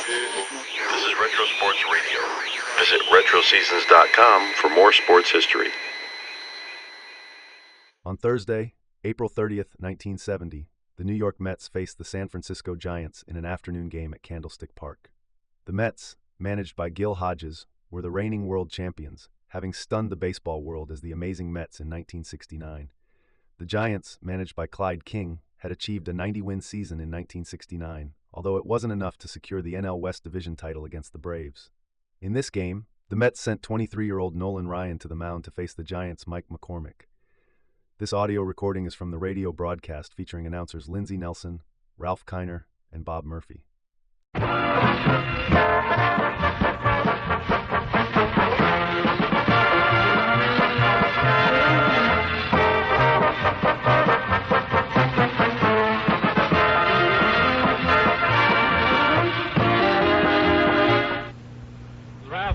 This is Retro Sports Radio. Visit RetroSeasons.com for more sports history. On Thursday, April 30th, 1970, the New York Mets faced the San Francisco Giants in an afternoon game at Candlestick Park. The Mets, managed by Gil Hodges, were the reigning world champions, having stunned the baseball world as the Amazing Mets in 1969. The Giants, managed by Clyde King, had achieved a 90-win season in 1969, although it wasn't enough to secure the NL West Division title against the Braves. In this game, the Mets sent 23-year-old Nolan Ryan to the mound to face the Giants' Mike McCormick. This audio recording is from the radio broadcast featuring announcers Lindsey Nelson, Ralph Kiner, and Bob Murphy.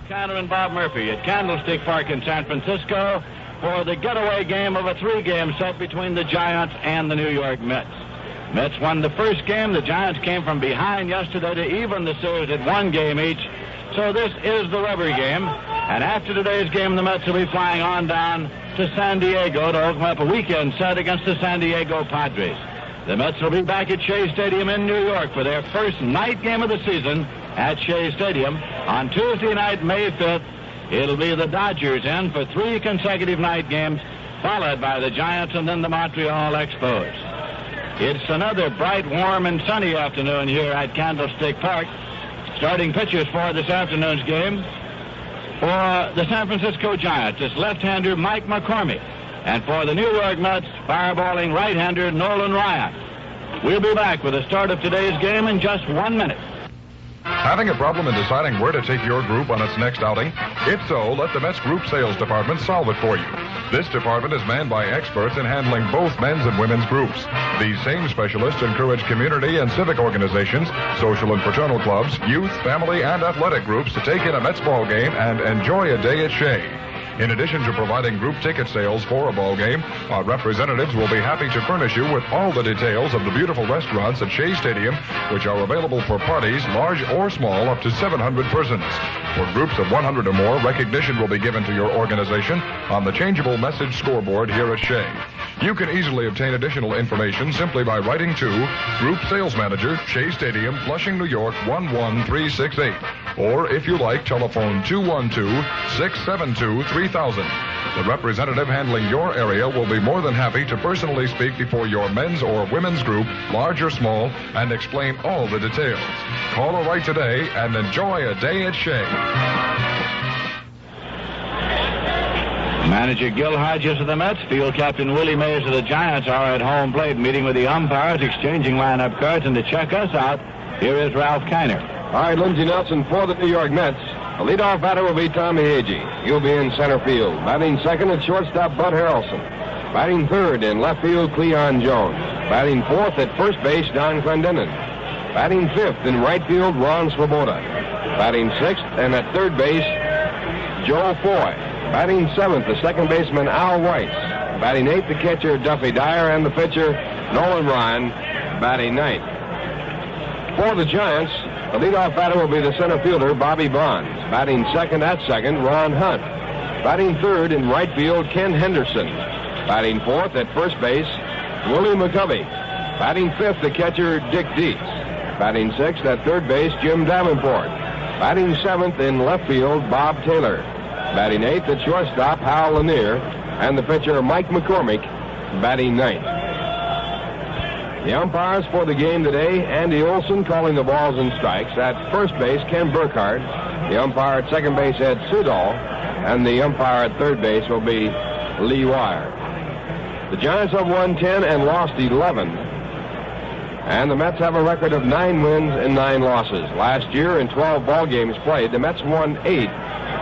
Kiner and Bob Murphy at Candlestick Park in San Francisco for the getaway game of a three-game set between the Giants and the New York Mets. Mets won the first game. The Giants came from behind yesterday to even the series at one game each. So this is the rubber game. And after today's game, the Mets will be flying on down to San Diego to open up a weekend set against the San Diego Padres. The Mets will be back at Shea Stadium in New York for their first night game of the season at Shea Stadium on Tuesday night, May 5th. It'll be the Dodgers in for 3 consecutive night games, followed by the Giants and then the Montreal Expos. It's another bright, warm, and sunny afternoon here at Candlestick Park. Starting pitchers for this afternoon's game for the San Francisco Giants is left-hander Mike McCormick, and for the New York Mets, fireballing right-hander Nolan Ryan. We'll be back with the start of today's game in just 1 minute. Having a problem in deciding where to take your group on its next outing? If so, let the Mets Group Sales Department solve it for you. This department is manned by experts in handling both men's and women's groups. These same specialists encourage community and civic organizations, social and fraternal clubs, youth, family, and athletic groups to take in a Mets ball game and enjoy a day at Shea. In addition to providing group ticket sales for a ball game, our representatives will be happy to furnish you with all the details of the beautiful restaurants at Shea Stadium, which are available for parties, large or small, up to 700 persons. For groups of 100 or more, recognition will be given to your organization on the changeable message scoreboard here at Shea. You can easily obtain additional information simply by writing to Group Sales Manager, Shea Stadium, Flushing, New York, 11368. Or, if you like, telephone 212-672-3000. The representative handling your area will be more than happy to personally speak before your men's or women's group, large or small, and explain all the details. Call or write today and enjoy a day at Shea. Manager Gil Hodges of the Mets, field captain Willie Mays of the Giants are at home plate meeting with the umpires, exchanging lineup cards, and to check us out, here is Ralph Kiner. All right, Lindsey Nelson for the New York Mets. The leadoff batter will be Tommie Agee. He'll be in center field. Batting second at shortstop, Bud Harrelson. Batting third in left field, Cleon Jones. Batting fourth at first base, Donn Clendenon. Batting fifth in right field, Ron Swoboda. Batting sixth and at third base, Joe Foy. Batting seventh, the second baseman, Al Weitz. Batting eighth, the catcher, Duffy Dyer, and the pitcher, Nolan Ryan, batting ninth. For the Giants, the leadoff batter will be the center fielder, Bobby Bonds. Batting second at second, Ron Hunt. Batting third in right field, Ken Henderson. Batting fourth at first base, Willie McCovey. Batting fifth, the catcher, Dick Dietz. Batting sixth at third base, Jim Davenport. Batting seventh in left field, Bob Taylor. Batting eighth at shortstop, Hal Lanier. And the pitcher, Mike McCormick, batting ninth. The umpires for the game today, Andy Olson calling the balls and strikes. At first base, Ken Burkhardt. The umpire at second base, Ed Sudol. And the umpire at third base will be Lee Wire. The Giants have won 10 and lost 11. And the Mets have a record of 9 wins and 9 losses. Last year, in 12 ball games played, the Mets won 8.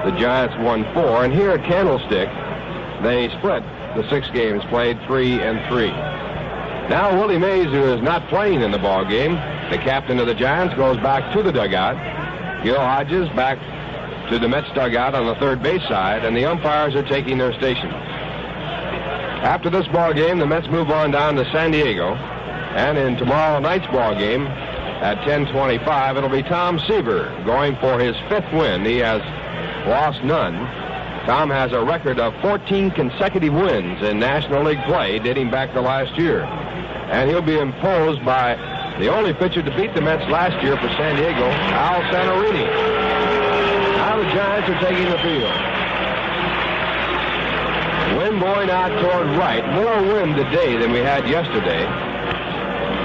The Giants won 4. And here at Candlestick, they split the 6 games played, 3-3. Now Willie Mays, who is not playing in the ball game, the captain of the Giants, goes back to the dugout. Gil Hodges back to the Mets dugout on the third base side, and the umpires are taking their stations. After this ball game, the Mets move on down to San Diego, and in tomorrow night's ball game, at 10:25, it'll be Tom Seaver going for his 5th win. He has lost none. Tom has a record of 14 consecutive wins in National League play dating back to last year. And he'll be imposed by the only pitcher to beat the Mets last year for San Diego, Al Santorini. Now the Giants are taking the field. Wind blowing out toward right. More wind today than we had yesterday,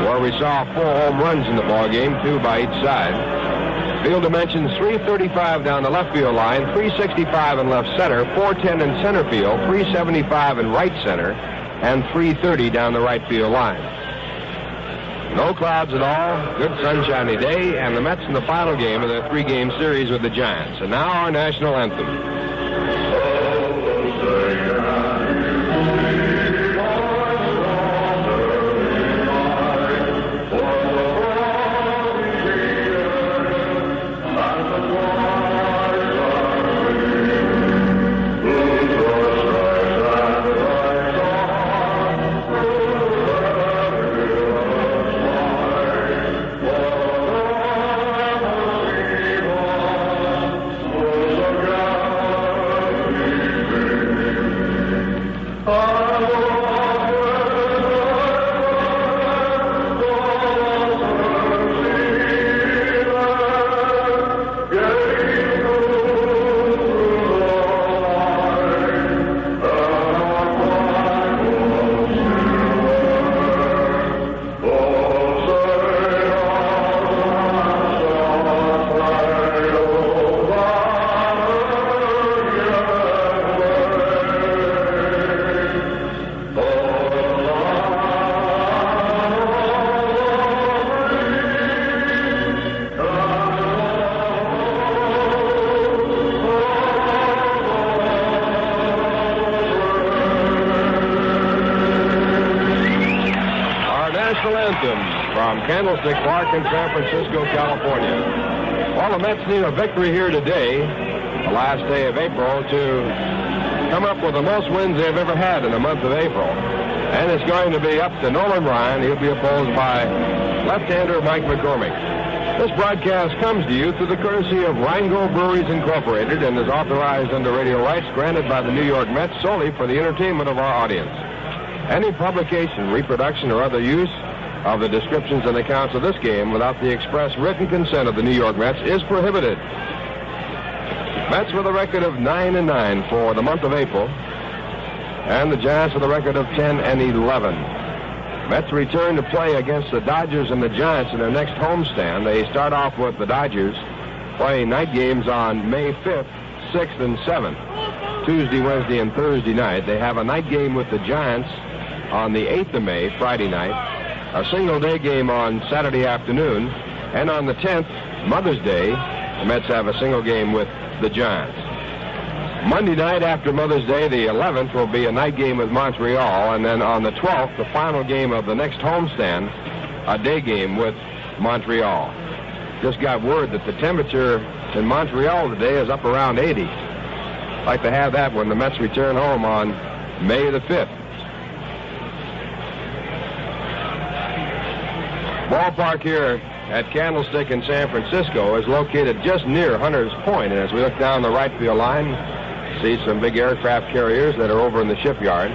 where we saw 4 home runs in the ballgame, 2 by each side. Field dimensions 335 down the left field line, 365 in left center, 410 in center field, 375 in right center, and 330 down the right field line. No clouds at all, good sunshiny day, and the Mets in the final game of their 3-game series with the Giants. And now our national anthem. From Candlestick Park in San Francisco, California. Well, the Mets need a victory here today, the last day of April, to come up with the most wins they've ever had in the month of April. And it's going to be up to Nolan Ryan. He'll be opposed by left-hander Mike McCormick. This broadcast comes to you through the courtesy of Rheingold Breweries Incorporated and is authorized under radio rights granted by the New York Mets solely for the entertainment of our audience. Any publication, reproduction, or other use of the descriptions and accounts of this game without the express written consent of the New York Mets is prohibited. Mets with a record of 9-9 for the month of April, and the Giants with a record of 10-11. Mets return to play against the Dodgers and the Giants in their next homestand. They start off with the Dodgers playing night games on May 5th, 6th, and 7th, Tuesday, Wednesday, and Thursday night. They have a night game with the Giants on the 8th of May, Friday night, a single-day game on Saturday afternoon, and on the 10th, Mother's Day, the Mets have a single game with the Giants. Monday night after Mother's Day, the 11th, will be a night game with Montreal, and then on the 12th, the final game of the next homestand, a day game with Montreal. Just got word that the temperature in Montreal today is up around 80. I'd like to have that when the Mets return home on May the 5th. Ballpark here at Candlestick in San Francisco is located just near Hunters Point, and as we look down the right field line, see some big aircraft carriers that are over in the shipyard.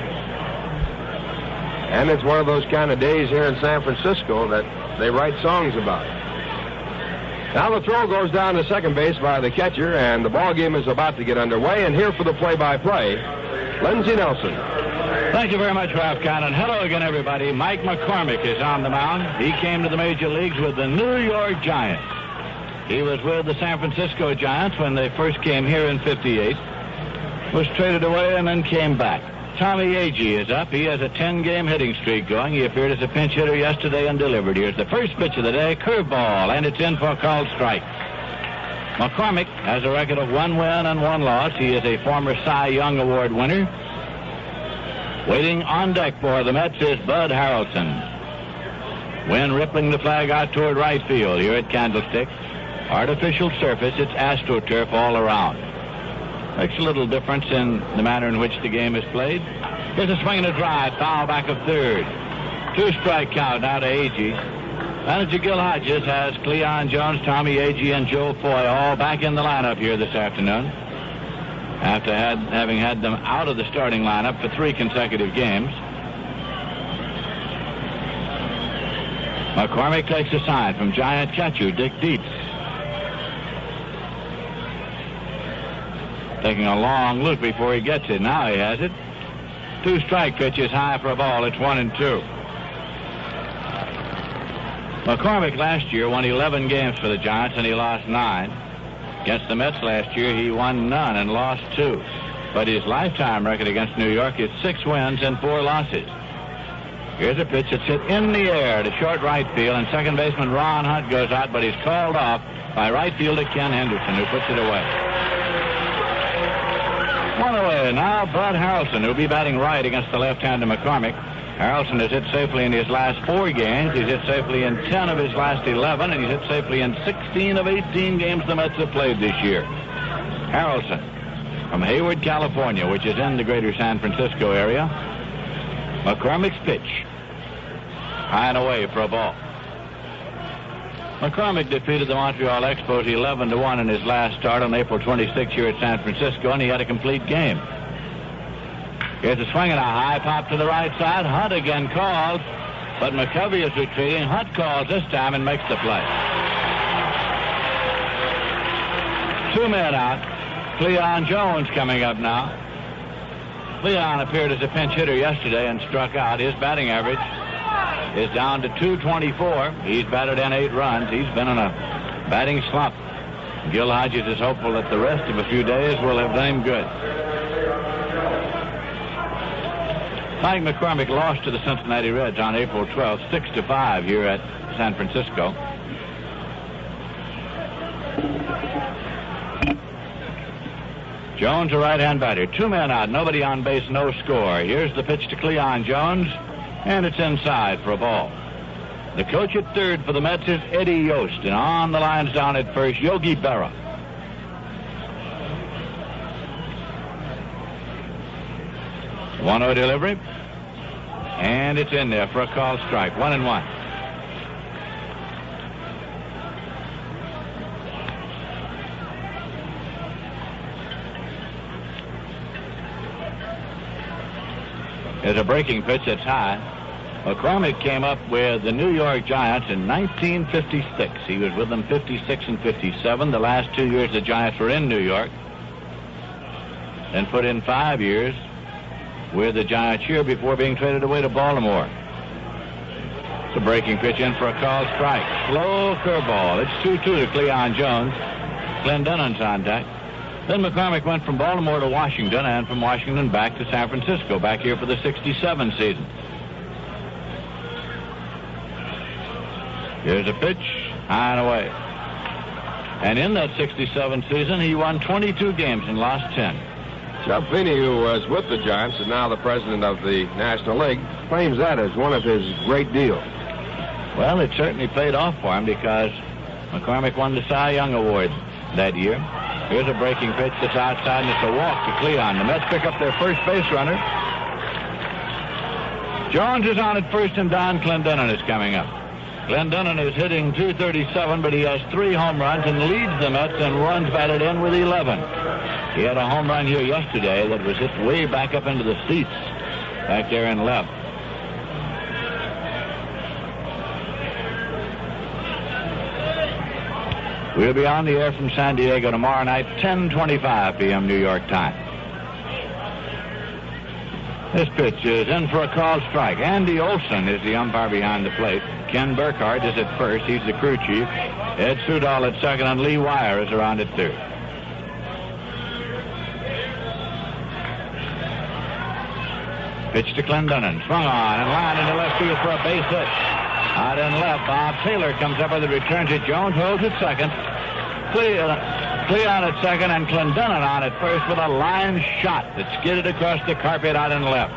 And it's one of those kind of days here in San Francisco that they write songs about. Now the throw goes down to second base by the catcher, and the ball game is about to get underway. And here for the play-by-play, Lindsey Nelson. Thank you very much, Ralph Cannon. Hello again, everybody. Mike McCormick is on the mound. He came to the major leagues with the New York Giants. He was with the San Francisco Giants when they first came here in '58, was traded away, and then came back. Tommie Agee is up. He has a 10-game hitting streak going. He appeared as a pinch hitter yesterday and delivered. Here's the first pitch of the day, curveball, and it's in for a called strike. McCormick has a record of 1 win and 1 loss. He is a former Cy Young Award winner. Waiting on deck for the Mets is Bud Harrelson. Wind rippling the flag out toward right field here at Candlestick. Artificial surface, it's AstroTurf all around. Makes a little difference in the manner in which the game is played. Here's a swing and a drive, foul back of third. 2-strike count now to Agee. Manager Gil Hodges has Cleon Jones, Tommie Agee, and Joe Foy all back in the lineup here this afternoon after having had them out of the starting lineup for 3 consecutive games. McCormick takes a sign from Giant catcher Dick Dietz. Taking a long look before he gets it. Now he has it. 2 strike pitches high for a ball. It's 1-2. McCormick last year won 11 games for the Giants and he lost 9. Against the Mets last year, he won none and lost 2. But his lifetime record against New York is 6 wins and 4 losses. Here's a pitch that's hit in the air to short right field, and second baseman Ron Hunt goes out, but he's called off by right fielder Ken Henderson, who puts it away. 1 away. Now Bud Harrelson, who'll be batting right against the left-hander McCormick. Harrelson has hit safely in his last 4 games. He's hit safely in 10 of his last 11, and he's hit safely in 16 of 18 games the Mets have played this year. Harrelson from Hayward, California, which is in the greater San Francisco area. McCormick's pitch. High and away for a ball. McCormick defeated the Montreal Expos 11-1 in his last start on April 26 here at San Francisco, and he had a complete game. Here's a swing and a high pop to the right side. Hunt again called, but McCovey is retreating. Hunt calls this time and makes the play. 2 men out. Cleon Jones coming up now. Cleon appeared as a pinch hitter yesterday and struck out. His batting average is down to .224. He's batted in 8 runs. He's been in a batting slump. Gil Hodges is hopeful that the rest of a few days will have done him good. Mike McCormick lost to the Cincinnati Reds on April 12th, 6-5 here at San Francisco. Jones, a right-hand batter. 2 men out, nobody on base, no score. Here's the pitch to Cleon Jones, and it's inside for a ball. The coach at third for the Mets is Eddie Yost, and on the lines down at first, Yogi Berra. One-0 delivery, and it's in there for a called strike. 1-1. There's a breaking pitch that's high. McCormick came up with the New York Giants in 1956. He was with them 56 and 57. The last 2 years the Giants were in New York. Then put in 5 years with the Giants here before being traded away to Baltimore. It's a breaking pitch in for a called strike. Slow curveball. It's 2-2 to Cleon Jones. Clendenon's contact. Then McCormick went from Baltimore to Washington, and from Washington back to San Francisco, back here for the 67 season. Here's a pitch, high and away. And in that 67 season, he won 22 games and lost 10. Chuck Feeney, who was with the Giants and now the president of the National League, claims that as one of his great deals. Well, it certainly paid off for him because McCormick won the Cy Young Award that year. Here's a breaking pitch that's outside, and it's a walk to Cleon. The Mets pick up their first base runner. Jones is on at first, and Donn Clendenon is coming up. Clendenon is hitting .237, but he has 3 home runs and leads the Mets and runs batted in with 11. He had a home run here yesterday that was hit way back up into the seats back there in left. We'll be on the air from San Diego tomorrow night, 10:25 p.m. New York time. This pitch is in for a called strike. Andy Olson is the umpire behind the plate. Ken Burkhardt is at first. He's the crew chief. Ed Sudol at second, and Lee Wire is around at third. Pitch to Clendenon. Swung on and lined into left field for a base hit. Out in left, Bob Taylor comes up with it, returns it. Jones holds at second. Cleon at second, and Clendenon on at first with a line shot that skidded across the carpet out in left.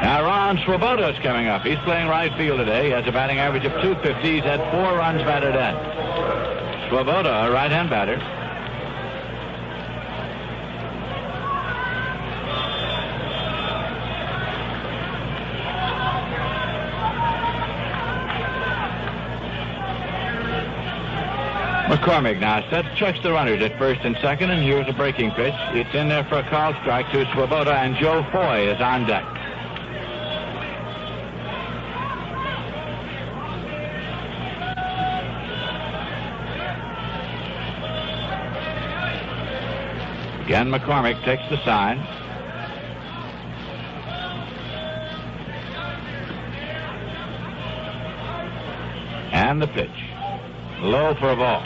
Now Ron Swoboda is coming up. He's playing right field today. He has a batting average of .250. He's had 4 runs batted in. Swoboda, a right-hand batter. McCormick now sets, checks the runners at first and second, and here's a breaking pitch. It's in there for a called strike to Swoboda, and Joe Foy is on deck. Again, McCormick takes the sign. And the pitch. Low for a ball.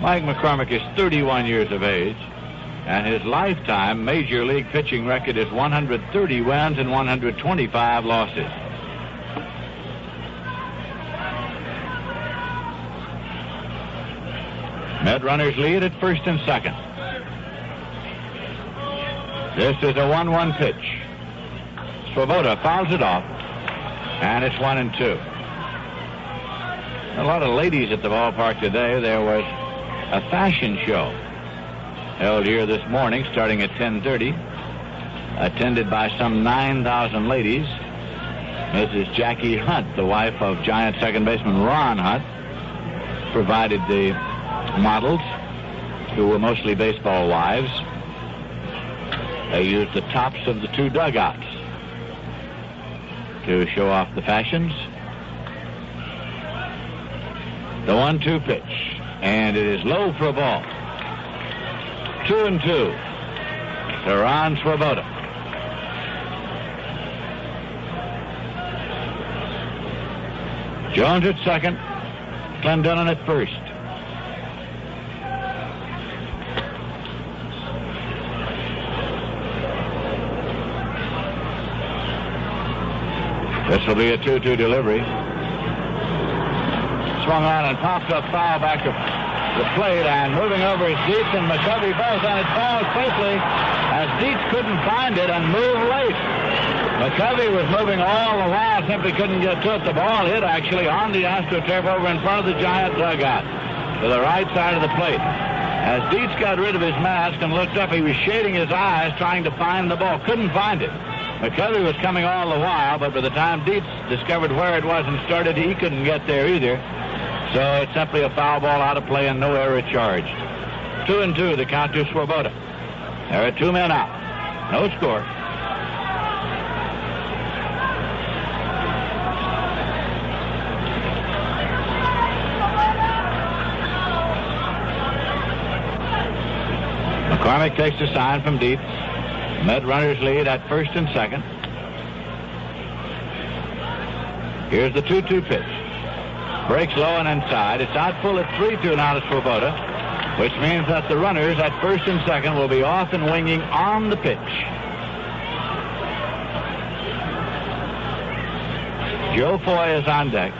Mike McCormick is 31 years of age, and his lifetime major league pitching record is 130 wins and 125 losses. Met runners lead at first and second. This is a 1-1 pitch. Swoboda fouls it off, and it's 1-2. A lot of ladies at the ballpark today. There was a fashion show held here this morning starting at 10:30, attended by some 9,000 ladies. Mrs. Jackie Hunt, the wife of Giant second baseman Ron Hunt, provided the models, who were mostly baseball wives. They used the tops of the two dugouts to show off the fashions. The 1-2 pitch, and it is low for a ball. 2-2 to Ron Swoboda. Jones at second, Clendenon at first. This will be a 2-2 delivery. Swung on and popped up foul back to the plate, and moving over is Dietz and McCovey both, and it falls quickly as Dietz couldn't find it and moved late. McCovey was moving all the while, simply couldn't get to it. The ball hit actually on the AstroTurf over in front of the Giant dugout to the right side of the plate. As Dietz got rid of his mask and looked up, he was shading his eyes trying to find the ball. Couldn't find it. McCovey was coming all the while, but by the time Dietz discovered where it was and started, he couldn't get there either. So it's simply a foul ball out of play and no error charged. 2-2, the count to Swoboda. There are two men out. No score. McCormick takes the sign from Dietz. Met runners lead at first and second. Here's the 2-2 pitch. Breaks low and inside. It's out full at 3-2 now to Swoboda, which means that the runners at first and second will be off and winging on the pitch. Joe Foy is on deck.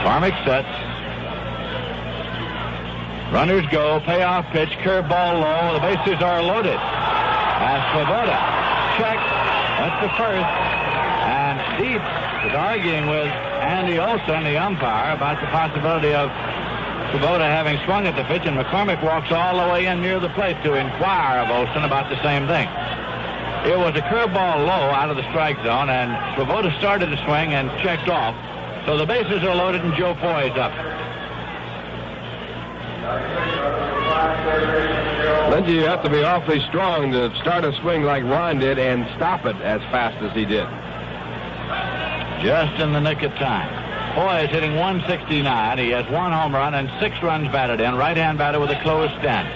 McCormick sets. Runners go. Payoff pitch. Curveball low. The bases are loaded. As Swoboda checks. That's the first. And Dietz is arguing with Andy Olson, the umpire, about the possibility of Swoboda having swung at the pitch, and McCormick walks all the way in near the plate to inquire of Olson about the same thing. It was a curveball low out of the strike zone, and Swoboda started to swing and checked off. So the bases are loaded and Joe Foy is up. Lindsay, you have to be awfully strong to start a swing like Ron did and stop it as fast as he did. Just in the nick of time. Foy is hitting 169. He has one home run and 6 runs batted in. Right-hand batter with a closed stance.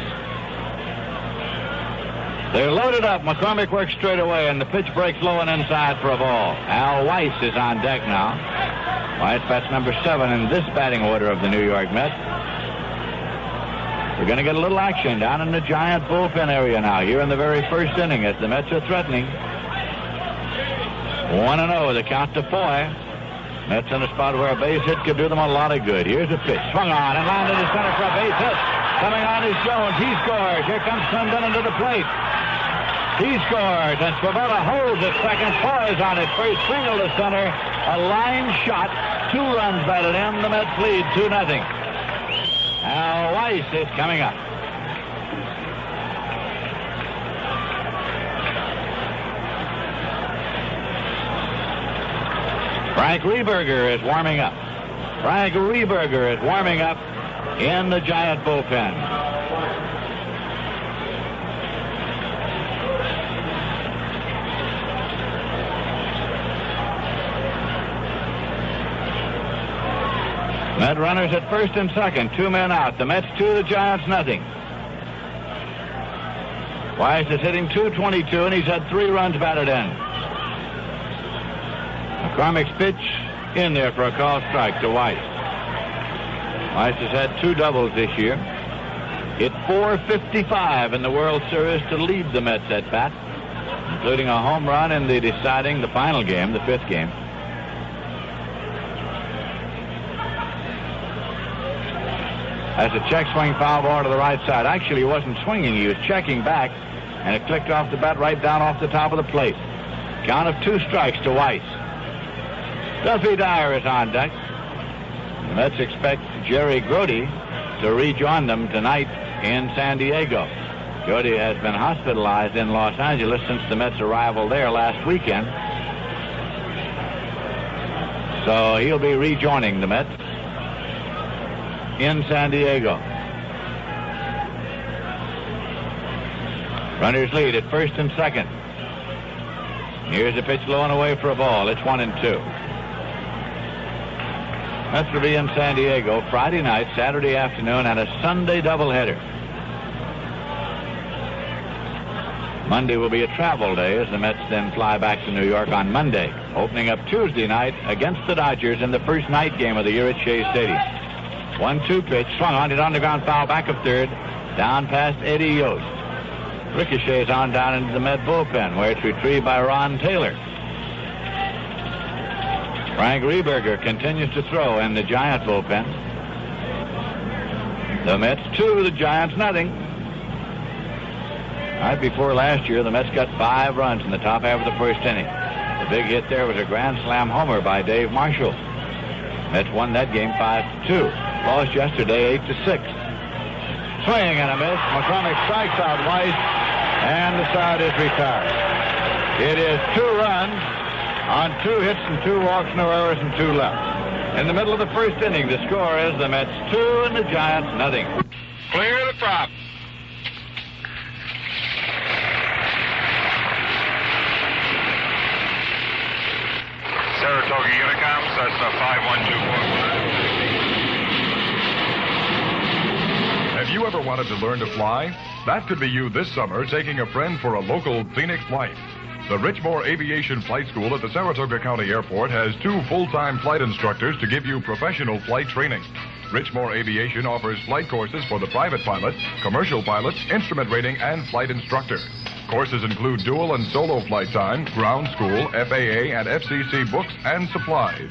They're loaded up. McCormick works straight away, and the pitch breaks low and inside for a ball. Al Weiss is on deck now. Weiss bats number 7 in this batting order of the New York Mets. We're going to get a little action down in the Giant bullpen area now, here in the very first inning, as the Mets are threatening. 1-0, the count to Foy. Mets in a spot where a base hit could do them a lot of good. Here's a pitch. Swung on and lined into center for a base hit. Coming on is Jones. He scores. Here comes Clendenon to the plate. He scores, and Swoboda holds at second. Foy is on it first. Single to center. A line shot. 2 runs batted in. The Mets lead 2-0. Al Weiss is coming up. Frank Reberger is warming up. Frank Reberger is warming up in the Giant bullpen. Met runners at first and second, 2 men out. The Mets 2, the Giants nothing. Weiss is hitting .222, and he's had 3 runs batted in. McCormick's pitch in there for a called strike to Weiss. Weiss has had 2 doubles this year. Hit .455 in the World Series to lead the Mets at bat, including a home run in the final game, the 5th game. That's a check swing foul ball to the right side. Actually, he wasn't swinging. He was checking back, and it clicked off the bat right down off the top of the plate. Count of 2 strikes to Weiss. Duffy Dyer is on deck. The Mets expect Jerry Grody to rejoin them tonight in San Diego. Grody has been hospitalized in Los Angeles since the Mets' arrival there last weekend. So he'll be rejoining the Mets in San Diego. Runners lead at first and second. Here's a pitch low and away for a ball. It's 1-2. Mets will be in San Diego Friday night, Saturday afternoon, and a Sunday doubleheader. Monday will be a travel day as the Mets then fly back to New York on Monday, opening up Tuesday night against the Dodgers in the first night game of the year at Shea Stadium. 1-2 pitch, swung on, it on the ground, foul back of third, down past Eddie Yost. Ricochets on down into the Met bullpen, where it's retrieved by Ron Taylor. Frank Reberger continues to throw in the Giant bullpen. The Mets 2, the Giants nothing. Right before last year, the Mets got 5 runs in the top half of the first inning. The big hit there was a grand slam homer by Dave Marshall. Mets won that game 5-2. Lost yesterday 8-6. Swing and a miss. McCormick strikes out Weiss, and the side is retired. It is 2 runs on 2 hits and 2 walks, no errors, and 2 left. In the middle of the first inning, the score is the Mets 2 and the Giants nothing. Clear the prop. Saratoga Unicom, Cessna 51245. Have you ever wanted to learn to fly? That could be you this summer taking a friend for a local Phoenix flight. The Richmore Aviation Flight School at the Saratoga County Airport has 2 full-time flight instructors to give you professional flight training. Richmore Aviation offers flight courses for the private pilot, commercial pilot, instrument rating, and flight instructor. Courses include dual and solo flight time, ground school, FAA and FCC books and supplies.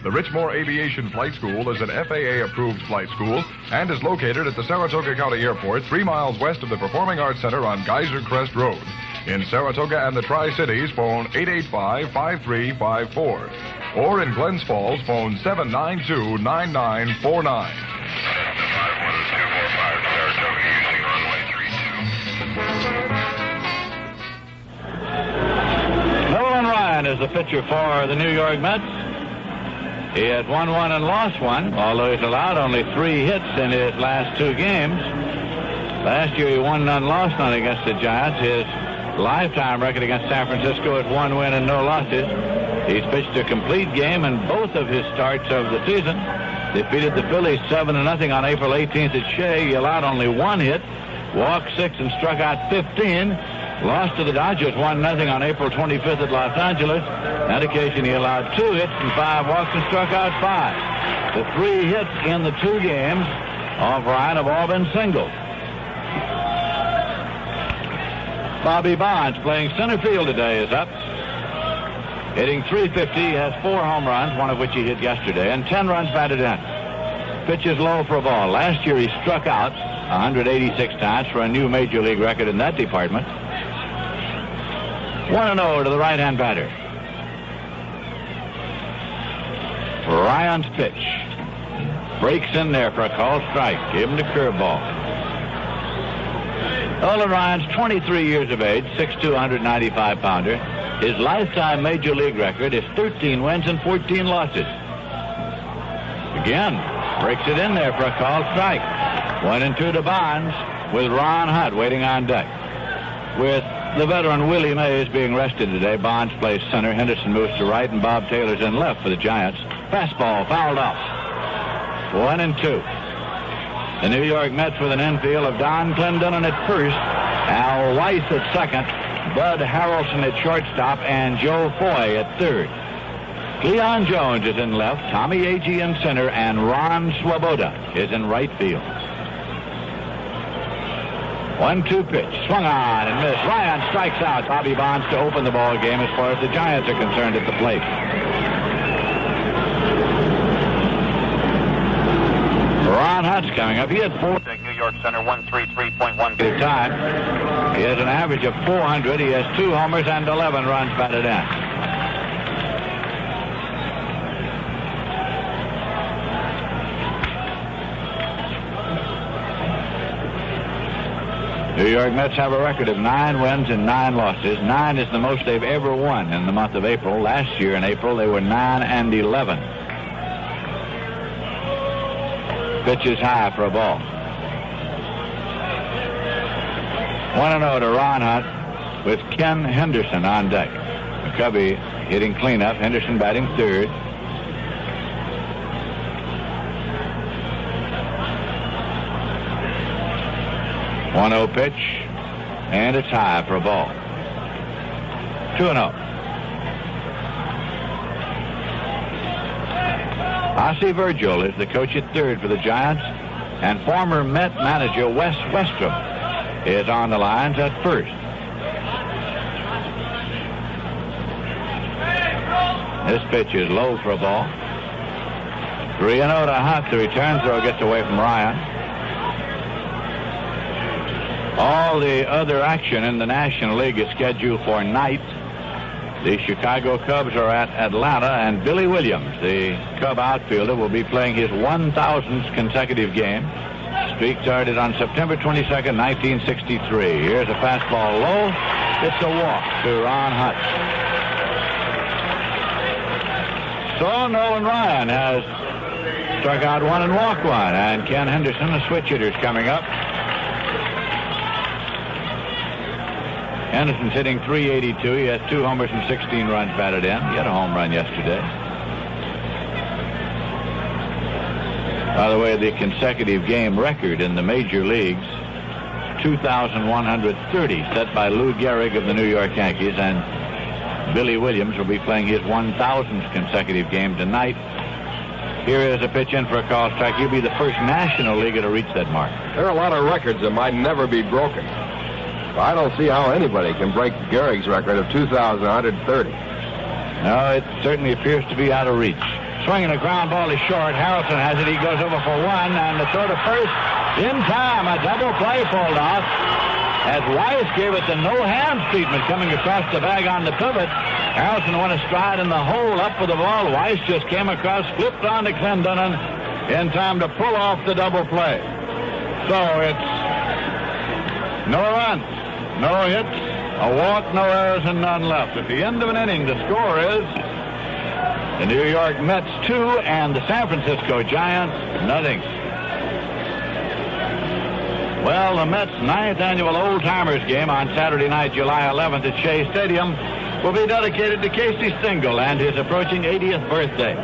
The Richmore Aviation Flight School is an FAA-approved flight school and is located at the Saratoga County Airport 3 miles west of the Performing Arts Center on Geyser Crest Road. In Saratoga and the Tri-Cities, phone 885-5354. Or in Glens Falls, phone 792-9949. Nolan Ryan is the pitcher for the New York Mets. He has won 1 and lost 1, although he's allowed only 3 hits in his last 2 games. Last year he won none, lost none against the Giants. His lifetime record against San Francisco is 1 win and no losses. He's pitched a complete game in both of his starts of the season. Defeated the Phillies 7-0 on April 18th at Shea. He allowed only 1 hit, walked 6 and struck out 15. Lost to the Dodgers 1-0 on April 25th at Los Angeles. On that occasion, he allowed 2 hits and 5 walks and struck out 5. The 3 hits in the 2 games of Ryan have all been singles. Bobby Bonds, playing center field today, is up. Hitting .350, has 4 home runs, one of which he hit yesterday, and 10 runs batted in. Pitch is low for a ball. Last year he struck out 186 times for a new major league record in that department. 1-0 to the right-hand batter. Ryan's pitch. Breaks in there for a called strike. Give him the curveball. Nolan Ryan's 23 years of age, 6'2", 195-pounder. His lifetime major league record is 13 wins and 14 losses. Again, breaks it in there for a called strike. 1-2 to Bonds with Ron Hutt waiting on deck. With the veteran Willie Mays being rested today, Bonds plays center, Henderson moves to right, and Bob Taylor's in left for the Giants. Fastball fouled off. 1-2. The New York Mets with an infield of Donn Clendenon at first, Al Weiss at second, Bud Harrelson at shortstop, and Joe Foy at third. Cleon Jones is in left, Tommie Agee in center, and Ron Swoboda is in right field. 1-2 pitch, swung on and missed. Ryan strikes out Bobby Bonds to open the ball game as far as the Giants are concerned at the plate. Ron Hutt's coming up. He had 4. New York Center 133.1 time. He has an average of 400. He has 2 homers and 11 runs batted in. New York Mets have a record of 9 wins and 9 losses. 9 is the most they've ever won in the month of April. Last year in April, they were 9-11. Pitch is high for a ball. 1-0 to Ron Hutt with Ken Henderson on deck. McCovey hitting cleanup. Henderson batting third. One-0 pitch, and it's high for a ball. 2-0. Ossie Virgil is the coach at third for the Giants, and former Met manager Wes Westrom is on the lines at first. This pitch is low for a ball. 3-0 to Hutt. The return throw gets away from Ryan. All the other action in the National League is scheduled for night. The Chicago Cubs are at Atlanta, and Billy Williams, the Cub outfielder, will be playing his 1,000th consecutive game. Streak started on September 22nd, 1963. Here's a fastball low. It's a walk to Ron Hutt. So Nolan Ryan has struck out 1 and walked 1, and Ken Henderson, the switch hitter, is coming up. Henderson's hitting .382. He has 2 homers and 16 runs batted in. He had a home run yesterday. By the way, the consecutive game record in the major leagues, 2,130, set by Lou Gehrig of the New York Yankees, and Billy Williams will be playing his 1,000th consecutive game tonight. Here is a pitch in for a call strike. He'll be the first National Leaguer to reach that mark. There are a lot of records that might never be broken. I don't see how anybody can break Gehrig's record of 2,130. No, it certainly appears to be out of reach. Swinging a ground ball is short. Harrelson has it. He goes over for 1, and the throw to first in time. A double play pulled off as Weiss gave it the no-hands treatment coming across the bag on the pivot. Harrelson went a stride in the hole up for the ball. Weiss just came across, flipped on to Clendenon in time to pull off the double play. So it's no runs, no hits, a walk, no errors, and none left. At the end of an inning, the score is the New York Mets 2 and the San Francisco Giants 0. Well, the Mets' 9th annual Old Timers game on Saturday night, July 11th at Shea Stadium will be dedicated to Casey Stengel and his approaching 80th birthday.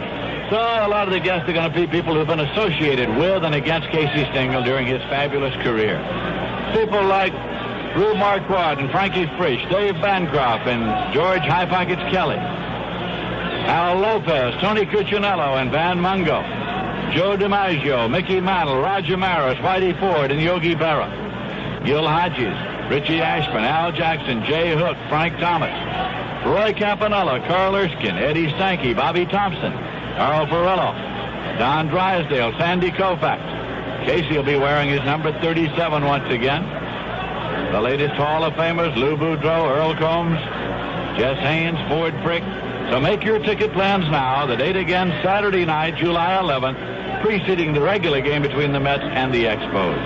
So a lot of the guests are going to be people who've been associated with and against Casey Stengel during his fabulous career. People like Rube Marquardt and Frankie Frisch, Dave Bancroft, and George High Pockets Kelly, Al Lopez, Tony Cuccinello, and Van Mungo, Joe DiMaggio, Mickey Mantle, Roger Maris, Whitey Ford, and Yogi Berra, Gil Hodges, Richie Ashburn, Al Jackson, Jay Hook, Frank Thomas, Roy Campanella, Carl Erskine, Eddie Sankey, Bobby Thompson, Carl Ferrello, Don Drysdale, Sandy Koufax. Casey will be wearing his number 37 once again. The latest Hall of Famers, Lou Boudreau, Earl Combs, Jess Haynes, Ford Frick. So make your ticket plans now. The date again, Saturday night, July 11th, preceding the regular game between the Mets and the Expos.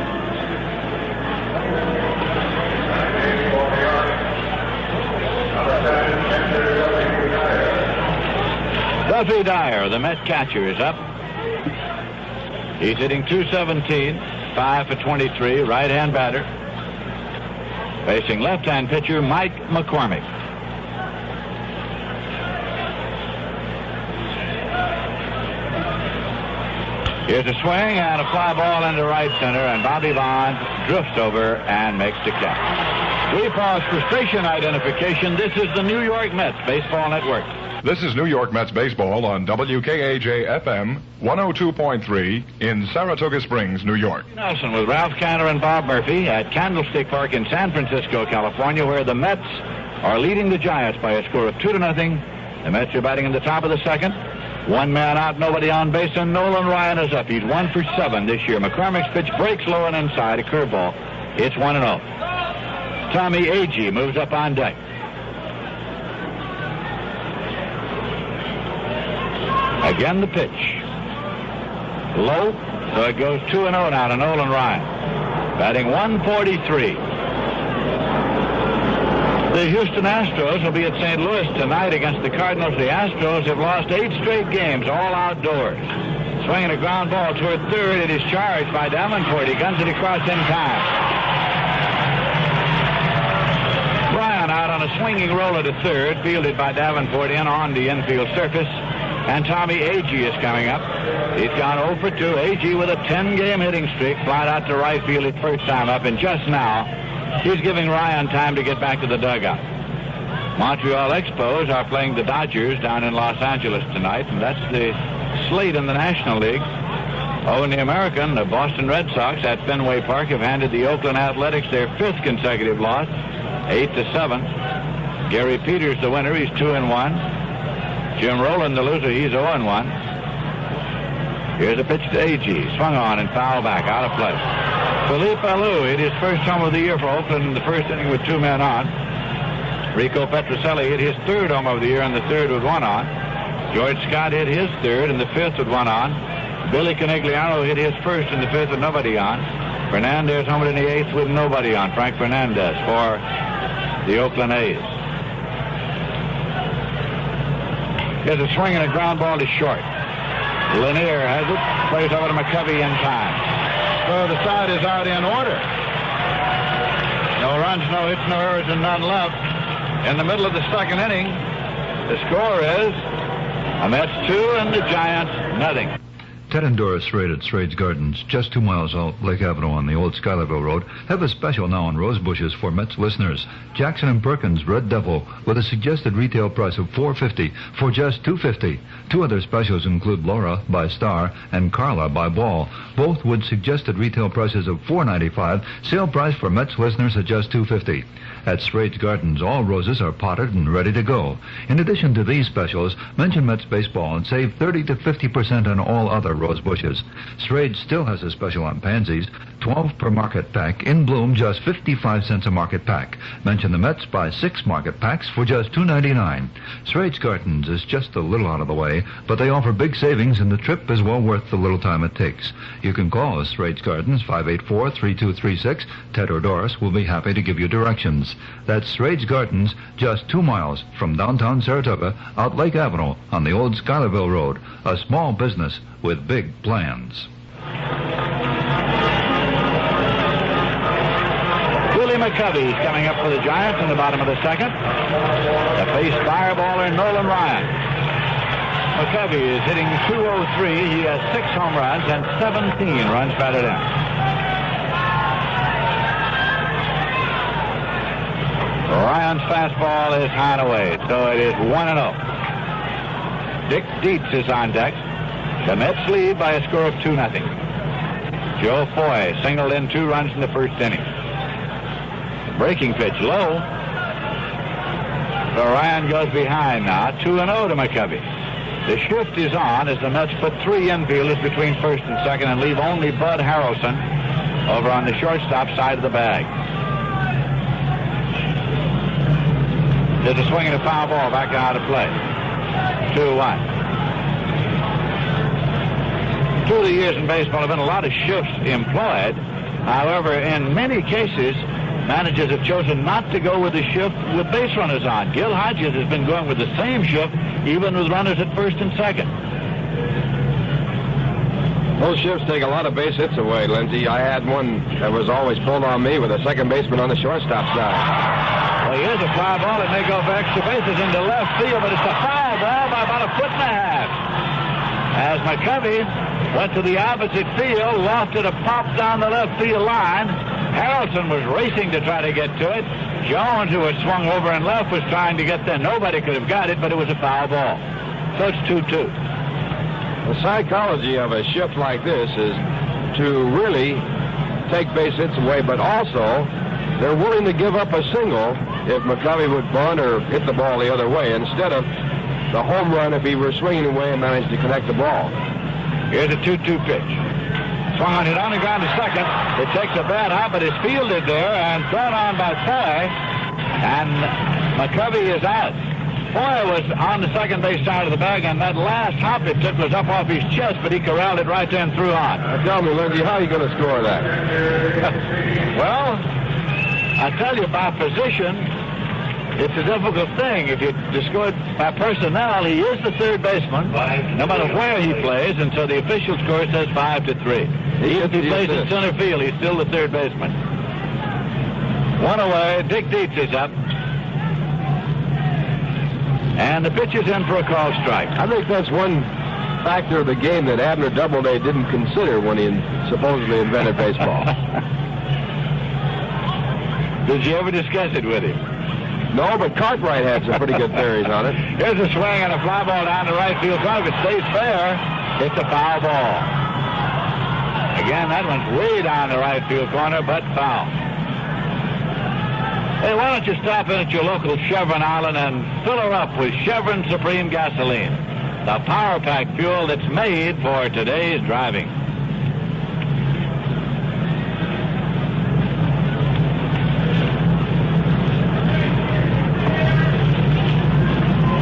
Duffy Dyer, the Met catcher, is up. He's hitting .217, 5 for 23, right-hand batter. Facing left-hand pitcher Mike McCormick. Here's a swing and a fly ball into right center, and Bobby Bonds drifts over and makes the catch. We pause for station identification. This is the New York Mets Baseball Network. This is New York Mets baseball on WKAJ-FM 102.3 in Saratoga Springs, New York. Nelson with Ralph Cantor and Bob Murphy at Candlestick Park in San Francisco, California, where the Mets are leading the Giants by a score of 2-0. The Mets are batting in the top of the second. One man out, nobody on base, and Nolan Ryan is up. He's 1 for 7 this year. McCormick's pitch breaks low and inside, a curveball. It's 1-0. Tommie Agee moves up on deck. Again the pitch. Low, so it goes 2-0 now to Nolan Ryan. Batting 143. The Houston Astros will be at St. Louis tonight against the Cardinals. The Astros have lost 8 straight games, all outdoors. Swinging a ground ball toward third. It is charged by Davenport. He guns it across in time. Ryan out on a swinging roller to third, fielded by Davenport in on the infield surface. And Tommie Agee is coming up. He's gone 0 for 2. Agee with a 10-game hitting streak, flied out to right field his first time up, and just now he's giving Ryan time to get back to the dugout. Montreal Expos are playing the Dodgers down in Los Angeles tonight, and that's the slate in the National League. Oh, in the American, the Boston Red Sox at Fenway Park have handed the Oakland Athletics their 5th consecutive loss, 8-7. Gary Peters, the winner, he's 2-1. Jim Rowland, the loser, he's 0-1. Here's a pitch to Agee. Swung on and foul back, out of play. Philippe Alou hit his first home of the year for Oakland in the first inning with 2 men on. Rico Petrocelli hit his 3rd home of the year in the 3rd with 1 on. George Scott hit his 3rd in the 5th with 1 on. Billy Canigliano hit his 1st in the 5th with nobody on. Fernandez homered in the 8th with nobody on. Frank Fernandez for the Oakland A's. Here's a swing and a ground ball to short. Lanier has it. Plays over to McCovey in time. So the side is out in order. No runs, no hits, no errors, and none left. In the middle of the second inning, the score is the Mets 2 and the Giants nothing. Ted and Doris Raid at Srade's Gardens, just 2 miles out Lake Avenue on the old Schuylerville Road, have a special now on rose bushes for Mets listeners. Jackson and Perkins Red Devil with a suggested retail price of $4.50 for just $2.50. 2 other specials include Laura by Star and Carla by Ball, both with suggested retail prices of $4.95. Sale price for Mets listeners at just $2.50. At Srade's Gardens, all roses are potted and ready to go. In addition to these specials, mention Mets baseball and save 30 to 50% on all other rose bushes. Srade's still has a special on pansies, 12 per market pack, in bloom just 55 cents a market pack. Mention the Mets, buy 6 market packs for just $2.99. Srade's Gardens is just a little out of the way, but they offer big savings and the trip is well worth the little time it takes. You can call us Srade's Gardens 584-3236. Ted or Doris will be happy to give you directions. That's Srade's Gardens, just 2 miles from downtown Saratoga, out Lake Avenue on the old Schuylerville Road. A small business with big plans. Willie McCovey is coming up for the Giants in the bottom of the second. The face fireballer Nolan Ryan. McCovey is hitting .203. He has 6 home runs and 17 runs batted in. Ryan's fastball is high and away, so it is 1-0. Dick Dietz is on deck. The Mets lead by a score of 2-0. Joe Foy singled in 2 runs in the first inning. Breaking pitch low. So Ryan goes behind now. 2-0 to McCovey. The shift is on as the Mets put 3 infielders between first and second and leave only Bud Harrelson over on the shortstop side of the bag. There's a swing and a foul ball back out of play. 2-1. 2 of the years in baseball have been a lot of shifts employed. However, in many cases, managers have chosen not to go with the shift with base runners on. Gil Hodges has been going with the same shift even with runners at first and second. Those shifts take a lot of base hits away, Lindsey. I had one that was always pulled on me with a second baseman on the shortstop side. Well, here's a fly ball that may go for extra bases into left field, but it's a foul ball by about 1.5 feet. As McCovey went to the opposite field, lofted a pop down the left field line. Harrelson was racing to try to get to it. Jones, who was swung over and left, was trying to get there. Nobody could have got it, but it was a foul ball. So it's 2-2. The psychology of a shift like this is to really take base hits away, but also they're willing to give up a single if McCovey would bunt or hit the ball the other way instead of the home run if he were swinging away and managed to connect the ball. Here's a 2-2 pitch. Swung on it on the ground to second. It takes a bad hop, but is fielded there and thrown on by Foy. And McCovey is out. Foy was on the second base side of the bag, and that last hop it took was up off his chest, but he corralled it right there and threw on. Tell me, Lindsey, how are you going to score that? Well, I tell you, by position, it's a difficult thing. If you score it by personnel, he is the third baseman, no matter where he plays, and so the official score says 5-3. If he plays in center field, he's still the third baseman. One away, Dick Dietz is up. And the pitch is in for a called strike. I think that's one factor of the game that Abner Doubleday didn't consider when he supposedly invented baseball. Did you ever discuss it with him? No, but Cartwright had some pretty good theories on it. Here's a swing and a fly ball down the right field corner. If it stays fair, it's a foul ball. Again, that one's way down the right field corner, but foul. Hey, why don't you stop in at your local Chevron Island and fill her up with Chevron Supreme Gasoline, the power pack fuel that's made for today's driving.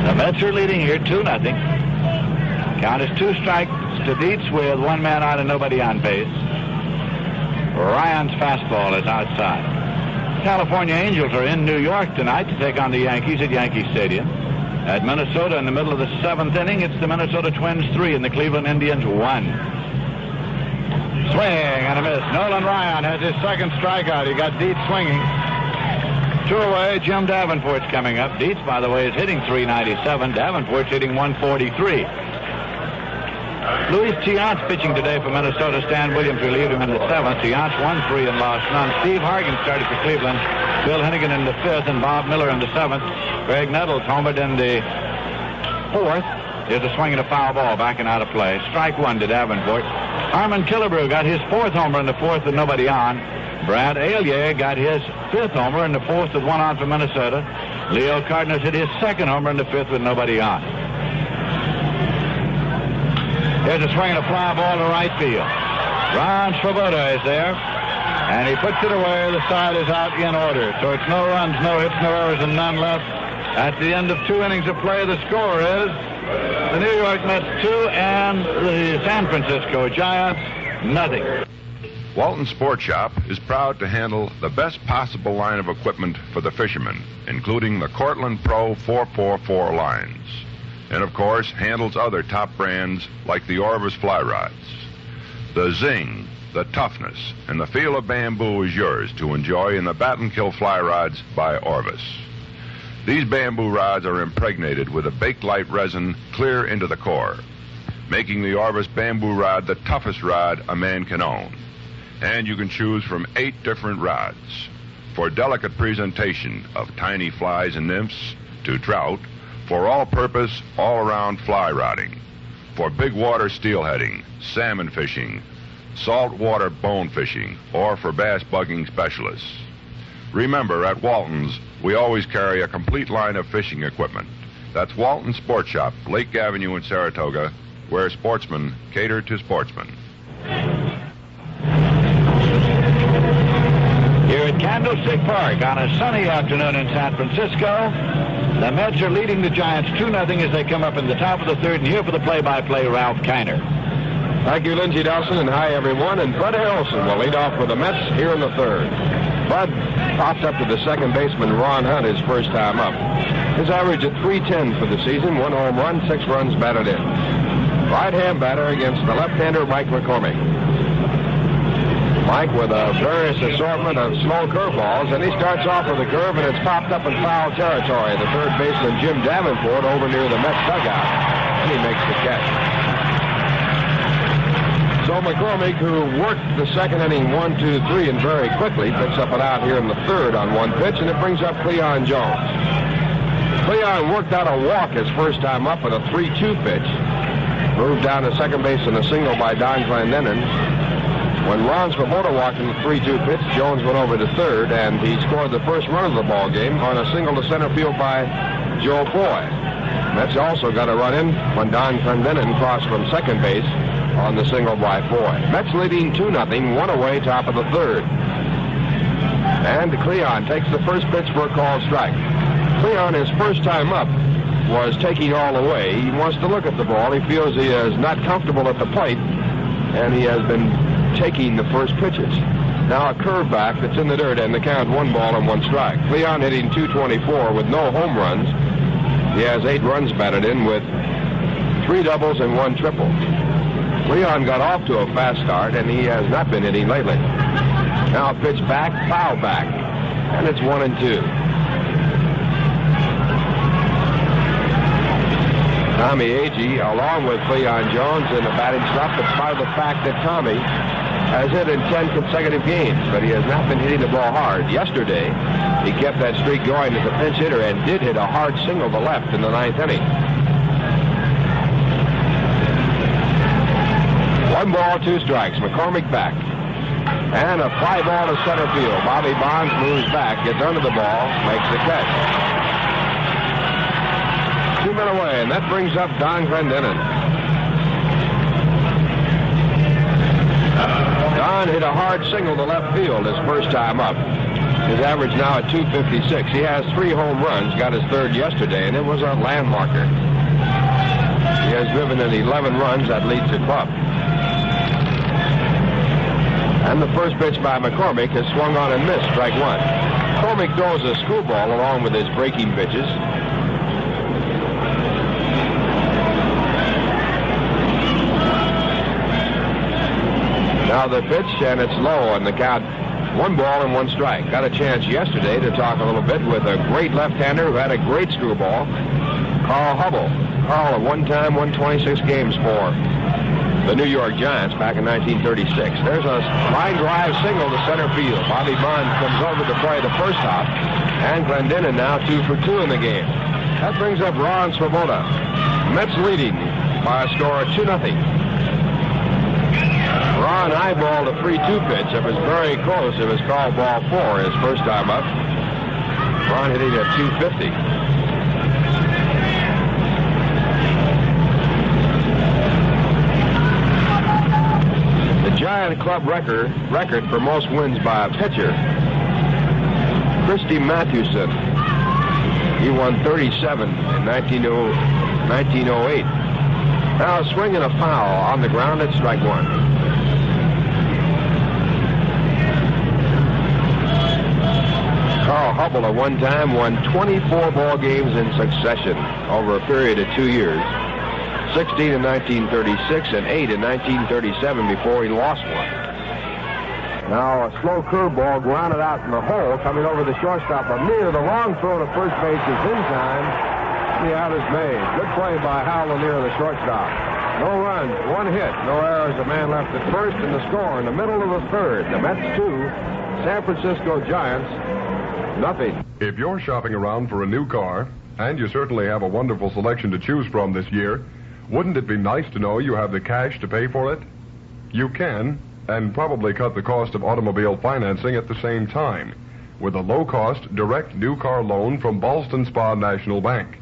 The Mets are leading here 2-0. Count is 2 strikes to Dietz with 1 man out and nobody on base. Ryan's fastball is outside. California Angels are in New York tonight to take on the Yankees at Yankee Stadium. At Minnesota in the middle of the 7th inning, it's the Minnesota Twins 3 and the Cleveland Indians 1. Swing and a miss. Nolan Ryan has his second strikeout. He got Dietz swinging. 2 away, Jim Davenport's coming up. Dietz, by the way, is hitting .397. Davenport's hitting .143. Luis Tiant's pitching today for Minnesota. Stan Williams relieved him in the 7th. Tiant's won 3 and lost none. Steve Hargan started for Cleveland. Bill Hennigan in the 5th and Bob Miller in the 7th. Greg Nettles homered in the 4th. There's a swing and a foul ball backing out of play. Strike 1 to Davenport. Harmon Killebrew got his 4th homer in the 4th with nobody on. Brad Ailier got his 5th homer in the 4th with 1 on for Minnesota. Leo Cardenas hit his 2nd homer in the 5th with nobody on. There's a swing and a fly ball to right field. Ron Swoboda is there, and he puts it away. The side is out in order. So it's no runs, no hits, no errors, and none left. At the end of 2 innings of play, the score is the New York Mets 2 and the San Francisco Giants 0. Walton Sport Shop is proud to handle the best possible line of equipment for the fishermen, including the Cortland Pro 444 lines. And, of course, handles other top brands like the Orvis fly rods. The zing, the toughness, and the feel of bamboo is yours to enjoy in the Bat and Kill fly rods by Orvis. These bamboo rods are impregnated with a Bakelite resin clear into the core, making the Orvis bamboo rod the toughest rod a man can own. And you can choose from 8 different rods for delicate presentation of tiny flies and nymphs to trout, for all-purpose, all-around fly rodding, for big water steelheading, salmon fishing, saltwater bone fishing, or for bass bugging specialists. Remember, at Walton's, we always carry a complete line of fishing equipment. That's Walton Sport Shop, Lake Avenue in Saratoga, where sportsmen cater to sportsmen. Here at Candlestick Park on a sunny afternoon in San Francisco, the Mets are leading the Giants 2-0 as they come up in the top of the 3rd. And here for the play-by-play, Ralph Kiner. Thank you, Lindsey Dawson, and hi, everyone. And Bud Harrelson will lead off with the Mets here in the 3rd. Bud popped up to the second baseman, Ron Hunt, his first time up. His average at .310 for the season, 1 home run, 6 runs batted in. Right-hand batter against the left-hander, Mike McCormick. Mike with a various assortment of slow curveballs, and he starts off with a curve, and it's popped up in foul territory. The third baseman, Jim Davenport, over near the Mets dugout, and he makes the catch. So McCormick, who worked the second inning 1, 2, 3, and very quickly, picks up an out here in the third on one pitch, and it brings up Cleon Jones. Cleon worked out a walk his first time up at a 3-2 pitch. Moved down to second base in a single by Donn Clendenon. When Ron Swoboda walked in the 3-2 pitch, Jones went over to third, and he scored the first run of the ball game on a single to center field by Joe Foy. Mets also got a run in when Donn Clendenon crossed from second base on the single by Foy. Mets leading 2-0, 1 away, top of the third. And Cleon takes the first pitch for a called strike. Cleon, his first time up, was taking all the way. He wants to look at the ball. He feels he is not comfortable at the plate, and he has been taking the first pitches. Now a curve back that's in the dirt, and the count 1 ball and 1 strike. Cleon hitting .224 with no home runs. He has 8 runs batted in with 3 doubles and 1 triple. Cleon got off to a fast start, and he has not been hitting lately. Now a pitch back, foul back, and it's 1-2. Tommie Agee, along with Cleon Jones in the batting slump, despite the fact that Tommie has hit in 10 consecutive games, but he has not been hitting the ball hard. Yesterday, he kept that streak going as a pinch hitter and did hit a hard single to left in the 9th inning. 1 ball, 2 strikes. McCormick back. And a fly ball to center field. Bobby Bonds moves back, gets under the ball, makes the catch. 2 men away, and that brings up Donn Clendenon. Donn hit a hard single to left field his first time up. His average now at .256. He has 3 home runs, got his third yesterday, and it was a landmarker. He has driven in 11 runs. That leads the club. And the first pitch by McCormick is swung on and missed, strike 1. McCormick throws a screwball along with his breaking pitches. Now the pitch, and it's low, and the count 1 ball and 1 strike. Got a chance yesterday to talk a little bit with a great left-hander who had a great screwball, Carl Hubble. Carl at one time won 26 games for the New York Giants back in 1936. There's a line drive single to center field. Bobby Bonds comes over to play the first hop, and Clendenon now 2 for 2 in the game. That brings up Ron Swoboda. Mets leading by a score of 2-0. Ron eyeballed a 3-2 pitch. It was very close. It was called ball 4 his first time up. Ron hitting at .250. The Giant club record for most wins by a pitcher, Christy Mathewson. He won 37 in 1908. Now a swing and a foul on the ground at strike 1. Carl Hubble at one time won 24 ball games in succession over a period of 2 years. 16 in 1936 and 8 in 1937 before he lost one. Now a slow curveball grounded out in the hole, coming over the shortstop. Lanier, the long throw to first base is in time. The out is made. Good play by Hal Lanier, the shortstop. No runs, 1 hit, no errors. A man left at first, and the score in the middle of the third. The Mets 2, San Francisco Giants nothing. If you're shopping around for a new car, and you certainly have a wonderful selection to choose from this year, wouldn't it be nice to know you have the cash to pay for it? You can, and probably cut the cost of automobile financing at the same time, with a low-cost, direct new car loan from Ballston Spa National Bank.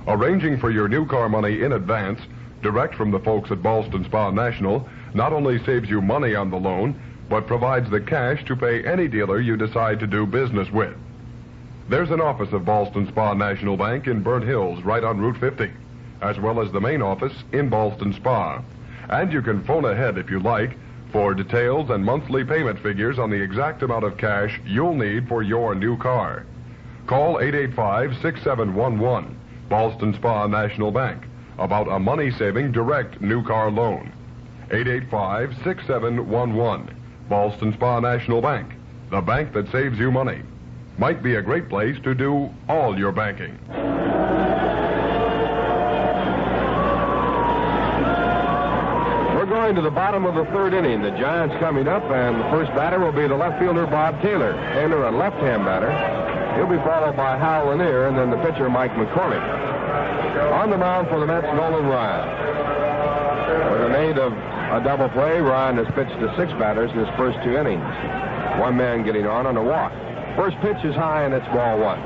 Arranging for your new car money in advance, direct from the folks at Ballston Spa National, not only saves you money on the loan, but provides the cash to pay any dealer you decide to do business with. There's an office of Ballston Spa National Bank in Burnt Hills, right on Route 50, as well as the main office in Ballston Spa. And you can phone ahead if you like For details and monthly payment figures on the exact amount of cash you'll need for your new car, call 885-6711, Ballston Spa National Bank, about a money-saving direct new car loan. 885-6711, Ballston Spa National Bank, the bank that saves you money. Might be a great place to do all your banking. We're going to the bottom of the third inning. The Giants coming up, and the first batter will be the left fielder, Bob Taylor. Taylor, a left-hand batter. He'll be followed by Hal Lanier, and then the pitcher, Mike McCormick. On the mound for the Mets, Nolan Ryan. With an aid of a double play, Ryan has pitched to 6 batters in his first 2 innings. One man getting on a walk. First pitch is high, and it's ball 1.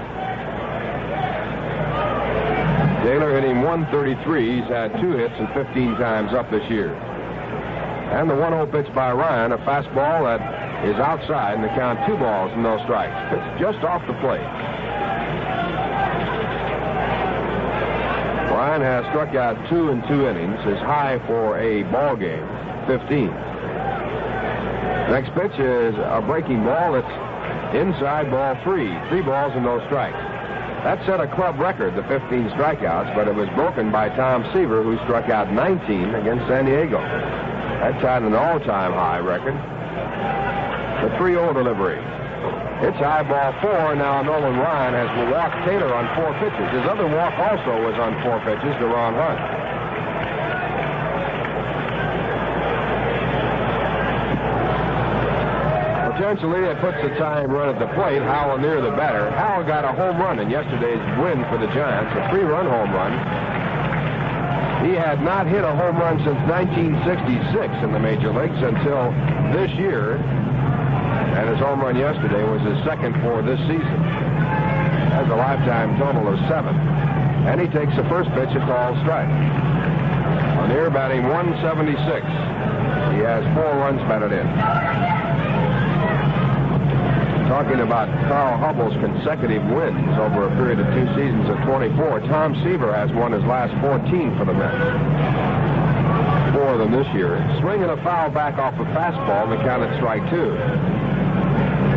Taylor hitting 133. He's had 2 hits and 15 times up this year. And the 1-0 pitch by Ryan, a fastball that is outside, and the count 2 balls and no strikes. Pitch just off the plate. Ryan has struck out 2 in 2 innings. His high for a ball game, 15. Next pitch is a breaking ball that's inside, ball 3. 3 balls and no strikes. That set a club record, the 15 strikeouts, but it was broken by Tom Seaver, who struck out 19 against San Diego. That's had an all-time high record. The 3-0 delivery. It's high, ball 4. Now Nolan Ryan has walked Taylor on 4 pitches. His other walk also was on 4 pitches to Ron Hunt. Potentially, it puts the tying run at the plate. Howell near the batter. Howell got a home run in yesterday's win for the Giants, a 3-run home run. He had not hit a home run since 1966 in the major leagues until this year, and his home run yesterday was his second for this season. Has a lifetime total of 7, and he takes the first pitch, a called strike. Lanier batting 176. He has 4 runs batted in. Talking about Carl Hubbell's consecutive wins over a period of 2 seasons of 24, Tom Seaver has won his last 14 for the Mets. 4 of them this year. Swinging a foul back off a fastball, and the count at strike 2.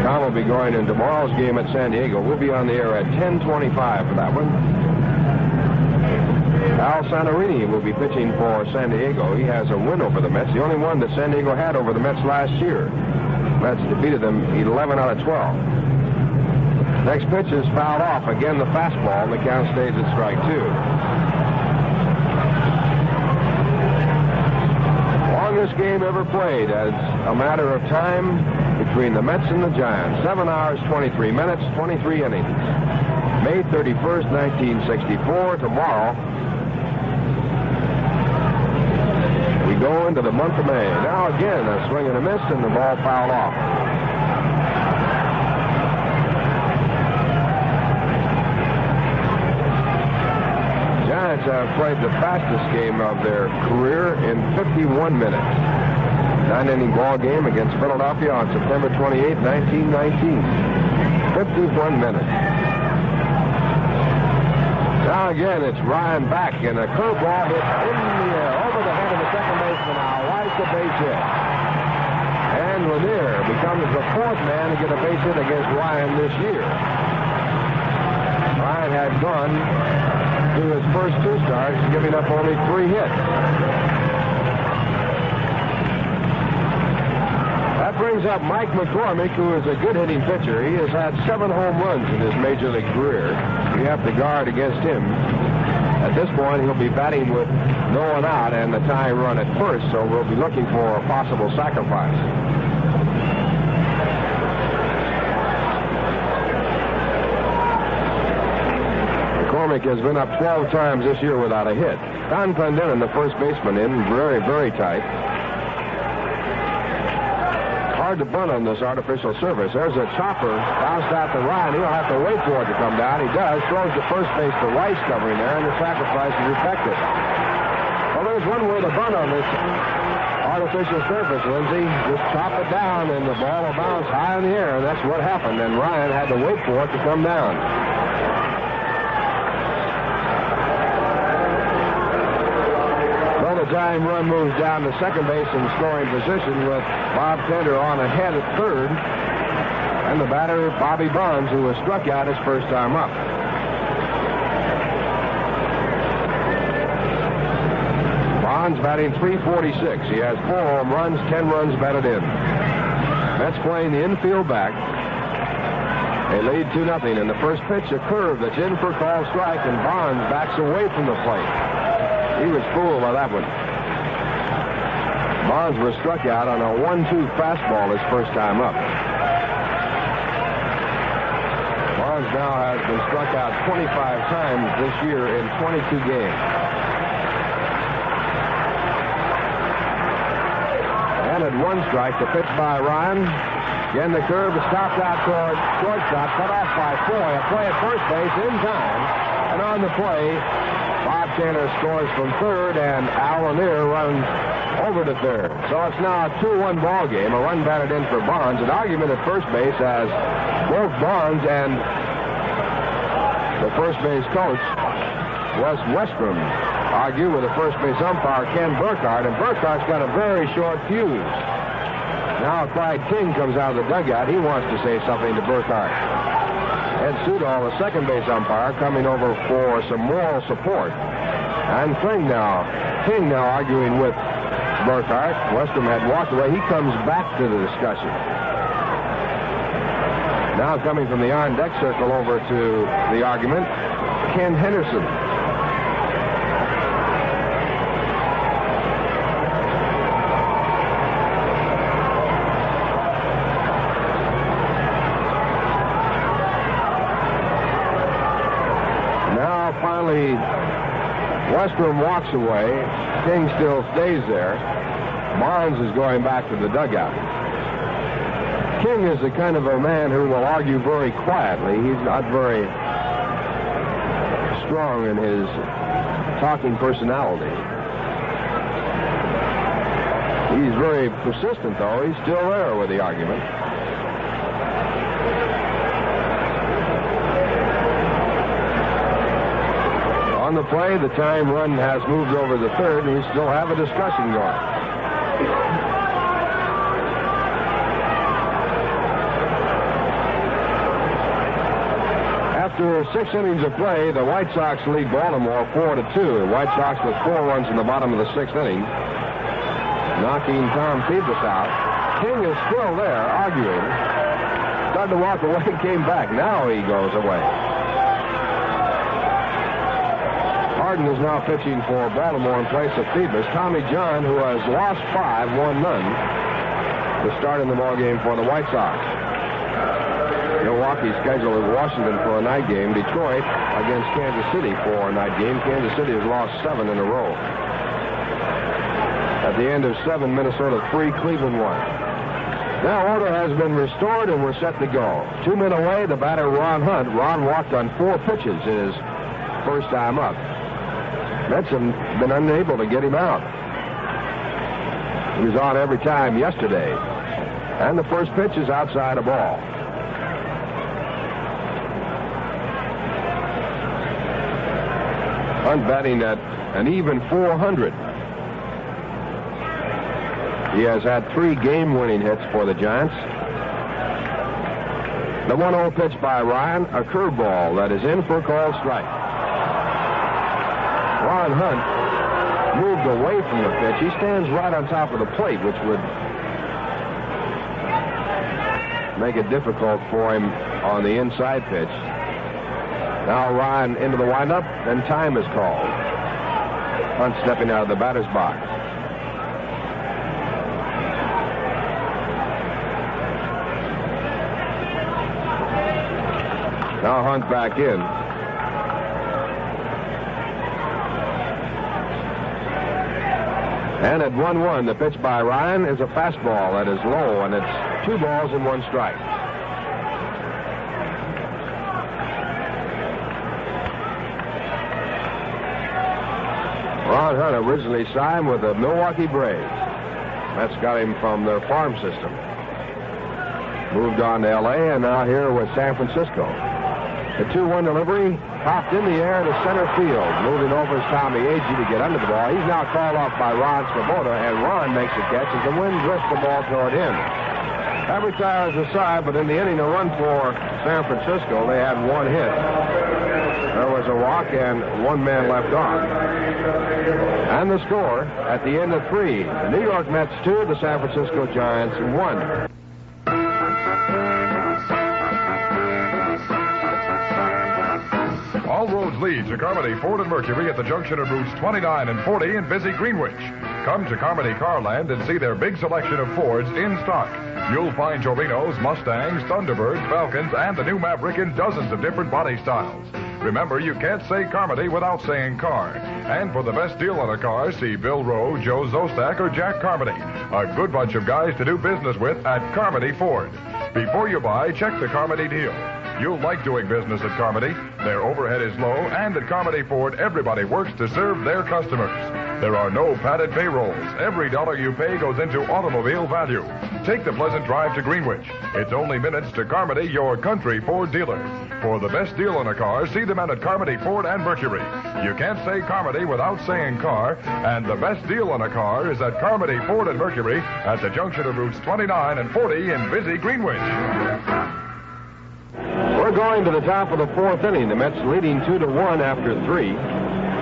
Tom will be going in tomorrow's game at San Diego. We'll be on the air at 10:25 for that one. Al Santorini will be pitching for San Diego. He has a win over the Mets, the only one that San Diego had over the Mets last year. Mets defeated them 11 out of 12. Next pitch is fouled off. Again, the fastball, and the count stays at strike 2. Longest game ever played as a matter of time between the Mets and the Giants. 7 hours, 23 minutes, 23 innings. May 31st, 1964. Tomorrow, we go into the month of May. Now again, a swing and a miss, and the ball fouled off. Giants have played the fastest game of their career in 51 minutes. 9-inning ball game against Philadelphia on September 28, 1919. 51 minutes. Now again, it's Ryan back, and a curveball hit in the air over the head of the second baseman. Now wide the base hit. And Lanier becomes the 4th man to get a base hit against Ryan this year. Ryan had gone through his first 2 starts, giving up only 3 hits. That brings up Mike McCormick, who is a good hitting pitcher. He has had 7 home runs in his major league career. We have to guard against him. At this point, he'll be batting with no one out and the tie run at first, so we'll be looking for a possible sacrifice. McCormick has been up 12 times this year without a hit. Donn Clendenon, the first baseman, in very, very tight. Hard to bunt on this artificial surface. There's a chopper bounced out to Ryan. He'll have to wait for it to come down. He does. Throws to first base to Rice covering there, and the sacrifice is effective. Well, there's one way to bunt on this artificial surface, Lindsay. Just chop it down, and the ball will bounce high in the air, and that's what happened. And Ryan had to wait for it to come down. time run moves down to second base in scoring position with Bob Tender on ahead at third. And the batter, Bobby Bonds, who was struck out his first time up. Bonds batting .346. He has 4 home runs, 10 runs batted in. Mets playing the infield back. They lead 2-0. In the first pitch, a curve that's in for call strike, and Bonds backs away from the plate. He was fooled by that one. Bonds was struck out on a 1-2 fastball his first time up. Bonds now has been struck out 25 times this year in 22 games. And at 1 strike, the pitch by Ryan. Again, the curve is stopped out toward shortstop, cut off by Foy. A play at first base in time. And on the play, Bob Tanner scores from third, and Al Lanier runs over to third. So it's now a 2-1 ball game. A run batted in for Bonds. An argument at first base as both Bonds and the first base coach, Wes Westrom, argue with the first base umpire, Ken Burkhardt, and Burkhardt's got a very short fuse. Now Clyde King comes out of the dugout. He wants to say something to Burkhardt. Ed Sudol, the second base umpire, coming over for some moral support. And King now arguing with Burkhardt. Westrom had walked away. He comes back to the discussion. Now coming from the on-deck circle over to the argument, Ken Henderson. Now finally, Westrom walks away. King still stays there. Barnes is going back to the dugout. King is the kind of a man who will argue very quietly. He's not very strong in his talking personality. He's very persistent, though. He's still there with the argument. On the play, the time run has moved over the third, and we still have a discussion going. After 6 innings of play, the White Sox lead Baltimore 4-2. The White Sox with 4 runs in the bottom of the 6th inning, knocking Tom Phoebus out. King is still there, arguing. Started to walk away, came back. Now he goes away. Harden is now pitching for Baltimore in place of Phoebus. Tommy John, who has lost 5, won none, to start in the ballgame for the White Sox. Milwaukee scheduled at Washington for a night game. Detroit against Kansas City for a night game. Kansas City has lost 7 in a row. At the end of 7, Minnesota 3, Cleveland 1. Now order has been restored and we're set to go. 2 men away, the batter Ron Hunt. Ron walked on 4 pitches in his first time up. Mets have been unable to get him out. He was on every time yesterday. And the first pitch is outside a ball. Hunt batting at an even .400. He has had 3 game-winning hits for the Giants. The 1-0 pitch by Ryan, a curveball that is in for a called strike. Ron Hunt moved away from the pitch. He stands right on top of the plate, which would make it difficult for him on the inside pitch. Now Ryan into the windup, and time is called. Hunt stepping out of the batter's box. Now Hunt back in. And at 1-1, the pitch by Ryan is a fastball that is low, and it's 2 balls and 1 strike. Ron Hunt originally signed with the Milwaukee Braves. That's got him from their farm system. Moved on to L.A. and now here with San Francisco. The 2-1 delivery popped in the air to center field. Moving over is Tommie Agee to get under the ball. He's now called off by Ron Swoboda, and Ron makes a catch as the wind drifts the ball toward him. That retires the side, but in the inning to run for San Francisco, they had one hit. There was a walk and one man left on. And the score at the end of 3, the New York Mets 2, the San Francisco Giants 1. All roads lead to Carmody Ford and Mercury at the junction of routes 29 and 40 in busy Greenwich. Come to Carmody Carland and see their big selection of Fords in stock. You'll find Torinos, Mustangs, Thunderbirds, Falcons, and the new Maverick in dozens of different body styles. Remember, you can't say Carmody without saying car. And for the best deal on a car, see Bill Rowe, Joe Zostak, or Jack Carmody. A good bunch of guys to do business with at Carmody Ford. Before you buy, check the Carmody deal. You'll like doing business at Carmody. Their overhead is low, and at Carmody Ford, everybody works to serve their customers. There are no padded payrolls. Every dollar you pay goes into automobile value. Take the pleasant drive to Greenwich. It's only minutes to Carmody, your country Ford dealer. For the best deal on a car, see the men at Carmody Ford and Mercury. You can't say Carmody without saying car, and the best deal on a car is at Carmody Ford and Mercury at the junction of routes 29 and 40 in busy Greenwich. We're going to the top of the 4th inning. The Mets leading 2-1 after 3.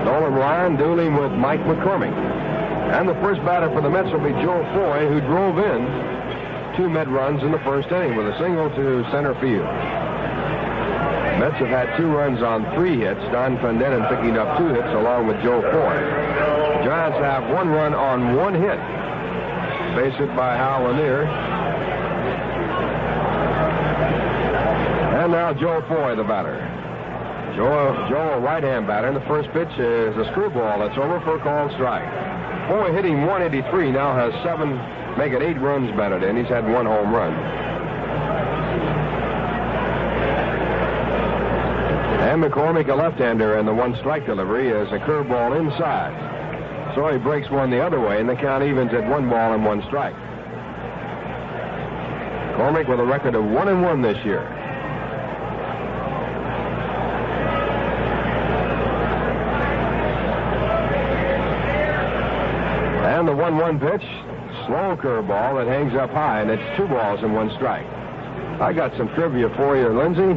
Nolan Ryan dueling with Mike McCormick. And the first batter for the Mets will be Joe Foy, who drove in 2 Met runs in the first inning with a single to center field. Mets have had 2 runs on 3 hits. Donn Clendenon picking up 2 hits along with Joe Foy. The Giants have 1 run on 1 hit. Base hit by Hal Lanier. And now Joe Foy, the batter. Joe, a right-hand batter, and the first pitch is a screwball that's over for a called strike. Foy hitting 183, now has 7, make it 8 runs batted in. He's had 1 home run. And McCormick, a left-hander, and the 1-strike delivery is a curveball inside. So he breaks one the other way, and the count evens at 1 ball and 1 strike. McCormick with a record of 1-1 this year. And the 1-1 pitch, slow curveball that hangs up high, and it's 2 balls and 1 strike. I got some trivia for you, Lindsay.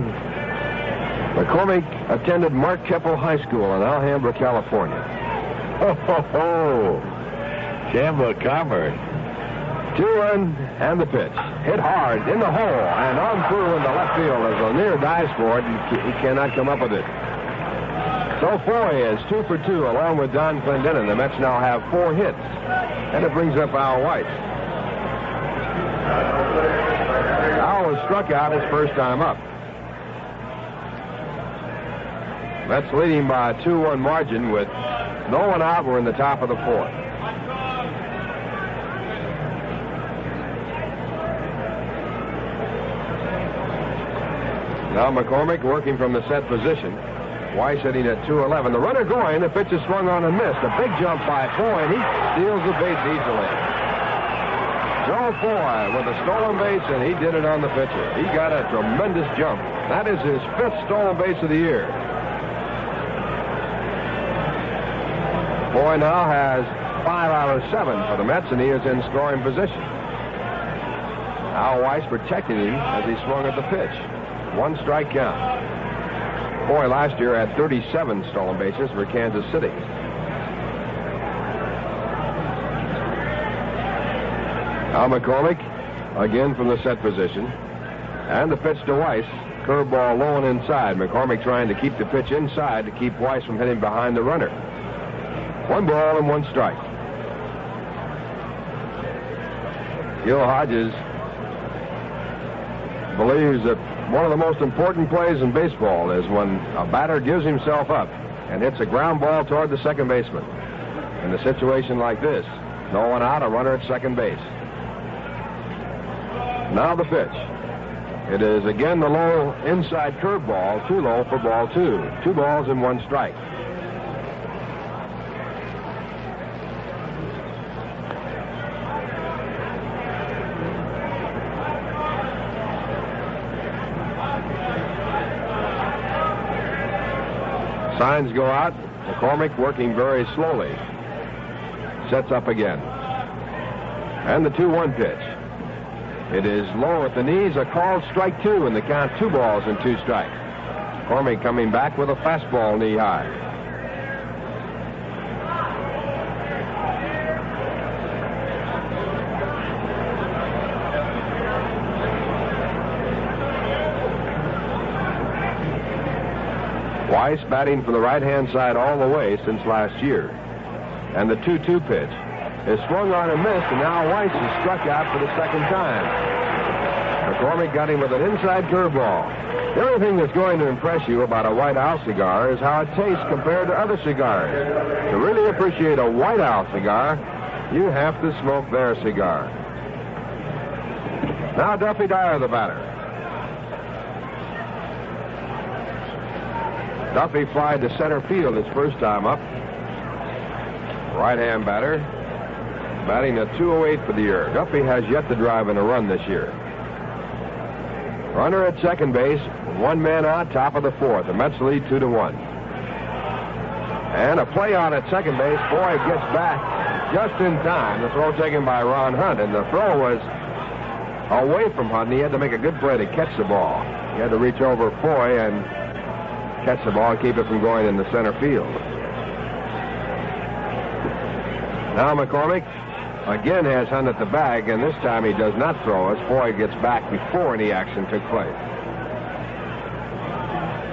McCormick attended Mark Keppel High School in Alhambra, California. Oh, Chamber Commerce. 2-1 and the pitch. Hit hard in the hole and on through into left field as Lanier dives for it. He cannot come up with it. So Foy is 2 for 2 along with Donn Clendenon. The Mets now have 4 hits. And it brings up Al White. Al was struck out his first time up. Mets leading by a 2-1 margin with no one out. We're in the top of the 4th. Now McCormick working from the set position. Weiss hitting at 211. The runner going. The pitch is swung on and missed. A big jump by Foy, and he steals the base easily. Joe Foy with a stolen base, and he did it on the pitcher. He got a tremendous jump. That is his 5th stolen base of the year. Foy now has 5 out of 7 for the Mets, and he is in scoring position. Al Weiss protected him as he swung at the pitch. 1 strike count. Foy last year had 37 stolen bases for Kansas City. Al McCormick again from the set position. And the pitch to Weiss. Curveball low and inside. McCormick trying to keep the pitch inside to keep Weiss from hitting behind the runner. 1 ball and 1 strike. Gil Hodges believes that one of the most important plays in baseball is when a batter gives himself up and hits a ground ball toward the second baseman. In a situation like this, no one out, a runner at second base. Now the pitch. It is again the low inside curveball, too low for ball 2. 2 balls and 1 strike. Signs go out. McCormick working very slowly. Sets up again. And the 2-1 pitch. It is low at the knees, a called strike 2, and the count 2 balls and 2 strikes. McCormick coming back with a fastball knee high. Weiss batting from the right-hand side all the way since last year. And the 2-2 pitch is swung on and missed, and now Weiss is struck out for the second time. McCormick got him with an inside curveball. The only thing that's going to impress you about a White Owl cigar is how it tastes compared to other cigars. To really appreciate a White Owl cigar, you have to smoke their cigar. Now Duffy Dyer, the batter. Duffy flied to center field his first time up. Right-hand batter, batting at 208 for the year. Duffy has yet to drive in a run this year. Runner at second base, 1 man out, top of the 4th. The Mets lead 2-1. And a play on at second base. Foy gets back just in time. The throw taken by Ron Hunt, and the throw was away from Hunt, and he had to make a good play to catch the ball. He had to reach over Foy and catch the ball and keep it from going in the center field. Now McCormick again has Hunt at the bag, and this time he does not throw as Foy gets back before any action took place.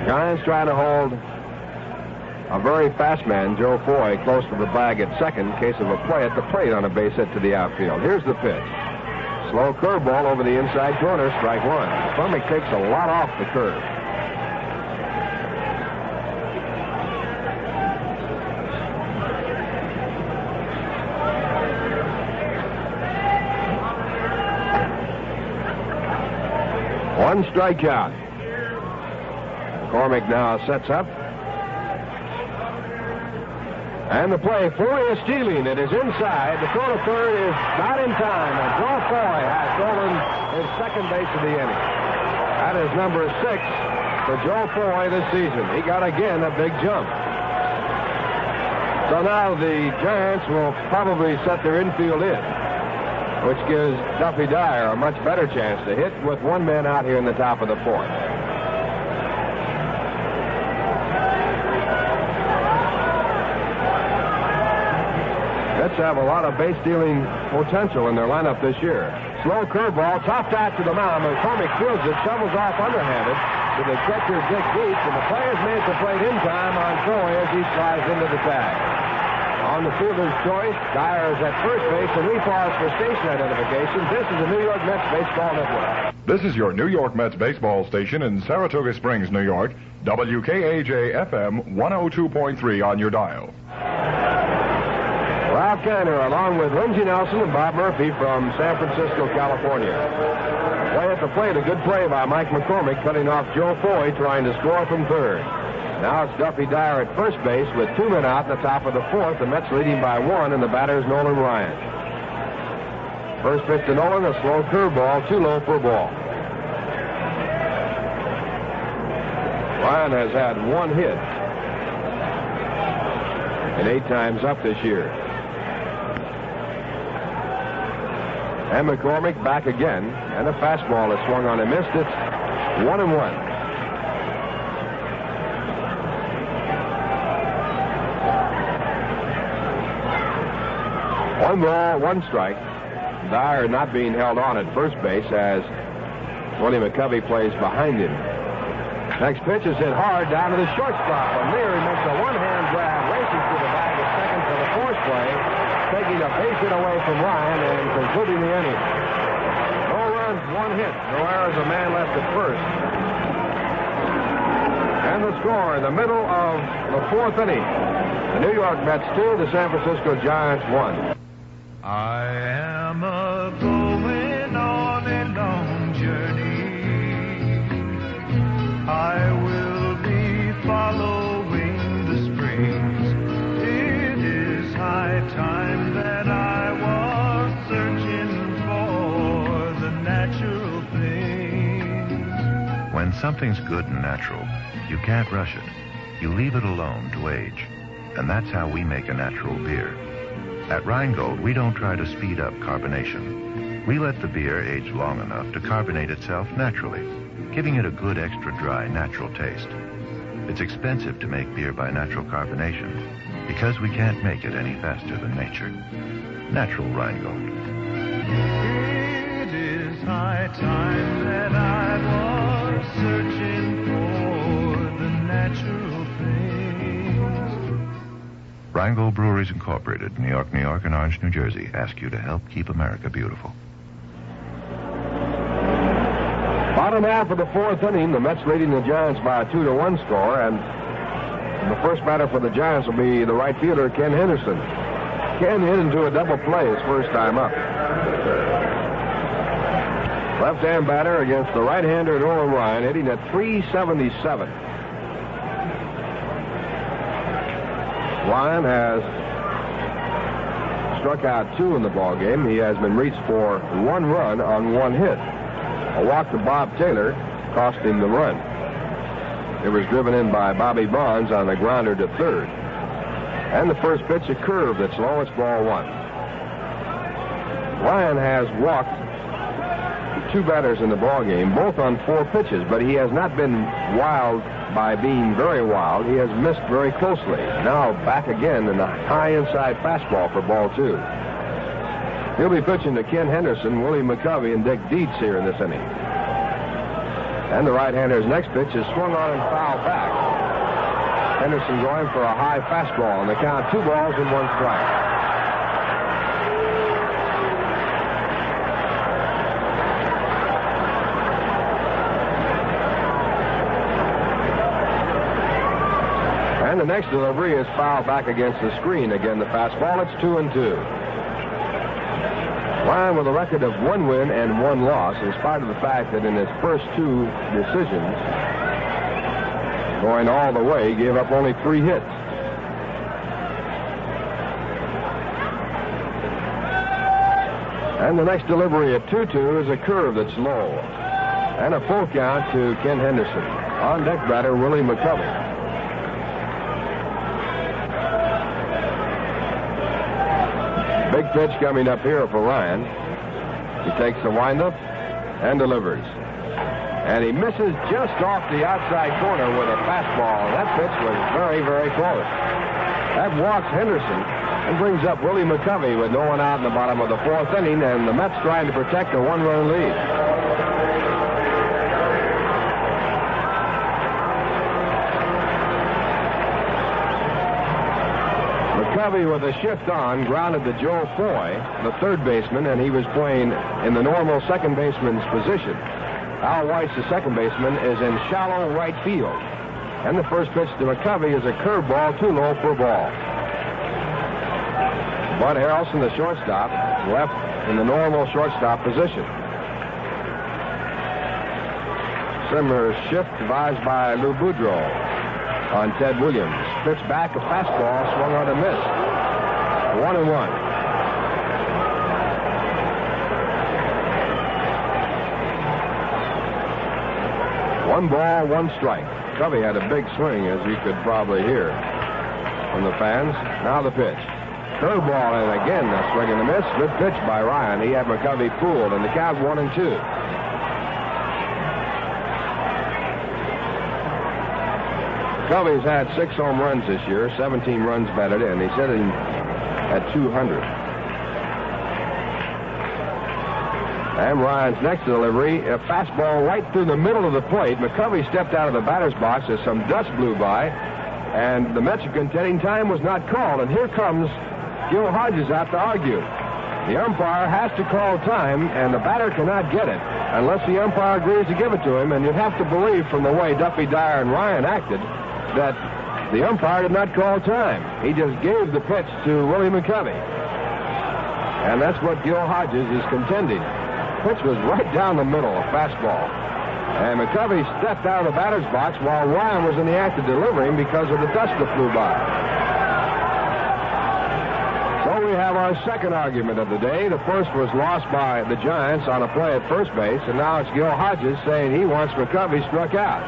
Giants trying to hold a very fast man, Joe Foy, close to the bag at second in case of a play at the plate on a base hit to the outfield. Here's the pitch. Slow curveball over the inside corner, strike 1. McCormick takes a lot off the curve. One strikeout. McCormick now sets up. And the play, Foy is stealing. It is inside. The throw to third is not in time. And Joe Foy has stolen his second base of the inning. That is number 6 for Joe Foy this season. He got again a big jump. So now the Giants will probably set their infield in, which gives Duffy Dyer a much better chance to hit with 1 man out here in the top of the 4th. Mets have a lot of base-stealing potential in their lineup this year. Slow curveball, topped out to the mound. McCormick fields it, shovels off underhanded to the catcher, Dick Dietz, and the players made the plate in time on Foy as he flies into the tag. On the fielder's choice, Dyer is at first base, and we pause for station identification. This is the New York Mets Baseball Network. This is your New York Mets baseball station in Saratoga Springs, New York. WKAJ-FM 102.3 on your dial. Ralph Kiner along with Lindsey Nelson and Bob Murphy from San Francisco, California. Play at the plate, a good play by Mike McCormick, cutting off Joe Foy, trying to score from third. Now it's Duffy Dyer at first base with 2 men out in the top of the 4th. The Mets leading by 1, and the batter is Nolan Ryan. First pitch to Nolan, a slow curveball, too low for a ball. Ryan has had 1 hit and 8 times up this year. And McCormick back again, and a fastball is swung on and missed. It's 1-1. One ball, 1 strike. Dyer not being held on at first base as Willie McCovey plays behind him. Next pitch is hit hard down to the shortstop. O'Leary makes a 1-hand grab, races to the bag at second for the force play, taking a base hit away from Ryan and concluding the inning. No runs, 1 hit. No errors, a man left at first. And the score in the middle of the 4th inning. The New York Mets 2, the San Francisco Giants 1. I am going on a long journey. I will be following the springs. It is high time that I was searching for the natural things. When something's good and natural, you can't rush it. You leave it alone to age. And that's how we make a natural beer. At Rheingold, we don't try to speed up carbonation. We let the beer age long enough to carbonate itself naturally, giving it a good extra dry, natural taste. It's expensive to make beer by natural carbonation because we can't make it any faster than nature. Natural Rheingold. It is high time that I was searching for the natural things. Rheingold Breweries Incorporated, New York, New York, and Orange, New Jersey, ask you to help keep America beautiful. Bottom half of the fourth inning, the Mets leading the Giants by a 2-1 score, and the first batter for the Giants will be the right fielder, Ken Henderson. Ken hit into a double play his first time up. Left-hand batter against the right-hander, Nolan Ryan, hitting at .377. Ryan has struck out 2 in the ballgame. He has been reached for 1 run on 1 hit. A walk to Bob Taylor cost him the run. It was driven in by Bobby Bonds on a grounder to third. And the first pitch, a curve that's low. It's ball 1. Ryan has walked 2 batters in the ballgame, both on 4 pitches, but he has not been wild by being very wild. He has missed very closely. Now back again in the high inside fastball for ball 2. He'll be pitching to Ken Henderson, Willie McCovey, and Dick Dietz here in this inning. And the right-hander's next pitch is swung on and fouled back. Henderson going for a high fastball, and the count 2 balls and 1 strike. And the next delivery is fouled back against the screen. Again, the fastball. It's 2-2. Ryan with a record of 1 win and 1 loss, in spite of the fact that in his first 2 decisions, going all the way, he gave up only 3 hits. And the next delivery at 2-2 is a curve that's low. And a full count to Ken Henderson. On deck batter, Willie McCovey. Big pitch coming up here for Ryan. He takes the windup and delivers. And he misses just off the outside corner with a fastball. That pitch was very, very close. That walks Henderson and brings up Willie McCovey with no one out in the bottom of the 4th inning, and the Mets trying to protect a 1-run lead. McCovey with a shift on grounded to Joe Foy, the 3rd baseman, and he was playing in the normal second baseman's position. Al Weitz, the second baseman, is in shallow right field. And the first pitch to McCovey is a curveball too low for a ball. Bud Harrelson, the shortstop, left in the normal shortstop position. Similar shift advised by Lou Boudreau on Ted Williams. Pitch back, a fastball, swung on and missed. 1-1. One ball, 1 strike. Covey had a big swing, as you could probably hear from the fans. Now the pitch. Curveball, and again a swing and a miss. Good pitch by Ryan. He had McCovey fooled, and the count 1-2. Covey's had 6 home runs this year, 17 runs batted in. He's hitting at 200. And Ryan's next delivery, a fastball right through the middle of the plate. McCovey stepped out of the batter's box as some dust blew by, and the Mets are contending time was not called. And here comes Gil Hodges out to argue. The umpire has to call time, and the batter cannot get it unless the umpire agrees to give it to him. And you'd have to believe from the way Duffy Dyer and Ryan acted that the umpire did not call time. He just gave the pitch to Willie McCovey. And that's what Gil Hodges is contending. Pitch was right down the middle, a fastball. And McCovey stepped out of the batter's box while Ryan was in the act of delivering because of the dust that flew by. So we have our second argument of the day. The first was lost by the Giants on a play at first base, and now it's Gil Hodges saying he wants McCovey struck out.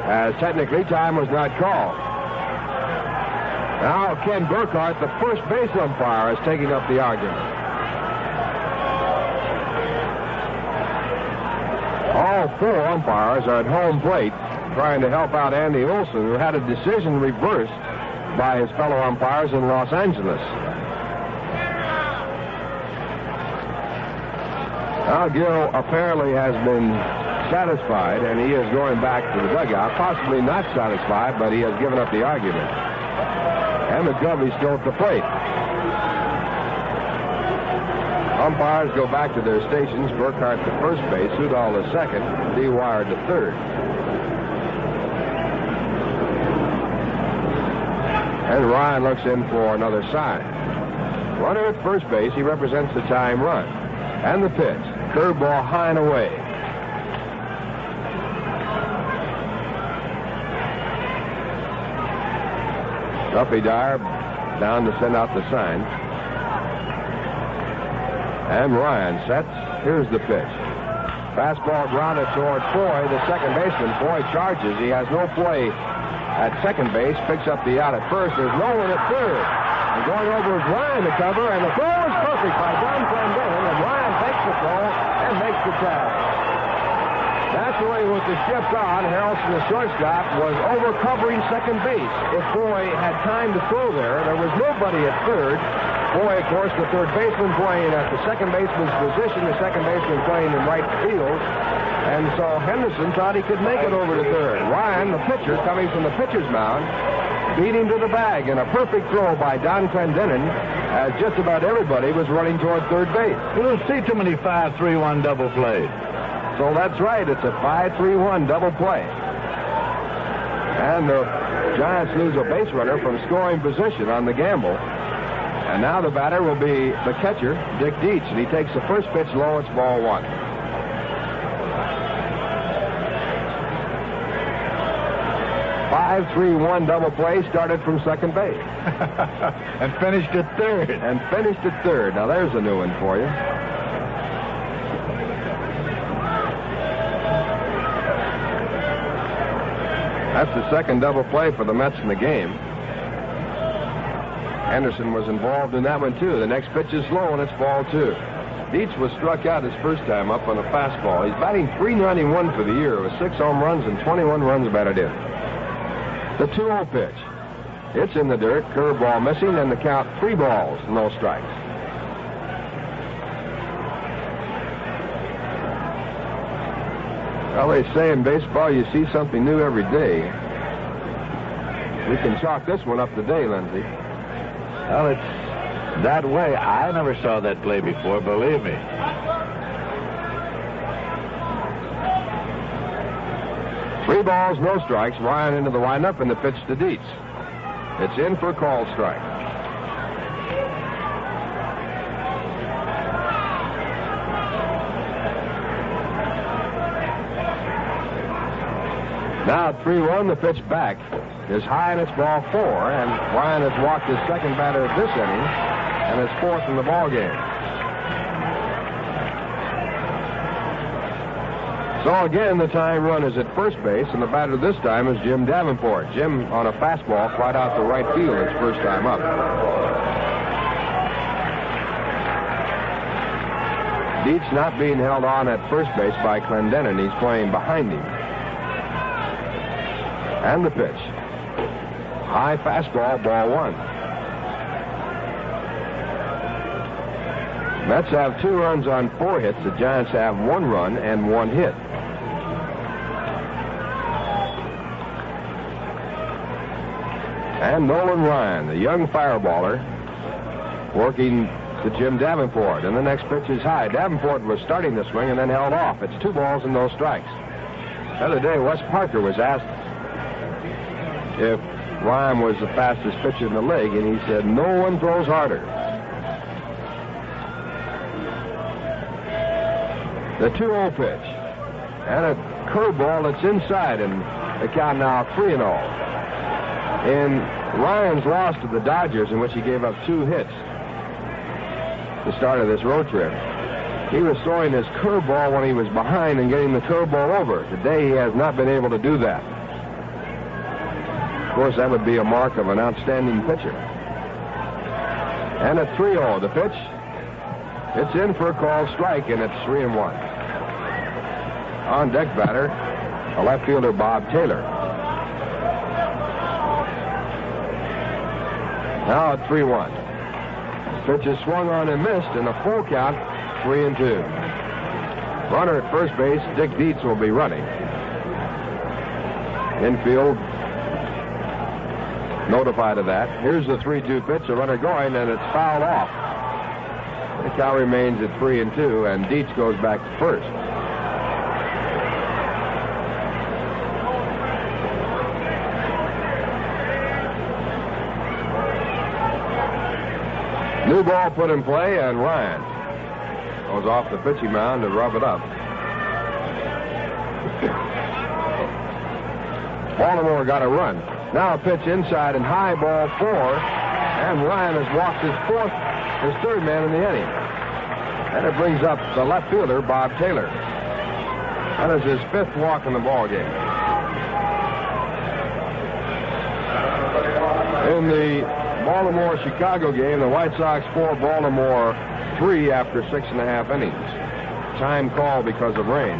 as technically time was not called. Now Ken Burkhart, the first base umpire, is taking up the argument. All four umpires are at home plate trying to help out Andy Olson, who had a decision reversed by his fellow umpires in Los Angeles. Now Gil apparently has been satisfied, and he is going back to the dugout. Possibly not satisfied, but he has given up the argument. And McCovey still at the plate. Umpires go back to their stations. Burkhart to first base, Udall to second, Dewire to third. And Ryan looks in for another sign. Runner at first base, he represents the tying run. And the pitch, curveball high and away. Duffy Dyer down to send out the sign. And Ryan sets. Here's the pitch. Fastball grounded toward Foy, the second baseman. Foy charges. He has no play at second base. Picks up the out at first. There's no one at third. And going over is Ryan to cover. And the throw is perfect by Donn Clendenon. And Ryan takes the throw and makes the tag. Naturally, with the shift on, Harrelson, the shortstop, was over covering second base. If Foy had time to throw there was nobody at third. Foy, of course, the third baseman playing at the second baseman's position, the second baseman playing in right field. And so Henderson thought he could make it over to third. Ryan, the pitcher, coming from the pitcher's mound, beat him to the bag in a perfect throw by Donn Clendenon, as just about everybody was running toward third base. You don't see too many 5-3-1 double plays. So that's right. It's a 5-3-1 double play. And the Giants lose a base runner from scoring position on the gamble. And now the batter will be the catcher, Dick Dietz, and he takes the first pitch low. It's ball one. A 5-3-1 double play started from second base. And finished at third. Now there's a new one for you. That's the second double play for the Mets in the game. Henderson was involved in that one, too. The next pitch is low, and it's ball two. Dietz was struck out his first time up on a fastball. He's batting .391 for the year with 6 home runs and 21 runs batted in. The 2-0 pitch. It's in the dirt, curveball missing, and the count 3 balls, no strikes. Well, they say in baseball you see something new every day. We can chalk this one up today, Lindsay. Well, it's that way. I never saw that play before, believe me. Three balls, no strikes. Ryan into the windup, and the pitch to Dietz. It's in for a called strike. Now at 3-1, the pitch back is high, and it's ball 4. And Ryan has walked his second batter of this inning, and his 4th in the ball game. So again, the tying run is at first base, and the batter this time is Jim Davenport. Jim on a fastball right out to right field his first time up. Dietz not being held on at first base by Clendenon. He's playing behind him. And the pitch. High fastball, ball 1. Mets have 2 runs on 4 hits. The Giants have 1 run and 1 hit. And Nolan Ryan, the young fireballer, working to Jim Davenport. And the next pitch is high. Davenport was starting the swing and then held off. It's 2 balls and no strikes. The other day, Wes Parker was asked if Ryan was the fastest pitcher in the league, and he said, no one throws harder. The 2-0 pitch. And a curveball that's inside, and the count now 3-0. In Ryan's loss to the Dodgers, in which he gave up 2 hits, the start of this road trip, he was throwing his curveball when he was behind and getting the curveball over. Today, he has not been able to do that. course, that would be a mark of an outstanding pitcher. And at 3-0, the pitch. It's in for a called strike, and it's 3-1. On deck batter, a left fielder, Bob Taylor. Now at 3-1. Pitch is swung on and missed, and a full count, 3-2. Runner at first base, Dick Dietz, will be running. Infield notified of that. Here's the 3-2 pitch, the runner going, and it's fouled off. The count remains at 3-2, and Dietz goes back to first. New ball put in play, and Ryan goes off the pitching mound to rub it up. Baltimore got a run. Now a pitch inside and high, ball 4, and Ryan has walked his third man in the inning. And it brings up the left fielder, Bob Taylor. That is his 5th walk in the ball game. In the Baltimore-Chicago game, the White Sox 4, Baltimore 3 after 6.5 innings. Time called because of rain.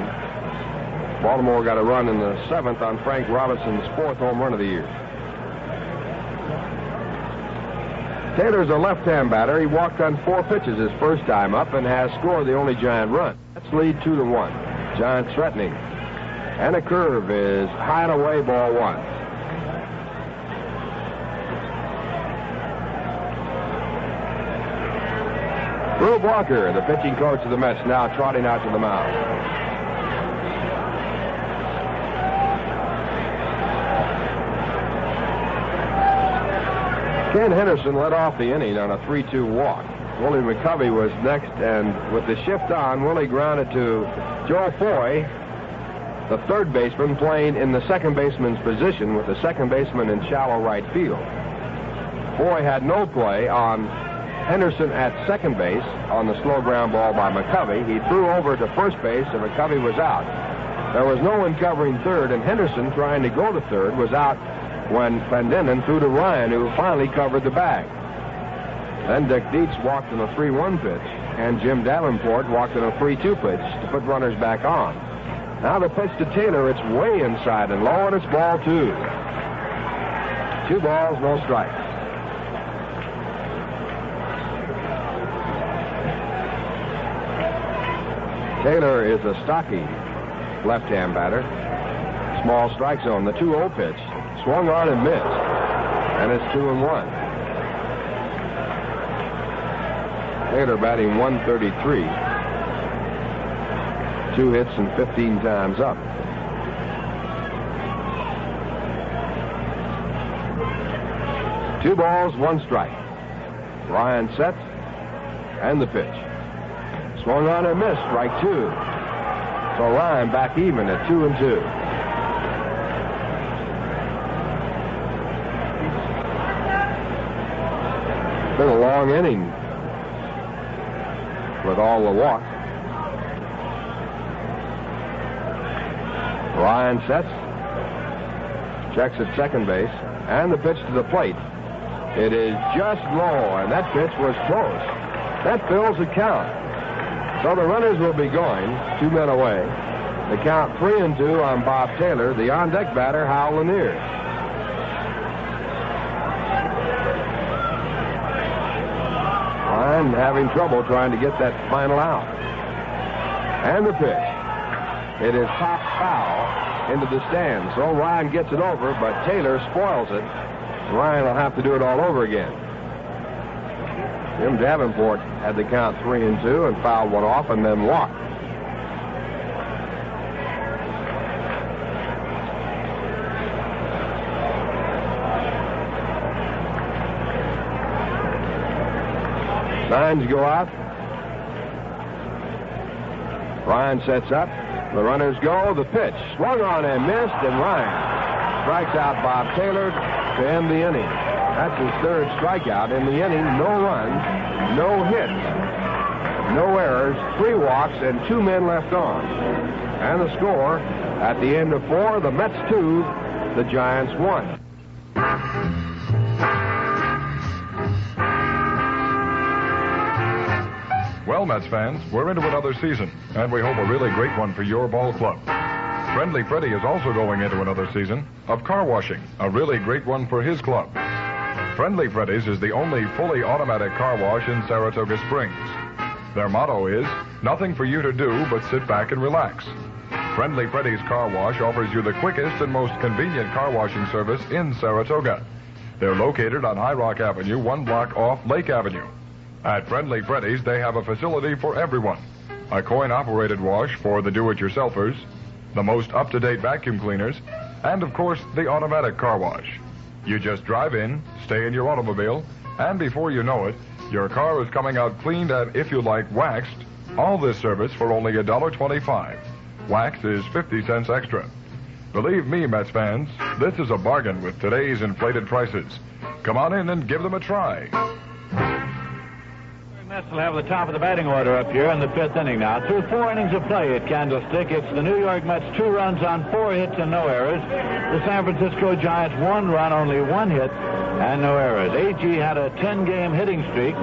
Baltimore got a run in the 7th on Frank Robinson's 4th home run of the year. Taylor's a left-hand batter. He walked on 4 pitches his first time up and has scored the only Giant run. Let's lead 2-1. Giants threatening. And a curve is high and away, ball 1. Rube Walker, the pitching coach of the Mets, now trotting out to the mound. Ken Henderson led off the inning on a 3-2 walk. Willie McCovey was next, and with the shift on, Willie grounded to Joe Foy, the third baseman, playing in the second baseman's position with the second baseman in shallow right field. Foy had no play on Henderson at second base on the slow ground ball by McCovey. He threw over to first base, and McCovey was out. There was no one covering third, and Henderson, trying to go to third, was out when Clendenon threw to Ryan, who finally covered the bag. Then Dick Dietz walked in a 3-1 pitch, and Jim Davenport walked in a 3-2 pitch to put runners back on. Now the pitch to Taylor, it's way inside and low, and it's ball 2. 2 balls, no strikes. Taylor is a stocky left-hand batter. Small strike zone. The 2-0 pitch. Swung on and missed. And it's 2-1. Taylor batting 133. 2 hits and 15 times up. Two balls, 1 strike. Ryan sets. And the pitch. Swung on and missed, strike 2. So Ryan back even at 2-2. Been a long inning with all the walks. Ryan sets, checks at second base, and the pitch to the plate. It is just low, and that pitch was close. That fills the count. So the runners will be going, 2 men away. The count 3-2 on Bob Taylor, the on-deck batter, Hal Lanier. Ryan having trouble trying to get that final out. And the pitch. It is top foul into the stands. So Ryan gets it over, but Taylor spoils it. Ryan will have to do it all over again. Jim Davenport had the count 3-2 and fouled one off and then walked. Signs go out. Ryan sets up. The runners go. The pitch swung on and missed, and Ryan strikes out Bob Taylor to end the inning. That's his 3rd strikeout in the inning. No runs, no hits, no errors, 3 walks, and 2 men left on. And the score at the end of 4, the Mets 2, the Giants 1. Well, Mets fans, we're into another season, and we hope a really great one for your ball club. Friendly Freddy is also going into another season of car washing, a really great one for his club. Friendly Freddy's is the only fully automatic car wash in Saratoga Springs. Their motto is, nothing for you to do but sit back and relax. Friendly Freddy's Car Wash offers you the quickest and most convenient car washing service in Saratoga. They're located on High Rock Avenue, 1 block off Lake Avenue. At Friendly Freddy's, they have a facility for everyone. A coin-operated wash for the do-it-yourselfers, the most up-to-date vacuum cleaners, and, of course, the automatic car wash. You just drive in, stay in your automobile, and before you know it, your car is coming out cleaned and, if you like, waxed. All this service for only $1.25. Wax is 50 cents extra. Believe me, Mets fans, this is a bargain with today's inflated prices. Come on in and give them a try. Mets will have the top of the batting order up here in the 5th inning now. Through 4 innings of play at Candlestick, it's the New York Mets 2 runs on 4 hits and no errors. The San Francisco Giants 1 run, only 1 hit and no errors. Agee had a 10-game hitting streak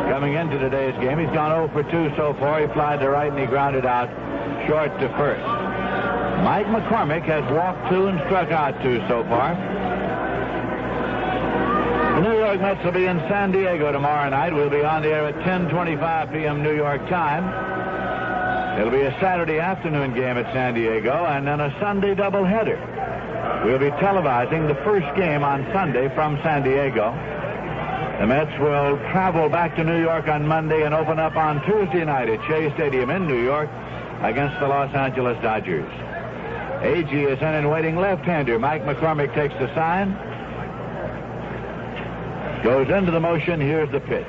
coming into today's game. He's gone 0 for 2 so far. He flied to right and he grounded out short to first. Mike McCormick has walked 2 and struck out 2 so far. The New York Mets will be in San Diego tomorrow night. We'll be on the air at 10:25 p.m. New York time. It'll be a Saturday afternoon game at San Diego and then a Sunday doubleheader. We'll be televising the first game on Sunday from San Diego. The Mets will travel back to New York on Monday and open up on Tuesday night at Shea Stadium in New York against the Los Angeles Dodgers. Agee is in and waiting left-hander. Mike McCormick takes the sign. Goes into the motion. Here's the pitch.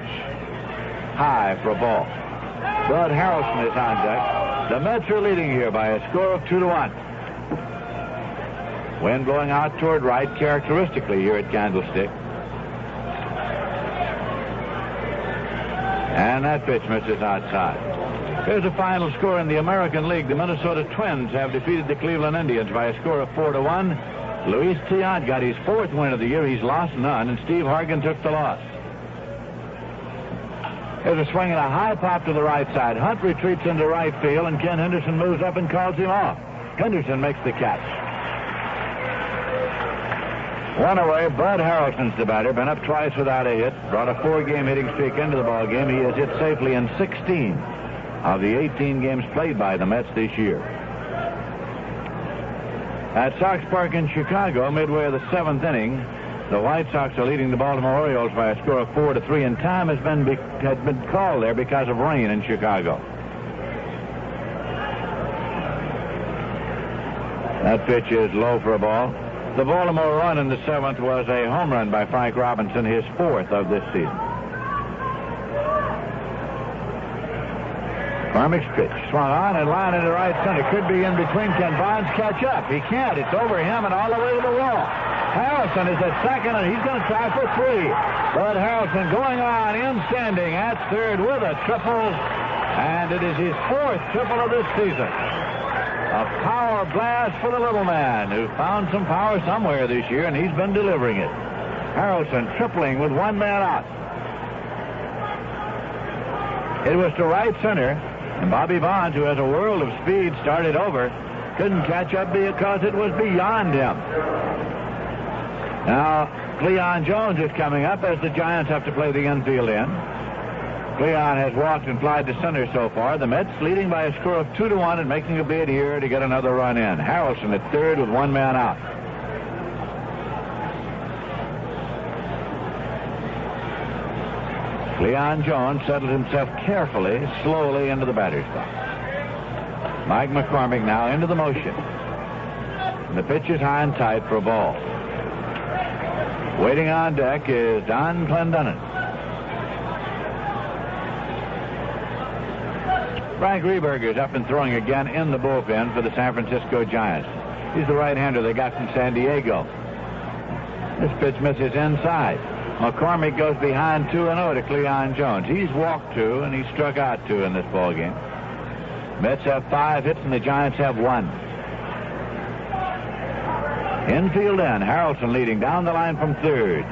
High for a ball. Bud Harrelson is on deck. The Mets are leading here by a score of 2-1. Wind blowing out toward right, characteristically here at Candlestick. And that pitch misses outside. Here's the final score in the American League. The Minnesota Twins have defeated the Cleveland Indians by a score of 4-1. Luis Tiant got his 4th win of the year. He's lost none, and Steve Hargan took the loss. There's a swing and a high pop to the right side. Hunt retreats into right field, and Ken Henderson moves up and calls him off. Henderson makes the catch. 1 away. Bud Harrelson's the batter. Been up twice without a hit. Brought a 4-game hitting streak into the ballgame. He has hit safely in 16 of the 18 games played by the Mets this year. At Sox Park in Chicago, midway of the 7th inning, the White Sox are leading the Baltimore Orioles by a score of 4-3, and time had been called there because of rain in Chicago. That pitch is low for a ball. The Baltimore run in the 7th was a home run by Frank Robinson, his 4th of this season. McCormick's pitch swung on and line into right center. Could be in between. Can Bonds catch up? He can't. It's over him and all the way to the wall. Harrelson is at second, and he's going to try for 3. Bud Harrelson going on in standing at third with a triple, and it is his 4th triple of this season. A power blast for the little man who found some power somewhere this year, and he's been delivering it. Harrelson tripling with 1 man out. It was to right center. And Bobby Bonds, who has a world of speed, started over. Couldn't catch up because it was beyond him. Now, Cleon Jones is coming up as the Giants have to play the infield in. Cleon has walked and flied to center so far. The Mets leading by a score of 2-1 and making a bid here to get another run in. Harrelson at third with 1 man out. Cleon Jones settled himself carefully, slowly into the batter's box. Mike McCormick now into the motion. And the pitch is high and tight for a ball. Waiting on deck is Donn Clendenon. Frank Reberger is up and throwing again in the bullpen for the San Francisco Giants. He's the right-hander they got from San Diego. This pitch misses inside. McCormick goes behind 2-0 to Cleon Jones. He's walked 2 and he's struck out 2 in this ballgame. Mets have 5 hits and the Giants have 1. Infield in. Harrelson leading down the line from third.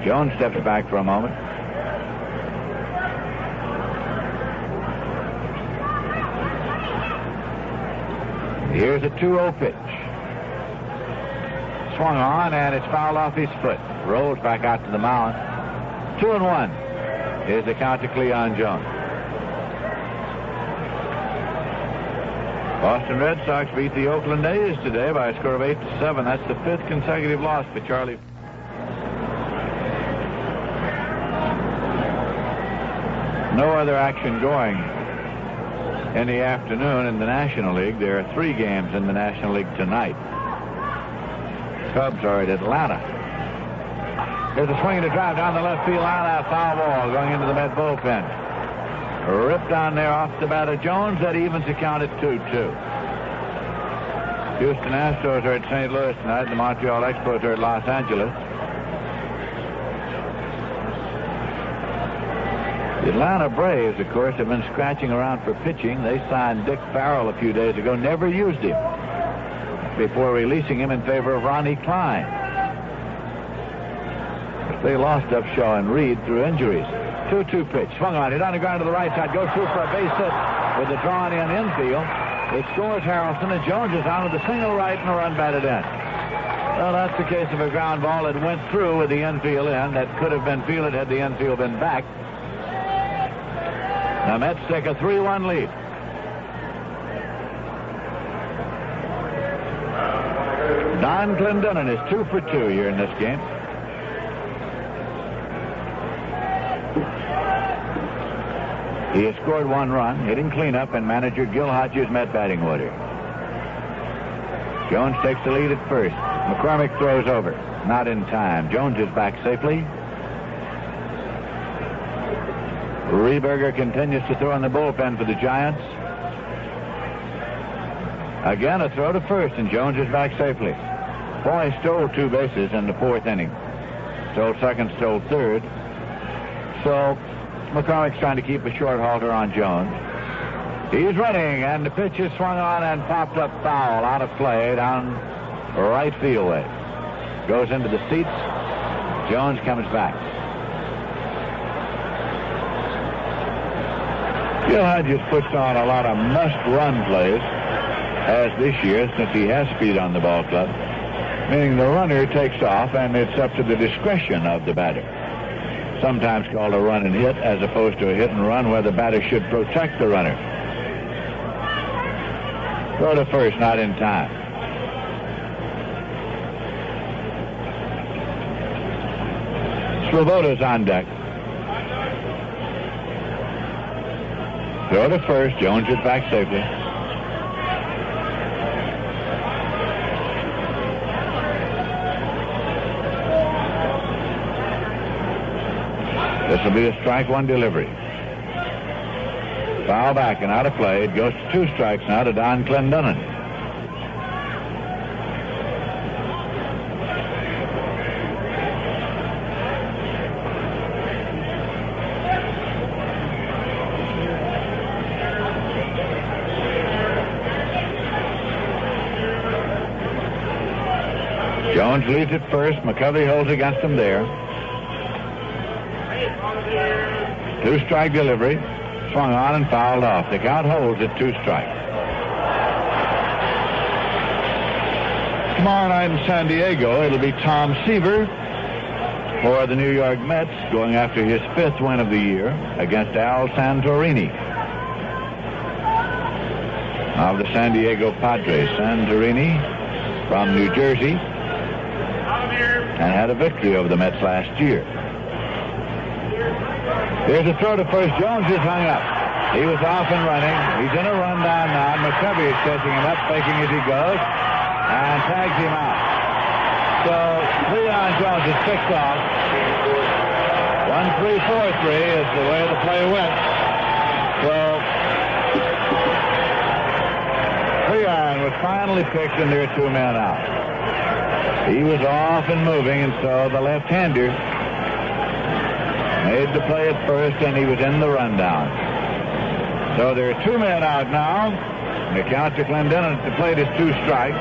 Jones steps back for a moment. Here's a 2-0 pitch. Swung on, and it's fouled off his foot. Rolls back out to the mound. 2-1 is the count to Cleon Jones. Boston Red Sox beat the Oakland A's today by a score of 8-7. That's the 5th consecutive loss for Charlie. No other action going in the afternoon in the National League. There are 3 games in the National League tonight. Cubs are at Atlanta. There's a swing and a drive down the left field line. A foul ball going into the Met bullpen. Ripped down there off the bat of Jones. That evens the count at 2-2. Houston Astros are at St. Louis tonight. The Montreal Expos are at Los Angeles. The Atlanta Braves, of course, have been scratching around for pitching. They signed Dick Farrell a few days ago. Never used him before releasing him in favor of Ronnie Klein. They lost Upshaw and Reed through injuries. 2-2 pitch. Swung on. Hit on the ground to the right side. Goes through for a base hit with the drawn in infield. It scores Harrelson, and Jones is on with a single right and a run batted in. Well, that's the case of a ground ball that went through with the infield in. That could have been fielded had the infield been back. The Mets take a 3-1 lead. Donn Clendenon is 2 for 2 here in this game. He has scored 1 run, hitting cleanup, and manager Gil Hodges met batting order. Jones takes the lead at first. McCormick throws over. Not in time. Jones is back safely. Reberger continues to throw in the bullpen for the Giants. Again, a throw to first, and Jones is back safely. Foy stole 2 bases in the 4th inning. Stole second, stole third. So McCormick's trying to keep a short halter on Jones. He's running, and the pitch is swung on and popped up foul out of play down right field way. Goes into the seats. Jones comes back. Gil Hodges puts on a lot of must-run plays, as this year, since he has speed on the ball club, meaning the runner takes off, and it's up to the discretion of the batter. Sometimes called a run and hit, as opposed to a hit and run where the batter should protect the runner. Throw to first, not in time. Svoboda's on deck. Throw to first. Jones is back safely. This will be a strike 1 delivery. Foul back and out of play. It goes to 2 strikes now to Donn Clendenon. Jones leads at first. McCovey holds against him there. 2-strike delivery. Swung on and fouled off. The count holds at 2 strikes. Tomorrow night in San Diego, it'll be Tom Seaver for the New York Mets, going after his 5th win of the year against Al Santorini of the San Diego Padres. Santorini from New Jersey, and had a victory over the Mets last year. There's a throw to first. Jones is hung up. He was off and running. He's in a rundown now. McCovey is catching him up, faking as he goes, and tags him out. So Cleon Jones is picked off. 1-3-4-3 is the way the play went. So Cleon was finally picked, and there are 2 men out. He was off and moving, and so the left-hander made the play at first, and he was in the rundown. So there are 2 men out now. The count to Clendenon at the plate is 2 strikes.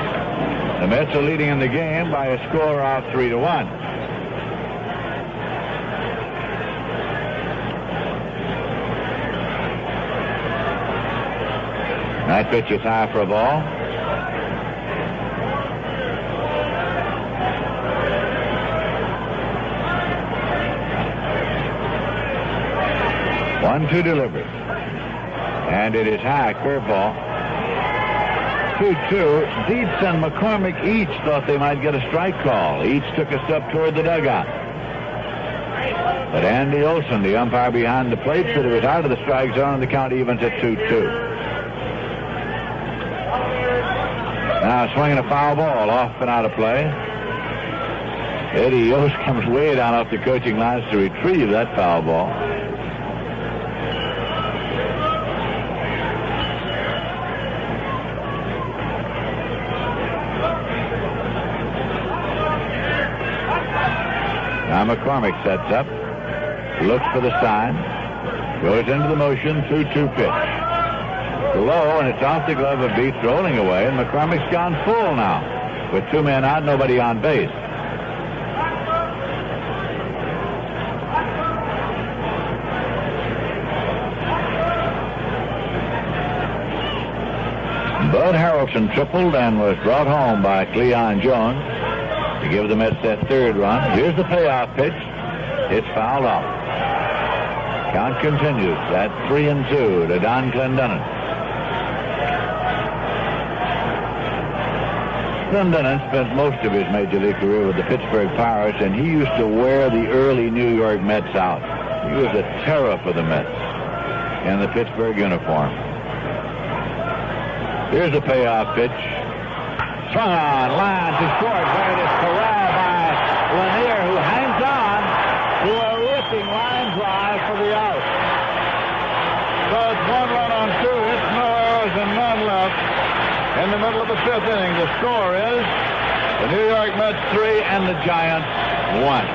The Mets are leading in the game by a score of 3-1. That pitch is high for a ball. One-two delivery. And it is high, curveball. 2-2. Dietz and McCormick each thought they might get a strike call. Each took a step toward the dugout. But Andy Olson, the umpire behind the plate, said it was out of the strike zone and the count evens at 2-2. Now swinging a foul ball off and out of play. Eddie Yost comes way down off the coaching lines to retrieve that foul ball. Now McCormick sets up, looks for the sign, goes into the motion, 2-2 pitch. Low, and it's off the glove of Dietz, rolling away, and McCormick's gone full now. With two men out, nobody on base. Bud Harrelson tripled and was brought home by Cleon Jones to give the Mets that third run. Here's the payoff pitch. It's fouled off. Count continues at 3-2 to Donn Clendenon. Clendenon spent most of his major league career with the Pittsburgh Pirates, and he used to wear the early New York Mets out. He was a terror for the Mets in the Pittsburgh uniform. Here's the payoff pitch. Swung on, line to short, where it is corralled by Lanier, who hangs on to a ripping line drive for the out. So it's 1-1-2. It's no errors and none left. In the middle of the fifth inning, the score is the New York Mets 3 and the Giants 1.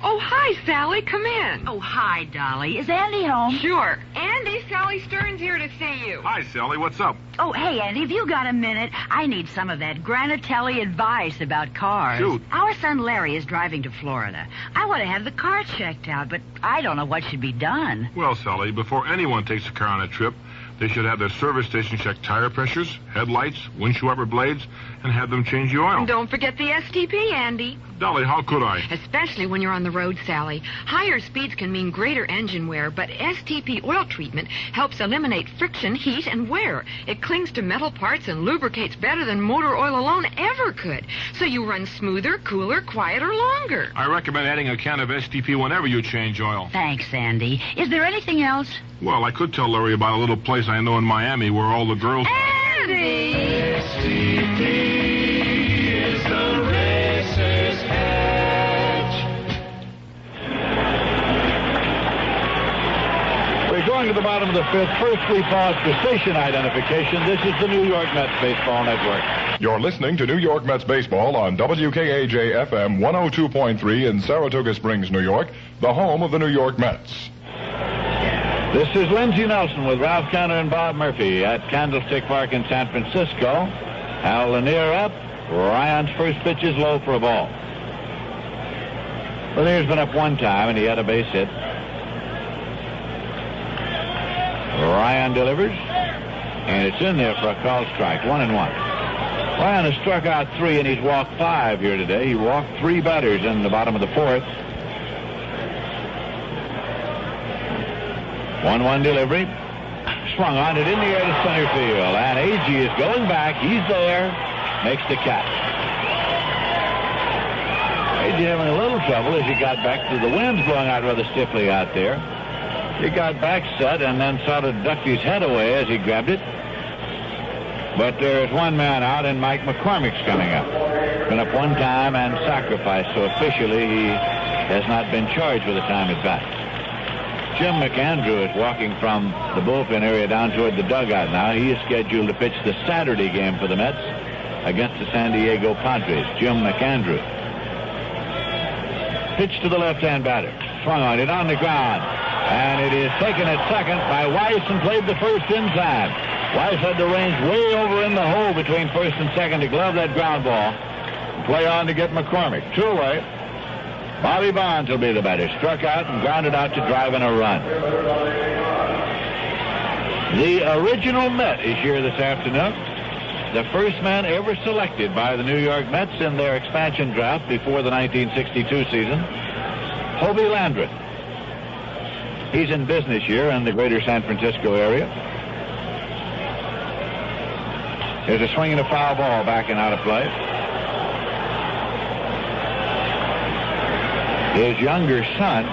Oh, hi, Sally. Come in. Oh, hi, Dolly. Is Andy home? Sure. Andy, Sally Stern's here to see you. Hi, Sally. What's up? Oh, hey, Andy, have you got a minute? I need some of that Granatelli advice about cars. Shoot. Our son Larry is driving to Florida. I want to have the car checked out, but I don't know what should be done. Well, Sally, before anyone takes a car on a trip, they should have their service station check tire pressures, headlights, windshield wiper blades, and have them change the oil. And don't forget the STP, Andy. Dolly, how could I? Especially when you're on the road, Sally. Higher speeds can mean greater engine wear, but STP oil treatment helps eliminate friction, heat, and wear. It clings to metal parts and lubricates better than motor oil alone ever could. So you run smoother, cooler, quieter, longer. I recommend adding a can of STP whenever you change oil. Thanks, Andy. Is there anything else? Well, I could tell Larry about a little place I know in Miami where all the girls... Andy! STP is the racer's edge. We're going to the bottom of the fifth. First, we pause for station identification. This is the New York Mets Baseball Network. You're listening to New York Mets baseball on WKAJ-FM 102.3 in Saratoga Springs, New York, the home of the New York Mets. This is Lindsey Nelson with Ralph Cantor and Bob Murphy at Candlestick Park in San Francisco. Al Lanier up. Ryan's first pitch is low for a ball. Lanier's been up one time, and he had a base hit. Ryan delivers, and it's in there for a called strike, 1-1. Ryan has struck out 3, and he's walked 5 here today. He walked 3 batters in the bottom of the fourth. 1-1 delivery. Swung on it in the air to center field. And Agee is going back. He's there. Makes the catch. Agee having a little trouble as he got back to the wind's blowing out rather stiffly out there. He got back set and then sort of ducked his head away as he grabbed it. But there's one man out, and Mike McCormick's coming up. Been up one time and sacrificed, so officially he has not been charged with a time at bat. Jim McAndrew is walking from the bullpen area down toward the dugout now. He is scheduled to pitch the Saturday game for the Mets against the San Diego Padres. Jim McAndrew. Pitch to the left-hand batter. Swung on it on the ground. And it is taken at second by Weiss and played the first inside. Weiss had the range way over in the hole between first and second to glove that ground ball. Play on to get McCormick. 2 away. Bobby Bonds will be the batter. Struck out and grounded out to drive in a run. The original Met is here this afternoon. The first man ever selected by the New York Mets in their expansion draft before the 1962 season, Hobie Landreth. He's in business here in the greater San Francisco area. There's a swing and a foul ball back and out of play. His younger son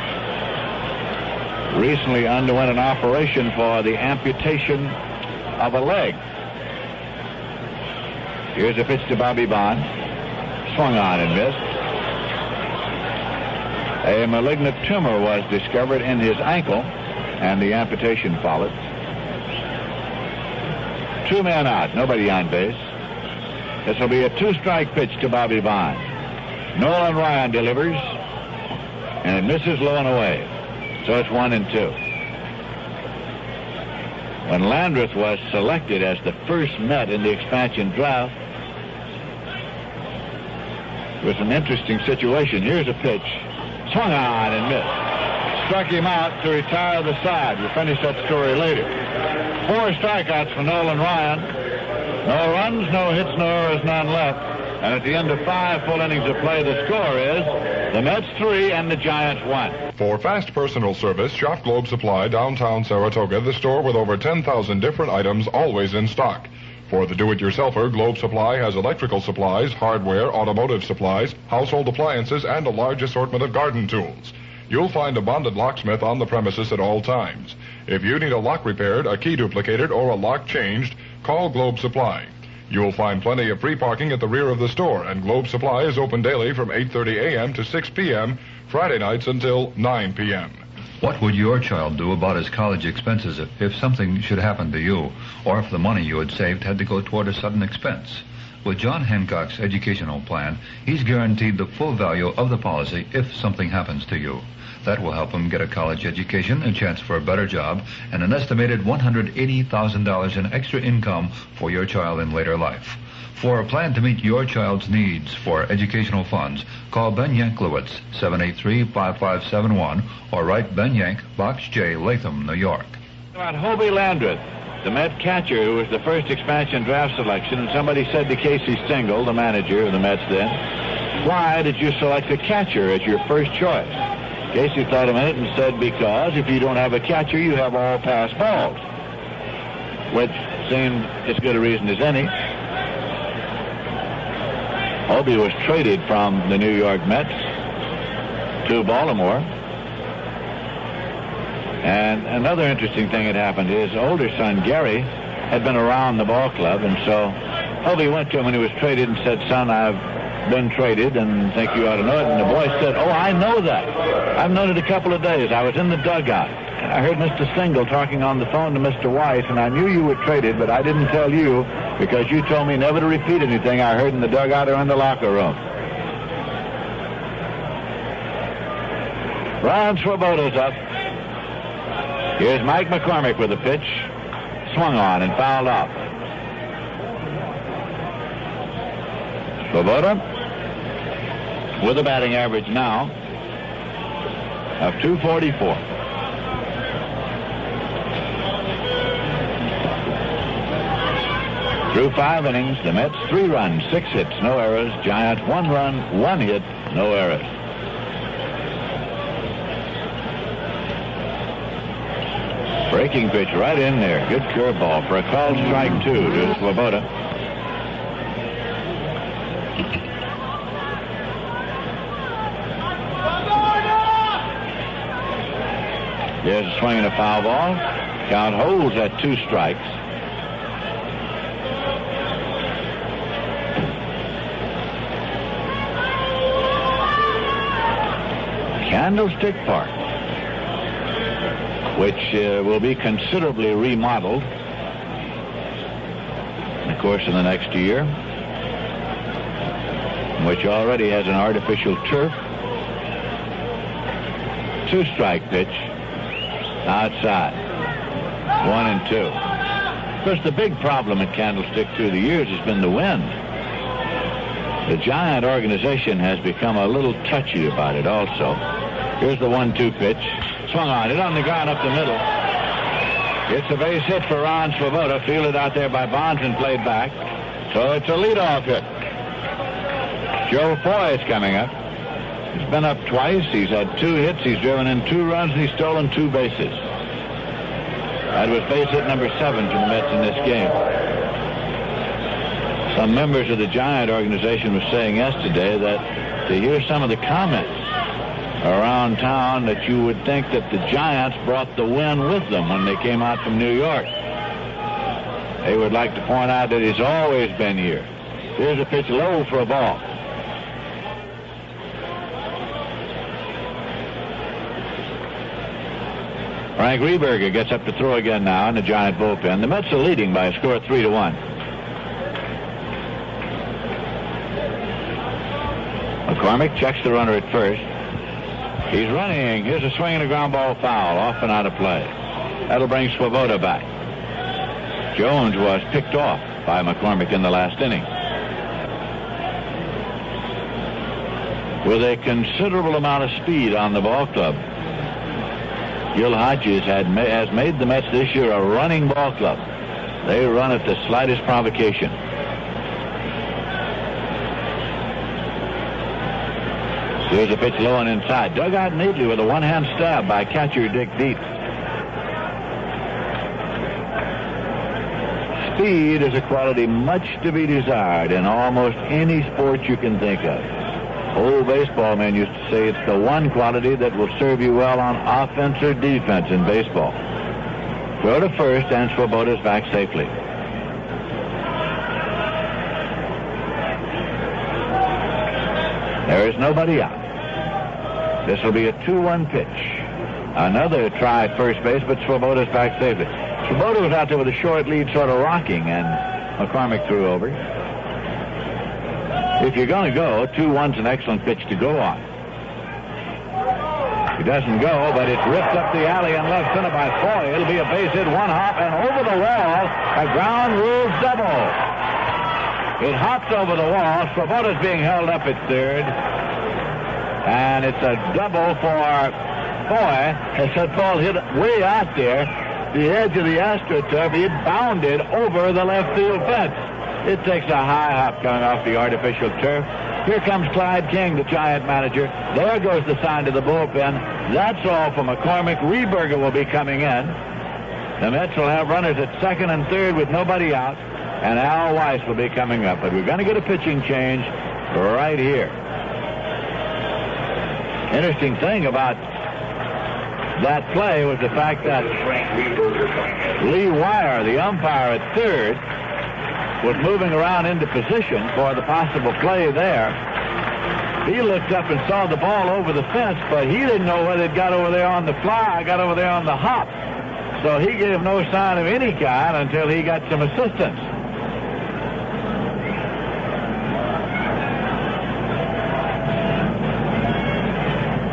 recently underwent an operation for the amputation of a leg. Here's a pitch to Bobby Bonds. Swung on and missed. A malignant tumor was discovered in his ankle, and the amputation followed. 2 men out, nobody on base. This will be a 2-strike pitch to Bobby Bonds. Nolan Ryan delivers, and it misses low and away. So it's 1-2. When Landreth was selected as the first Met in the expansion draft, it was an interesting situation. Here's a pitch. Swung on and missed. Struck him out to retire the side. We'll finish that story later. 4 strikeouts for Nolan Ryan. No runs, no hits, no errors, none left. And at the end of 5 full innings of play, the score is the Mets 3 and the Giants 1. For fast personal service, shop Globe Supply, downtown Saratoga, the store with over 10,000 different items always in stock. For the do-it-yourselfer, Globe Supply has electrical supplies, hardware, automotive supplies, household appliances, and a large assortment of garden tools. You'll find a bonded locksmith on the premises at all times. If you need a lock repaired, a key duplicated, or a lock changed, call Globe Supply. You'll find plenty of free parking at the rear of the store, and Globe Supply is open daily from 8:30 a.m. to 6 p.m., Friday nights until 9 p.m. What would your child do about his college expenses if something should happen to you, or if the money you had saved had to go toward a sudden expense? With John Hancock's educational plan, he's guaranteed the full value of the policy if something happens to you. That will help him get a college education, a chance for a better job, and an estimated $180,000 in extra income for your child in later life. For a plan to meet your child's needs for educational funds, call Ben Yanklowitz, 783-5571, or write Ben Yank, Box J, Latham, New York. About Hobie Landreth, the Met catcher who was the first expansion draft selection, and somebody said to Casey Stengel, the manager of the Mets then, why did you select a catcher as your first choice? Casey thought a minute and said, because if you don't have a catcher, you have all pass balls, which seemed as good a reason as any. Hobie was traded from the New York Mets to Baltimore. And another interesting thing had happened. His older son, Gary, had been around the ball club, and so Hobie went to him when he was traded and said, son, I've been traded and think you ought to know it. And the boy said, oh, I know that. I've known it a couple of days. I was in the dugout. I heard Mr. Stengel talking on the phone to Mr. Weiss, and I knew you were traded, but I didn't tell you because you told me never to repeat anything I heard in the dugout or in the locker room. Ron Swoboda's up. Here's Mike McCormick with a pitch. Swung on and fouled off. Swoboda with a batting average now of .244. Through 5 innings, the Mets 3 runs, 6 hits, no errors. Giants 1 run, 1 hit, no errors. Breaking pitch right in there. Good curveball for a called strike 2 to Swoboda. There's a swing and a foul ball. Count holds at 2 strikes. Candlestick Park, which will be considerably remodeled in the course of the next year, which already has an artificial turf. 2-strike pitch outside. 1-2. Of course, the big problem at Candlestick through the years has been the wind. The Giant organization has become a little touchy about it also. Here's the 1-2 pitch. Swung on. Hit on the ground up the middle. It's a base hit for Ron Swoboda, fielded out there by Bonds and played back. So it's a leadoff hit. Joe Foy is coming up. He's been up twice. He's had 2 hits. He's driven in 2 runs, and he's stolen 2 bases. That was base hit number 7 for the Mets in this game. Some members of the Giant organization were saying yesterday that to hear some of the comments around town that you would think that the Giants brought the win with them when they came out from New York. They would like to point out that he's always been here. Here's a pitch low for a ball. Frank Reberger gets up to throw again now in the Giant bullpen. The Mets are leading by a score of 3-1. McCormick checks the runner at first. He's running. Here's a swing and a ground ball foul, off and out of play. That'll bring Swoboda back. Jones was picked off by McCormick in the last inning. With a considerable amount of speed on the ball club, Gil Hodges has made the Mets this year a running ball club. They run at the slightest provocation. Here's a pitch low and inside. Dug out neatly with a one-hand stab by catcher Dick Deep. Speed is a quality much to be desired in almost any sport you can think of. Old baseball men used to say it's the one quality that will serve you well on offense or defense in baseball. Throw to first, and Swoboda's back safely. There is nobody out. This will be a 2-1 pitch. Another try at first base, but Swoboda's back safely. Swoboda was out there with a short lead, sort of rocking, and McCormick threw over. If you're going to go, 2-1's an excellent pitch to go on. He doesn't go, but it's ripped up the alley and left center by Foy. It'll be a base hit, 1 hop, and over the wall, a ground rule double. It hops over the wall. Swoboda's being held up at third. And it's a double for Foy. As that ball hit way out there, the edge of the AstroTurf, he bounded over the left field fence. It takes a high hop coming off the artificial turf. Here comes Clyde King, the Giant manager. There goes the sign to the bullpen. That's all for McCormick. Reberger will be coming in. The Mets will have runners at second and third with nobody out. And Al Weiss will be coming up. But we're going to get a pitching change right here. Interesting thing about that play was the fact that Lee Wire, the umpire at third, was moving around into position for the possible play there. He looked up and saw the ball over the fence, but he didn't know whether it got over there on the fly or got over there on the hop. So he gave no sign of any kind until he got some assistance.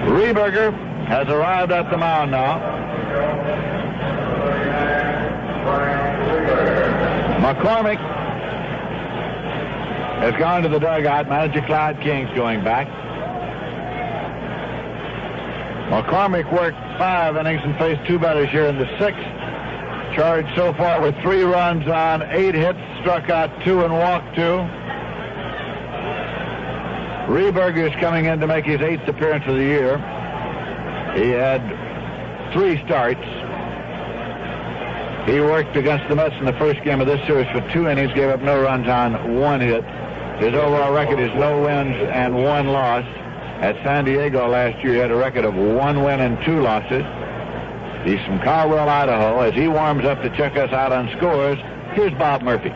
Reberger has arrived at the mound now. McCormick has gone to the dugout. Manager Clyde King's going back. McCormick worked 5 innings and faced 2 batters here in the 6th. Charged so far with 3 runs on 8 hits, struck out 2 and walked 2. Reberger is coming in to make his 8th appearance of the year. He had 3 starts. He worked against the Mets in the first game of this series for 2 innings, gave up no runs on 1 hit. His overall record is no wins and 1 loss. At San Diego last year, he had a record of 1 win and 2 losses. He's from Caldwell, Idaho. As he warms up to check us out on scores, here's Bob Murphy.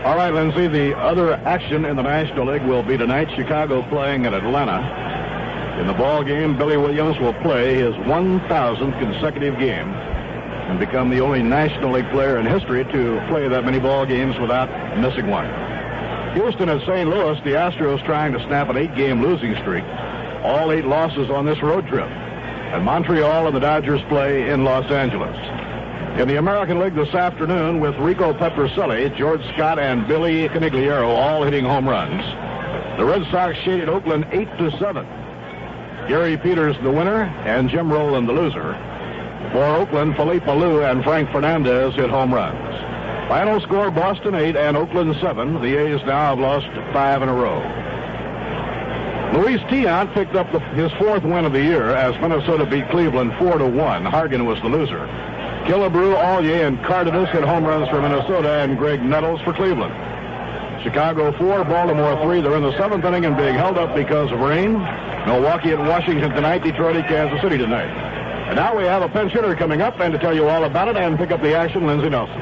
All right, Lindsay, the other action in the National League will be tonight. Chicago playing at Atlanta. In the ball game, Billy Williams will play his 1,000th consecutive game and become the only National League player in history to play that many ball games without missing one. Houston and St. Louis, the Astros trying to snap an 8-game losing streak. All 8 losses on this road trip. And Montreal and the Dodgers play in Los Angeles. In the American League this afternoon, with Rico Petrocelli, George Scott, and Billy Canigliaro all hitting home runs, the Red Sox shaded Oakland 8-7. Gary Peters the winner and Jim Rowland the loser. For Oakland, Felipe Alou and Frank Fernandez hit home runs. Final score, Boston 8 and Oakland 7. The A's now have lost 5 in a row. Luis Tiant picked up his 4th win of the year as Minnesota beat Cleveland 4-1. Hargan was the loser. Killebrew, Allier, and Cardenas hit home runs for Minnesota, and Greg Nettles for Cleveland. Chicago 4, Baltimore 3. They're in the 7th inning and being held up because of rain. Milwaukee at Washington tonight, Detroit at Kansas City tonight. And now we have a pinch hitter coming up, and to tell you all about it and pick up the action, Lindsey Nelson.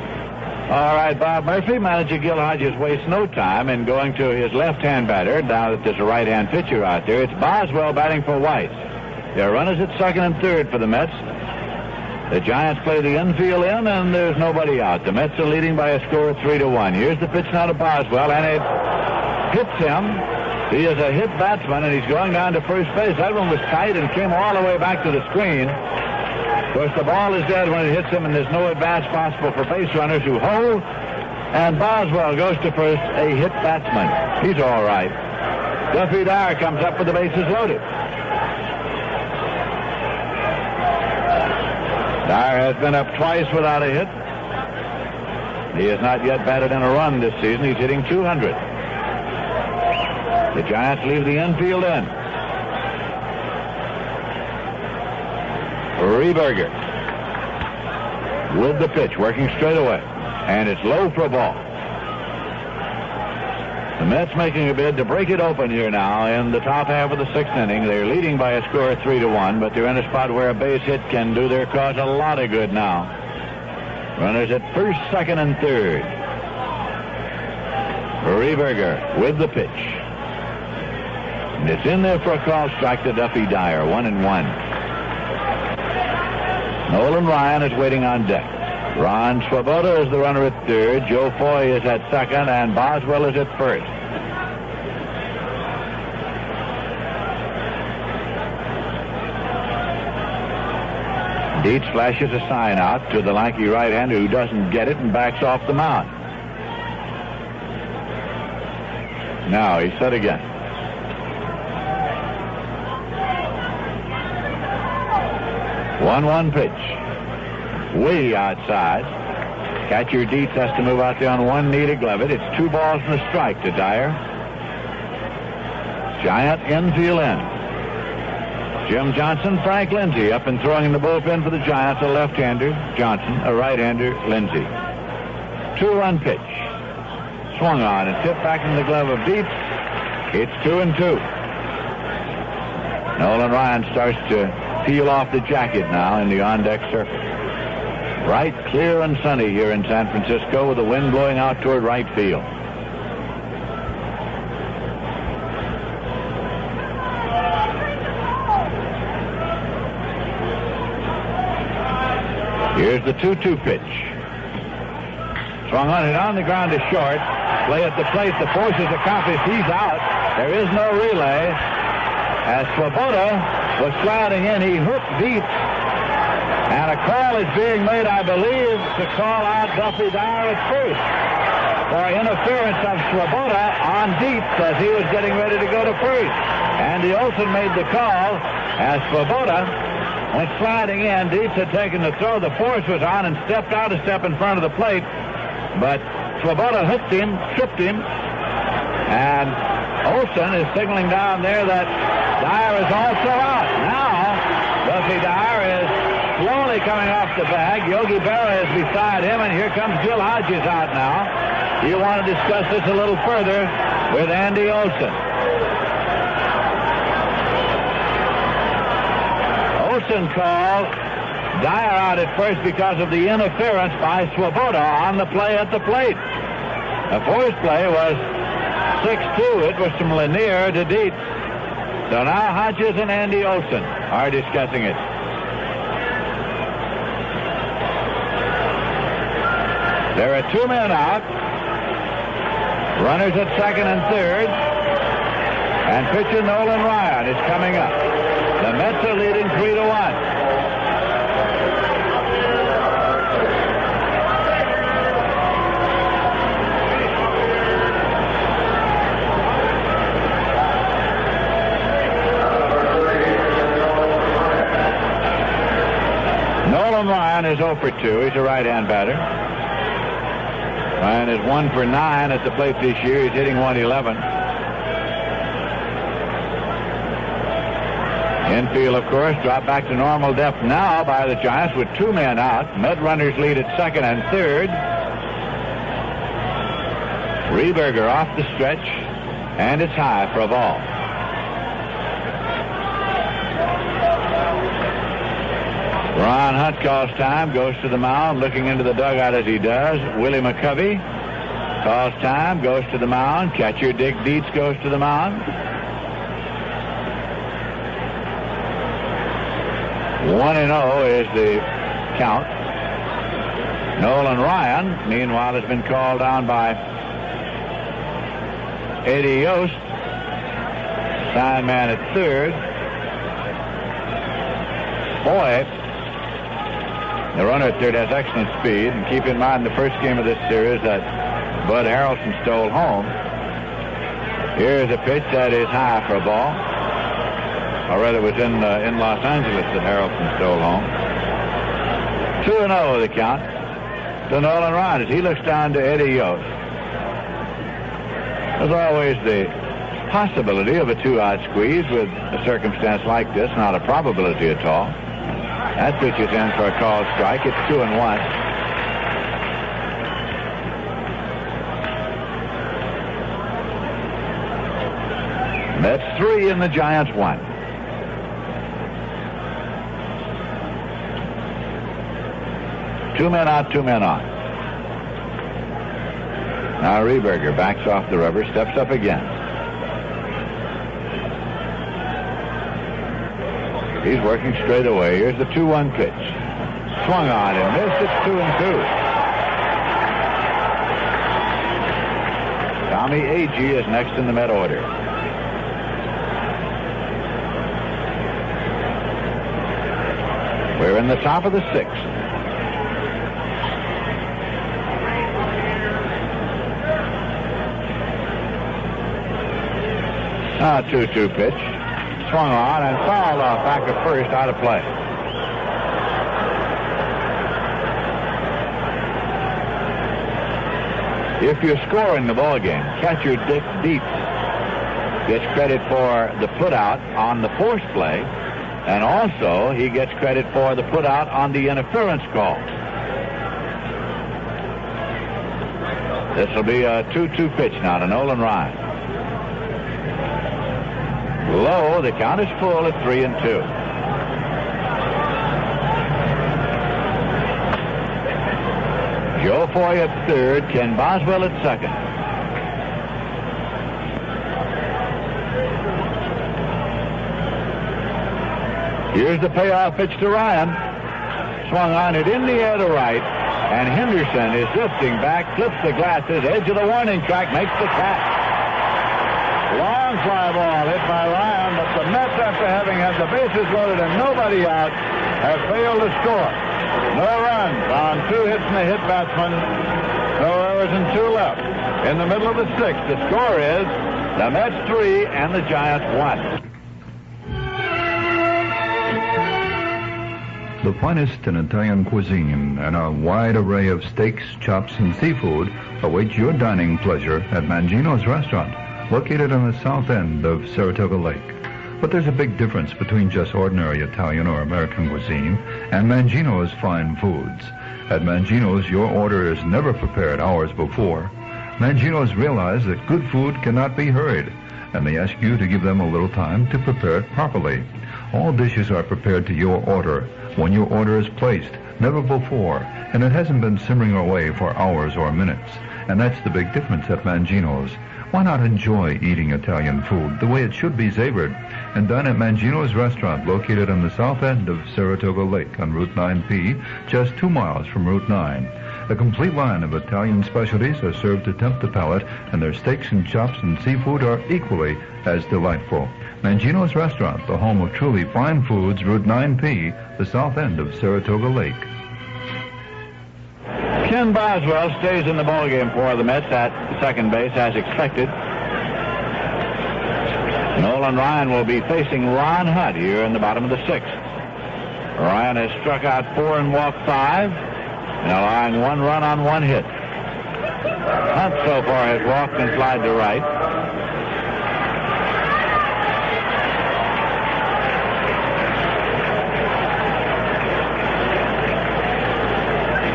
All right, Bob Murphy. Manager Gil Hodges wastes no time in going to his left-hand batter. Now that there's a right-hand pitcher out there, it's Boswell batting for White. There are runners at 2nd and 3rd for the Mets. The Giants play the infield in, and there's nobody out. The Mets are leading by a score of 3-1. Here's the pitch now to Boswell, and it hits him. He is a hit batsman, and he's going down to first base. That one was tight and came all the way back to the screen. Of course, the ball is dead when it hits him, and there's no advance possible for base runners who hold. And Boswell goes to first, a hit batsman. He's all right. Duffy Dyer comes up with the bases loaded. Dyer has been up twice without a hit. He has not yet batted in a run this season. He's hitting .200. The Giants leave the infield in. Reberger with the pitch, working straight away. And it's low for a ball. The Mets making a bid to break it open here now in the top half of the 6th inning. They're leading by a score of 3-1, but they're in a spot where a base hit can do their cause a lot of good now. Runners at 1st, 2nd, and 3rd. Reberger with the pitch. And it's in there for a call strike to Duffy Dyer, 1-1. Nolan Ryan is waiting on deck. Ron Swoboda is the runner at 3rd. Joe Foy is at 2nd, and Boswell is at 1st. Dietz flashes a sign out to the lanky right-hander who doesn't get it and backs off the mound. Now he's set again. 1-1 pitch. Way outside. Catcher Dietz has to move out there on one knee to glove it. It's 2 balls and a strike to Dyer. Giant infield in. Jim Johnson, Frank Lindsay up and throwing in the bullpen for the Giants. A left-hander, Johnson. A right-hander, Lindsay. 2-1 pitch. Swung on and tipped back in the glove of Dietz. It's 2-2. Nolan Ryan starts to peel off the jacket now in the on-deck circle. Bright, clear, and sunny here in San Francisco with the wind blowing out toward right field. Here's the 2-2 pitch. Swung on and on the ground to short. Play at the plate. The force is accomplished. He's out. There is no relay. As Swoboda was sliding in, he hooked Dietz. And a call is being made, I believe, to call out Duffy Dyer at first for interference of Swoboda on Dietz as he was getting ready to go to first. Andy Olson made the call as Swoboda went sliding in. Dietz had taken the throw. The force was on and stepped out a step in front of the plate. But Swoboda hooked him, tripped him, and Olson is signaling down there that Dyer is also out. Now, Duffy Dyer is slowly coming off the bag. Yogi Berra is beside him, and here comes Gil Hodges out now. You want to discuss this a little further with Andy Olson. Olson called Dyer out at first because of the interference by Swoboda on the play at the plate. The first play was 6-2. It was from Lanier to Dietz. So now Hodges and Andy Olson are discussing it. There are 2 men out. Runners at 2nd and 3rd. And pitcher Nolan Ryan is coming up. The Mets are leading 3-1. Ryan is 0 for 2. He's a right-hand batter. Ryan is 1 for 9 at the plate this year. He's hitting 111. Infield, of course, dropped back to normal depth now by the Giants with 2 men out. Met runners lead at second and third. Reberger off the stretch, and it's high for a ball. Ron Hunt calls time, goes to the mound, looking into the dugout as he does. Willie McCovey calls time, goes to the mound. Catcher Dick Dietz goes to the mound. 1-0 is the count. Nolan Ryan, meanwhile, has been called down by Eddie Yost. Sign man at third. Foy, the runner at third, has excellent speed. And keep in mind the first game of this series that Bud Harrelson stole home. Here's a pitch that is high for a ball. Or rather, it was in Los Angeles that Harrelson stole home. 2-0 the count to Nolan Ryan as he looks down to Eddie Yost. There's always the possibility of a 2-out squeeze with a circumstance like this, not a probability at all. That pitch is in for a called strike. It's 2-1. That's 3 and the Giants 1. Two men out, 2 men on. Now Reberger backs off the rubber, steps up again. He's working straight away. Here's the 2-1 pitch. Swung on and missed. It's 2-2. Tommie Agee is next in the Met order. We're in the top of the 6th. Now 2-2 pitch. Swung on and fouled off back at first, out of play. If you're scoring the ball game, catcher Dick Dietz gets credit for the putout on the force play, and also he gets credit for the putout on the interference call. This will be a 2-2 pitch now to Nolan Ryan. Low, the count is full at 3-2. Joe Foy at third, Ken Boswell at second. Here's the payoff pitch to Ryan. Swung on it in the air to right, and Henderson is drifting back, flips the glasses, edge of the warning track, makes the catch. Long fly ball hit by Ryan, but the Mets, after having had the bases loaded and nobody out, have failed to score. No runs on 2 hits and a hit batsman. No errors and 2 left. In the middle of the 6th, the score is the Mets 3 and the Giants 1. The finest in Italian cuisine and a wide array of steaks, chops, and seafood await your dining pleasure at Mangino's Restaurant, located on the south end of Saratoga Lake. But there's a big difference between just ordinary Italian or American cuisine and Mangino's fine foods. At Mangino's, your order is never prepared hours before. Mangino's realize that good food cannot be hurried, and they ask you to give them a little time to prepare it properly. All dishes are prepared to your order when your order is placed, never before, and it hasn't been simmering away for hours or minutes. And that's the big difference at Mangino's. Why not enjoy eating Italian food the way it should be savored and dine at Mangino's Restaurant, located on the south end of Saratoga Lake on Route 9P, just 2 miles from Route 9. A complete line of Italian specialties are served to tempt the palate, and their steaks and chops and seafood are equally as delightful. Mangino's Restaurant, the home of truly fine foods, Route 9P, the south end of Saratoga Lake. Ken Boswell stays in the ballgame for the Mets at second base as expected. Nolan Ryan will be facing Ron Hunt here in the bottom of the 6th. Ryan has struck out 4 and walked 5, and allowing 1 run on 1 hit. Hunt so far has walked and slid to right.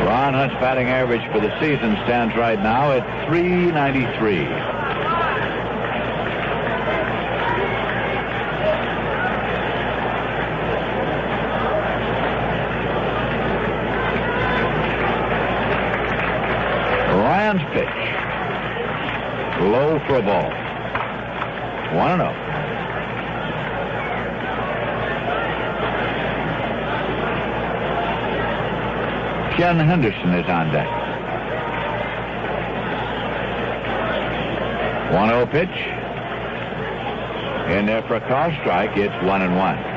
Ron Hunt's batting average for the season stands right now at .393. Ryan's pitch. Low for a ball. 1-0. Ken Henderson is on deck. 1-0 pitch. In there for a call strike. It's 1-1.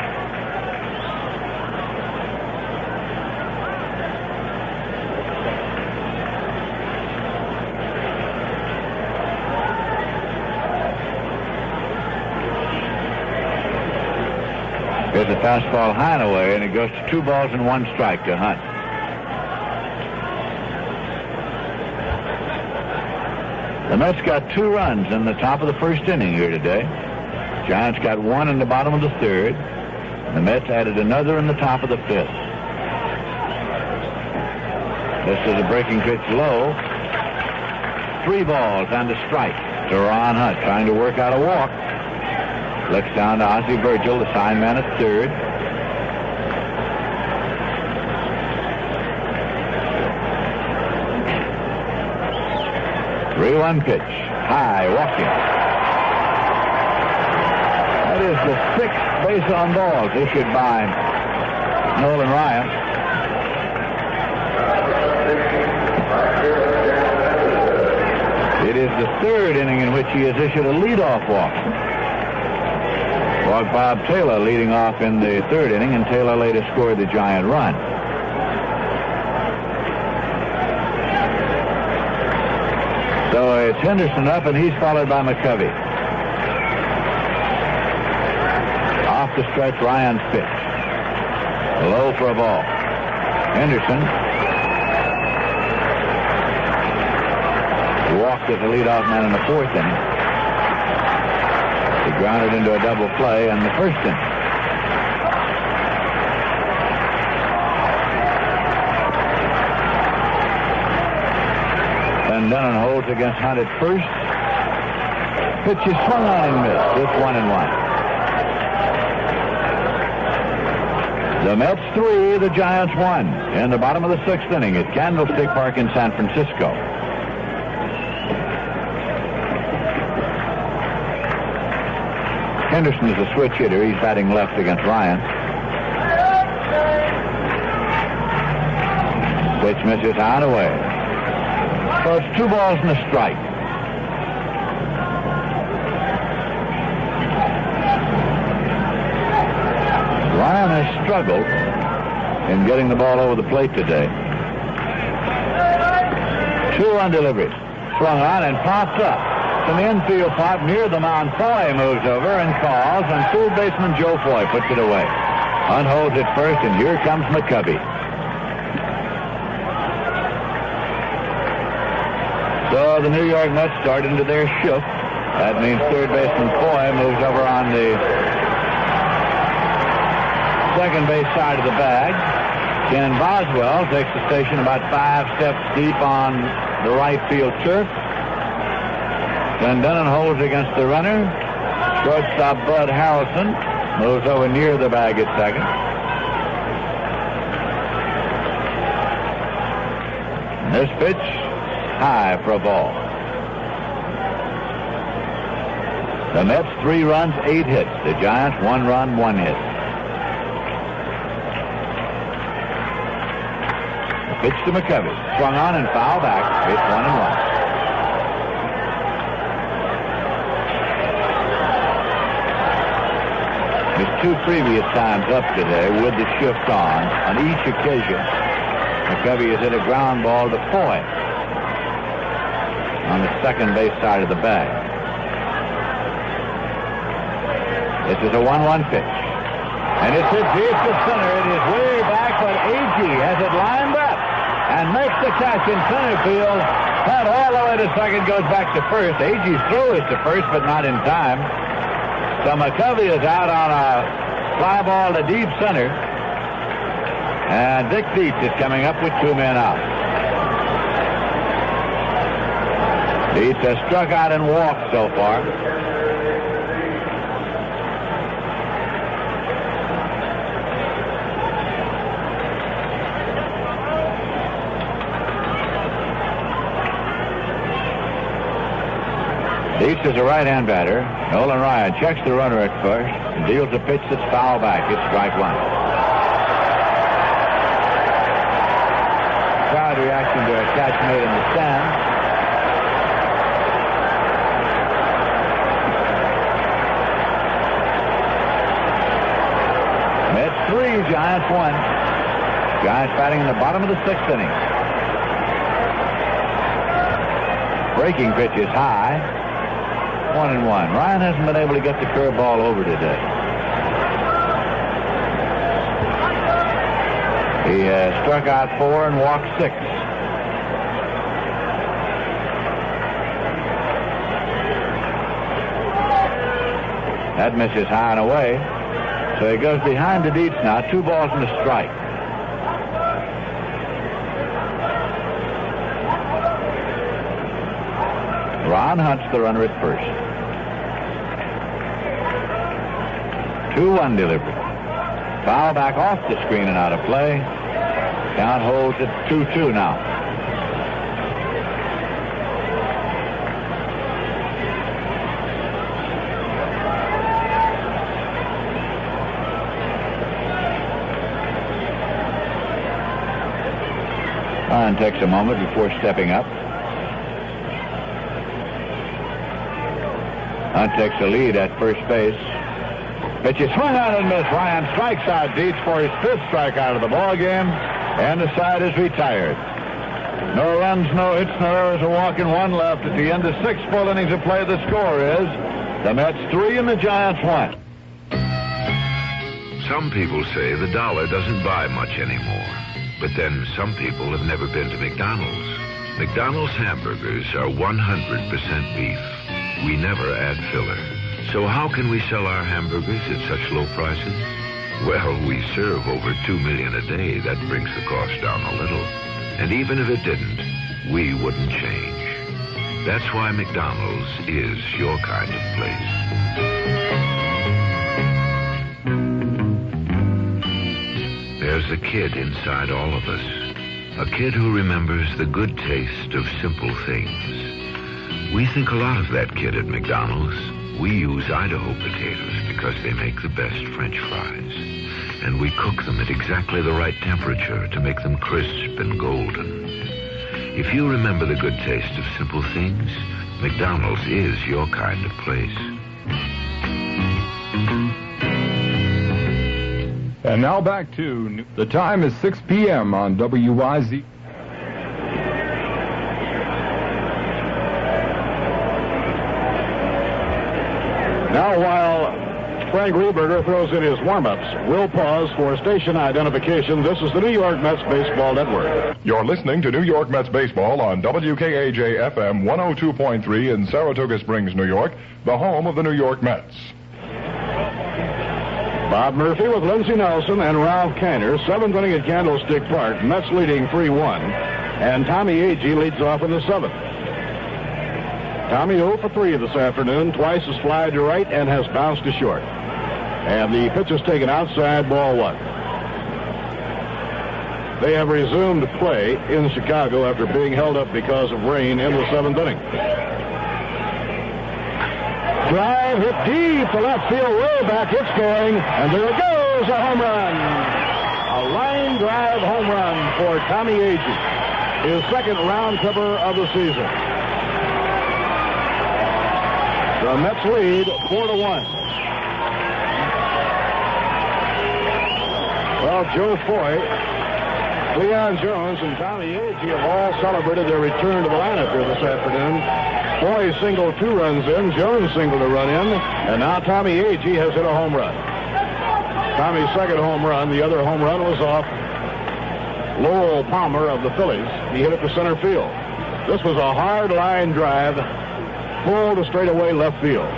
Here's a fastball high and away, and it goes to 2 balls and 1 strike to Hunt. The Mets got 2 runs in the top of the first inning here today. Giants got 1 in the bottom of the 3rd. The Mets added another in the top of the 5th. This is a breaking pitch low. 3 balls and a strike to Ron Hunt, trying to work out a walk. Looks down to Ozzie Virgil, the sign man at 3rd. Three-one pitch. High, walking. That is the 6th base on balls issued by Nolan Ryan. It is the 3rd inning in which he has issued a leadoff walk. Walked Bob Taylor leading off in the 3rd inning, and Taylor later scored the Giant run. So it's Henderson up, and he's followed by McCovey. Off the stretch, Ryan's pitch. Low for a ball. Henderson walked as a leadoff man in the 4th inning. He grounded into a double play in the 1st inning. Clendenon holds against Hunt at first. Pitch is swung on and missed. It's 1-1. The Mets 3, the Giants 1 in the bottom of the 6th inning at Candlestick Park in San Francisco. Henderson is a switch hitter. He's batting left against Ryan. Pitch misses out away. So it's 2 balls and a strike. Ryan has struggled in getting the ball over the plate today. 2-1 delivery. Swung on and popped up. It's an infield pop near the mound. Foy moves over and calls, and third baseman Joe Foy puts it away. Hunt holds it first, and here comes McCovey. So the New York Mets start into their shift. That means third baseman Foy moves over on the second base side of the bag. Ken Boswell takes the station about 5 steps deep on the right field turf. Clendenon holds against the runner. Shortstop Bud Harrelson moves over near the bag at second. And this pitch, high for a ball. The Mets 3 runs, 8 hits. The Giants 1 run, 1 hit. The pitch to McCovey. Swung on and foul back. It's 1-1. His 2 previous times up today with the shift on each occasion, McCovey has hit a ground ball to Foy on the second base side of the bag. This is a 1-1 pitch. And it's hit deep to center. It is way back, but Agee has it lined up and makes the catch in center field. Not all the way to second, goes back to first. Agee's throw is to first, but not in time. So McCovey is out on a fly ball to deep center. And Dick Dietz is coming up with 2 men out. Dietz has struck out and walked so far. Dietz is a right-hand batter. Nolan Ryan checks the runner at first and deals a pitch that's foul back. It's strike one. Crowd reaction to a catch made in the stand. Mets 3, Giants 1. Giants batting in the bottom of the 6th inning. Breaking pitch is high. 1-1. Ryan hasn't been able to get the curveball over today. He has struck out 4 and walked 6. That misses high and away. So he goes behind the Dietz now. 2 balls and a strike. Ron Hunt's the runner at first. 2-1 delivery. Foul back off the screen and out of play. Count holds at 2-2 now. Ryan takes a moment before stepping up. Hunt takes the lead at first base. Pitch is swung on and missed. Ryan strikes out Dietz for his 5th strikeout of the ball game, and the side is retired. No runs, no hits, no errors, a walk, and 1 left at the end of 6 full innings of play. The score is the Mets 3 and the Giants 1. Some people say the dollar doesn't buy much anymore. But then some people have never been to McDonald's. McDonald's hamburgers are 100% beef. We never add filler. So how can we sell our hamburgers at such low prices? Well, we serve over 2 million a day. That brings the cost down a little. And even if it didn't, we wouldn't change. That's why McDonald's is your kind of place. There's a kid inside all of us. A kid who remembers the good taste of simple things. We think a lot of that kid at McDonald's. We use Idaho potatoes because they make the best French fries. And we cook them at exactly the right temperature to make them crisp and golden. If you remember the good taste of simple things, McDonald's is your kind of place. And now back to the time is 6 p.m. on WYZ. Now, while Frank Reberger throws in his warm-ups, we'll pause for station identification. This is the New York Mets Baseball Network. You're listening to New York Mets Baseball on WKAJ-FM 102.3 in Saratoga Springs, New York, the home of the New York Mets. Bob Murphy with Lindsey Nelson and Ralph Kiner. 7th inning at Candlestick Park. Mets leading 3-1. And Tommie Agee leads off in the 7th. Tommie 0 for 3 this afternoon. Twice has flied to right and has bounced to short. And the pitch is taken outside, ball 1. They have resumed play in Chicago after being held up because of rain in the 7th inning. Drive hit deep to left field, way back, it's going, and there it goes, a home run. A line drive home run for Tommie Agee, his 2nd round cover of the season. The Mets lead 4-1. Well, Joe Foy, Cleon Jones, and Tommie Agee have all celebrated their return to the lineup here this afternoon. Foy singled 2 runs in, Jones singled a run in, and now Tommie Agee has hit a home run. Tommie's second home run. The other home run was off Lowell Palmer of the Phillies. He hit it to center field. This was a hard line drive, full to straightaway left field.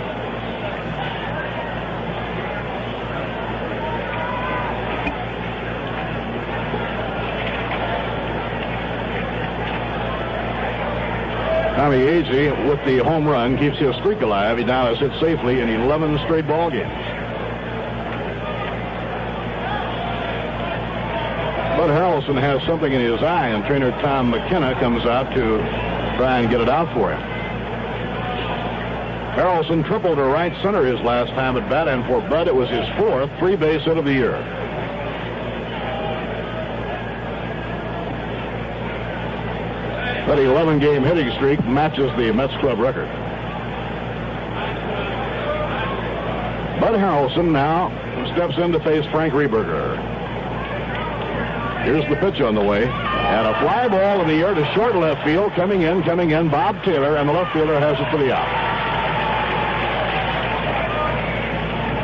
Tommie Agee, with the home run, keeps his streak alive. He now has hit safely in 11 straight ball games. Bud Harrelson has something in his eye, and trainer Tom McKenna comes out to try and get it out for him. Harrelson tripled to right center his last time at bat, and for Bud, it was his fourth three-base hit of the year. That 11-game hitting streak matches the Mets club record. Bud Harrelson now steps in to face Frank Reberger. Here's the pitch on the way. And a fly ball in the air to short left field. Coming in. Bob Taylor, and the left fielder has it for the out.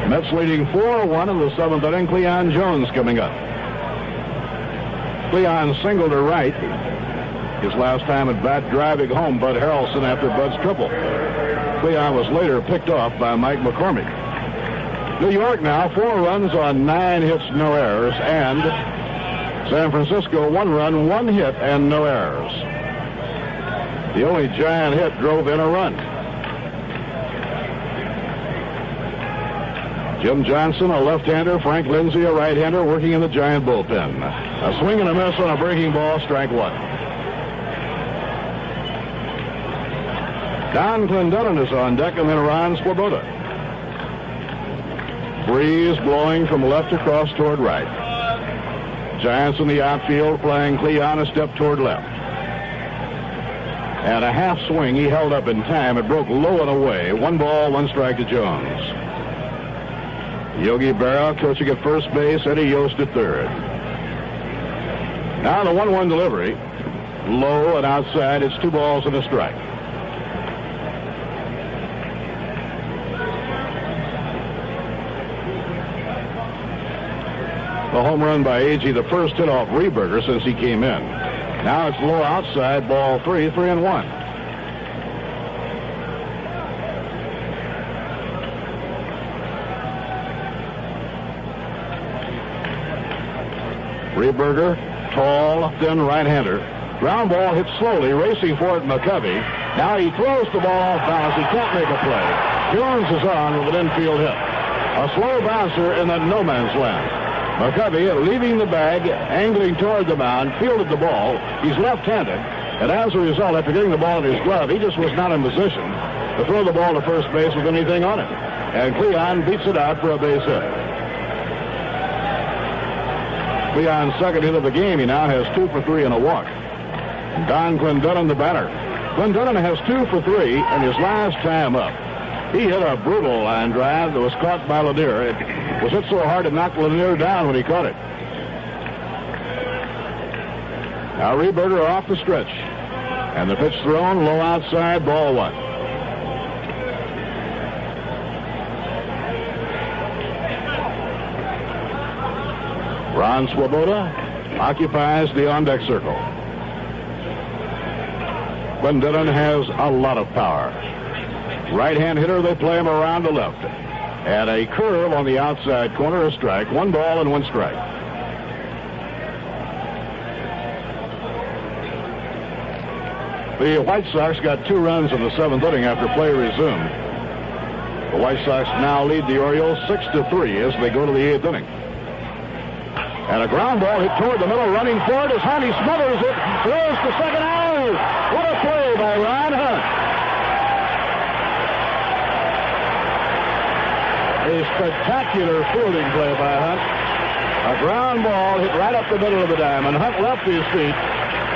Mets leading 4-1 in the seventh inning. Cleon Jones coming up. Cleon singled to right. His last time at bat, driving home Bud Harrelson after Bud's triple. Cleon was later picked off by Mike McCormick. New York now 4 runs on 9 hits, no errors, and San Francisco 1 run, 1 hit, and no errors. The only Giant hit drove in a run. Jim Johnson, a left-hander, Frank Lindsay, a right-hander, working in the Giant bullpen. A swing and a miss on a breaking ball, strike 1. Donn Clendenon is on deck, and then Ron Swoboda. Breeze blowing from left across toward right. Giants in the outfield playing Cleon a step toward left. And a half swing he held up in time. It broke low and away. 1 ball, 1 strike to Jones. Yogi Berra coaching at first base, Eddie Yost at third. Now the 1-1 delivery. Low and outside. It's 2 balls and a strike. The home run by Agee, the first hit off Reberger since he came in. Now it's low outside, ball 3, 3-1. Reberger, tall, thin right-hander. Ground ball hit slowly, racing for it, McCovey. Now he throws the ball off balance. He can't make a play. Jones is on with an infield hit. A slow bouncer in the no man's land. McCovey, leaving the bag, angling toward the mound, fielded the ball. He's left-handed, and as a result, after getting the ball in his glove, he just was not in position to throw the ball to first base with anything on it. And Cleon beats it out for a base hit. Cleon's second hit of the game. He now has 2 for 3 and a walk. Donn Clendenon, the batter. Clendenon has 2 for 3, and his last time up, he hit a brutal line drive that was caught by Lanier. It was hit so hard it knocked Lanier down when he caught it. Now Reberger off the stretch. And the pitch thrown low outside, ball 1. Ron Swoboda occupies the on-deck circle. Clendenon has a lot of power. Right-hand hitter, they play him around the left. And a curve on the outside corner, a strike. 1 ball and 1 strike. The White Sox got 2 runs in the 7th inning after play resumed. The White Sox now lead the Orioles 6-3 as they go to the 8th inning. And a ground ball hit toward the middle, running forward as Hunt. He smothers it, throws to second out. What a play by Ron Hunt. A spectacular fielding play by Hunt. A ground ball hit right up the middle of the diamond. Hunt left his feet,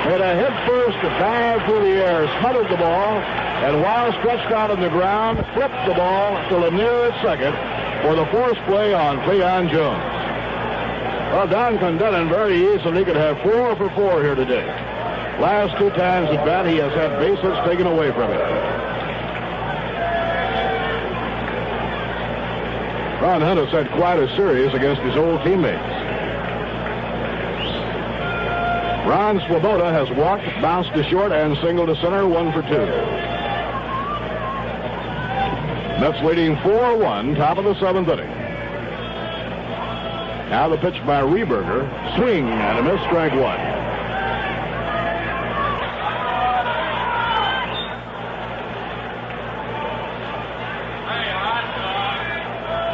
made a head-first dive through the air, smothered the ball, and while stretched out on the ground, flipped the ball to Lanier at second for the force play on Cleon Jones. Well, Donn Clendenon very easily could have 4 for 4 here today. Last 2 times at bat, he has had base hits taken away from him. Ron Hunt has had quite a series against his old teammates. Ron Swoboda has walked, bounced to short, and singled to center, 1 for 2. Mets leading 4-1, top of the 7th inning. Now the pitch by Reberger. Swing and a miss, strike 1.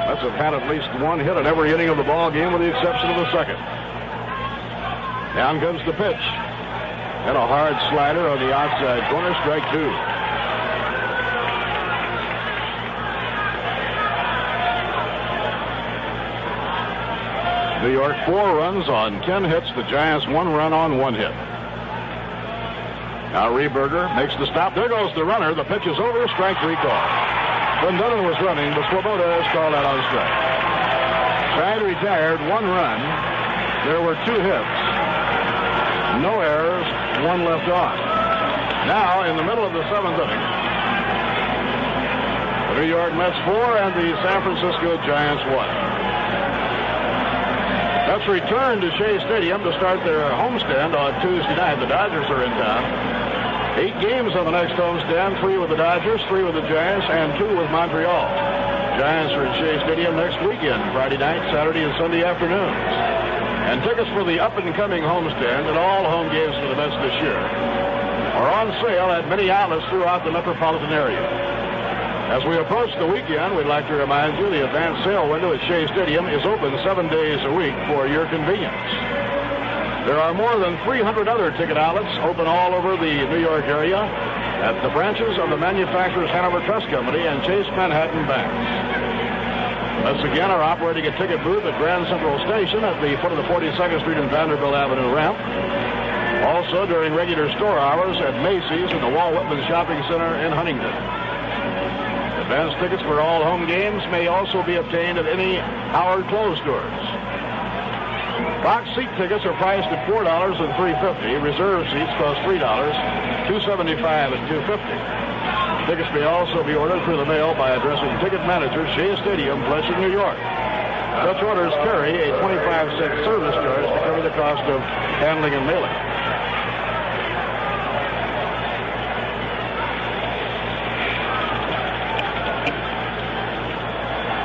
Mets have had at least one hit in every inning of the ball game with the exception of the second. Down comes the pitch. And a hard slider on the outside corner, strike 2. New York 4 runs on 10 hits. The Giants 1 run on 1 hit. Now Reberger makes the stop. There goes the runner. The pitch is over. Strike 3 call. Clendenon was running, but Swoboda is called out on strike. Side retired, 1 run. There were 2 hits. No errors, 1 left on. Now, in the middle of the 7th inning, the New York Mets 4 and the San Francisco Giants 1. Mets return to Shea Stadium to start their homestand on Tuesday night. The Dodgers are in town. 8 games on the next homestand, 3 with the Dodgers, 3 with the Giants, and 2 with Montreal. Giants are at Shea Stadium next weekend, Friday night, Saturday, and Sunday afternoons. And tickets for the up-and-coming homestand and all home games for the Mets this year are on sale at many outlets throughout the metropolitan area. As we approach the weekend, we'd like to remind you the advance sale window at Shea Stadium is open 7 days a week for your convenience. There are more than 300 other ticket outlets open all over the New York area at the branches of the Manufacturers Hanover Trust Company and Chase Manhattan Banks. Once again, are operating a ticket booth at Grand Central Station at the foot of the 42nd Street and Vanderbilt Avenue ramp. Also during regular store hours at Macy's and the Walt Whitman Shopping Center in Huntington. Advance tickets for all home games may also be obtained at any Howard Clothes stores. Box seat tickets are priced at $4 and $3.50. Reserve seats cost $3, $2.75 and $2.50. Tickets may also be ordered through the mail by addressing Ticket Manager, Shea Stadium, Flushing, New York. Such orders carry a 25-cent service charge to cover the cost of handling and mailing.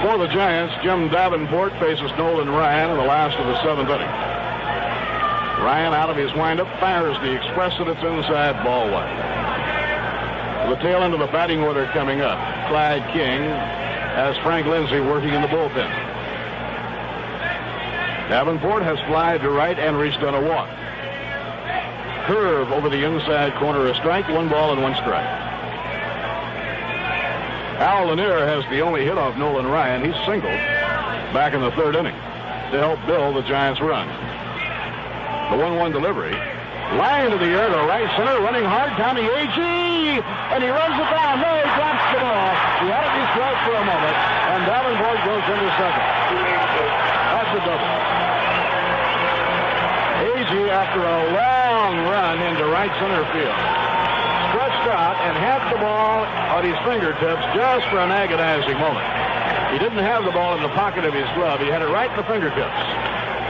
For the Giants, Jim Davenport faces Nolan Ryan in the last of the 7th inning. Ryan, out of his windup, fires the express at its inside, ball one. The tail end of the batting order coming up. Clyde King has Frank Lindsay working in the bullpen. Davenport has flied to right and reached on a walk. Curve over the inside corner, a strike, 1 ball and 1 strike. Al Lanier has the only hit off Nolan Ryan. He's singled back in the 3rd inning to help build the Giants' run. The 1-1 delivery. Line to the air to right center, running hard, Tommie Agee, and he runs it down. No, he drops the ball. He had it in strike for a moment, and Davenport goes into second. That's a double. Agee, after a long run into right center field, stretched out and had the ball on his fingertips just for an agonizing moment. He didn't have the ball in the pocket of his glove. He had it right in the fingertips.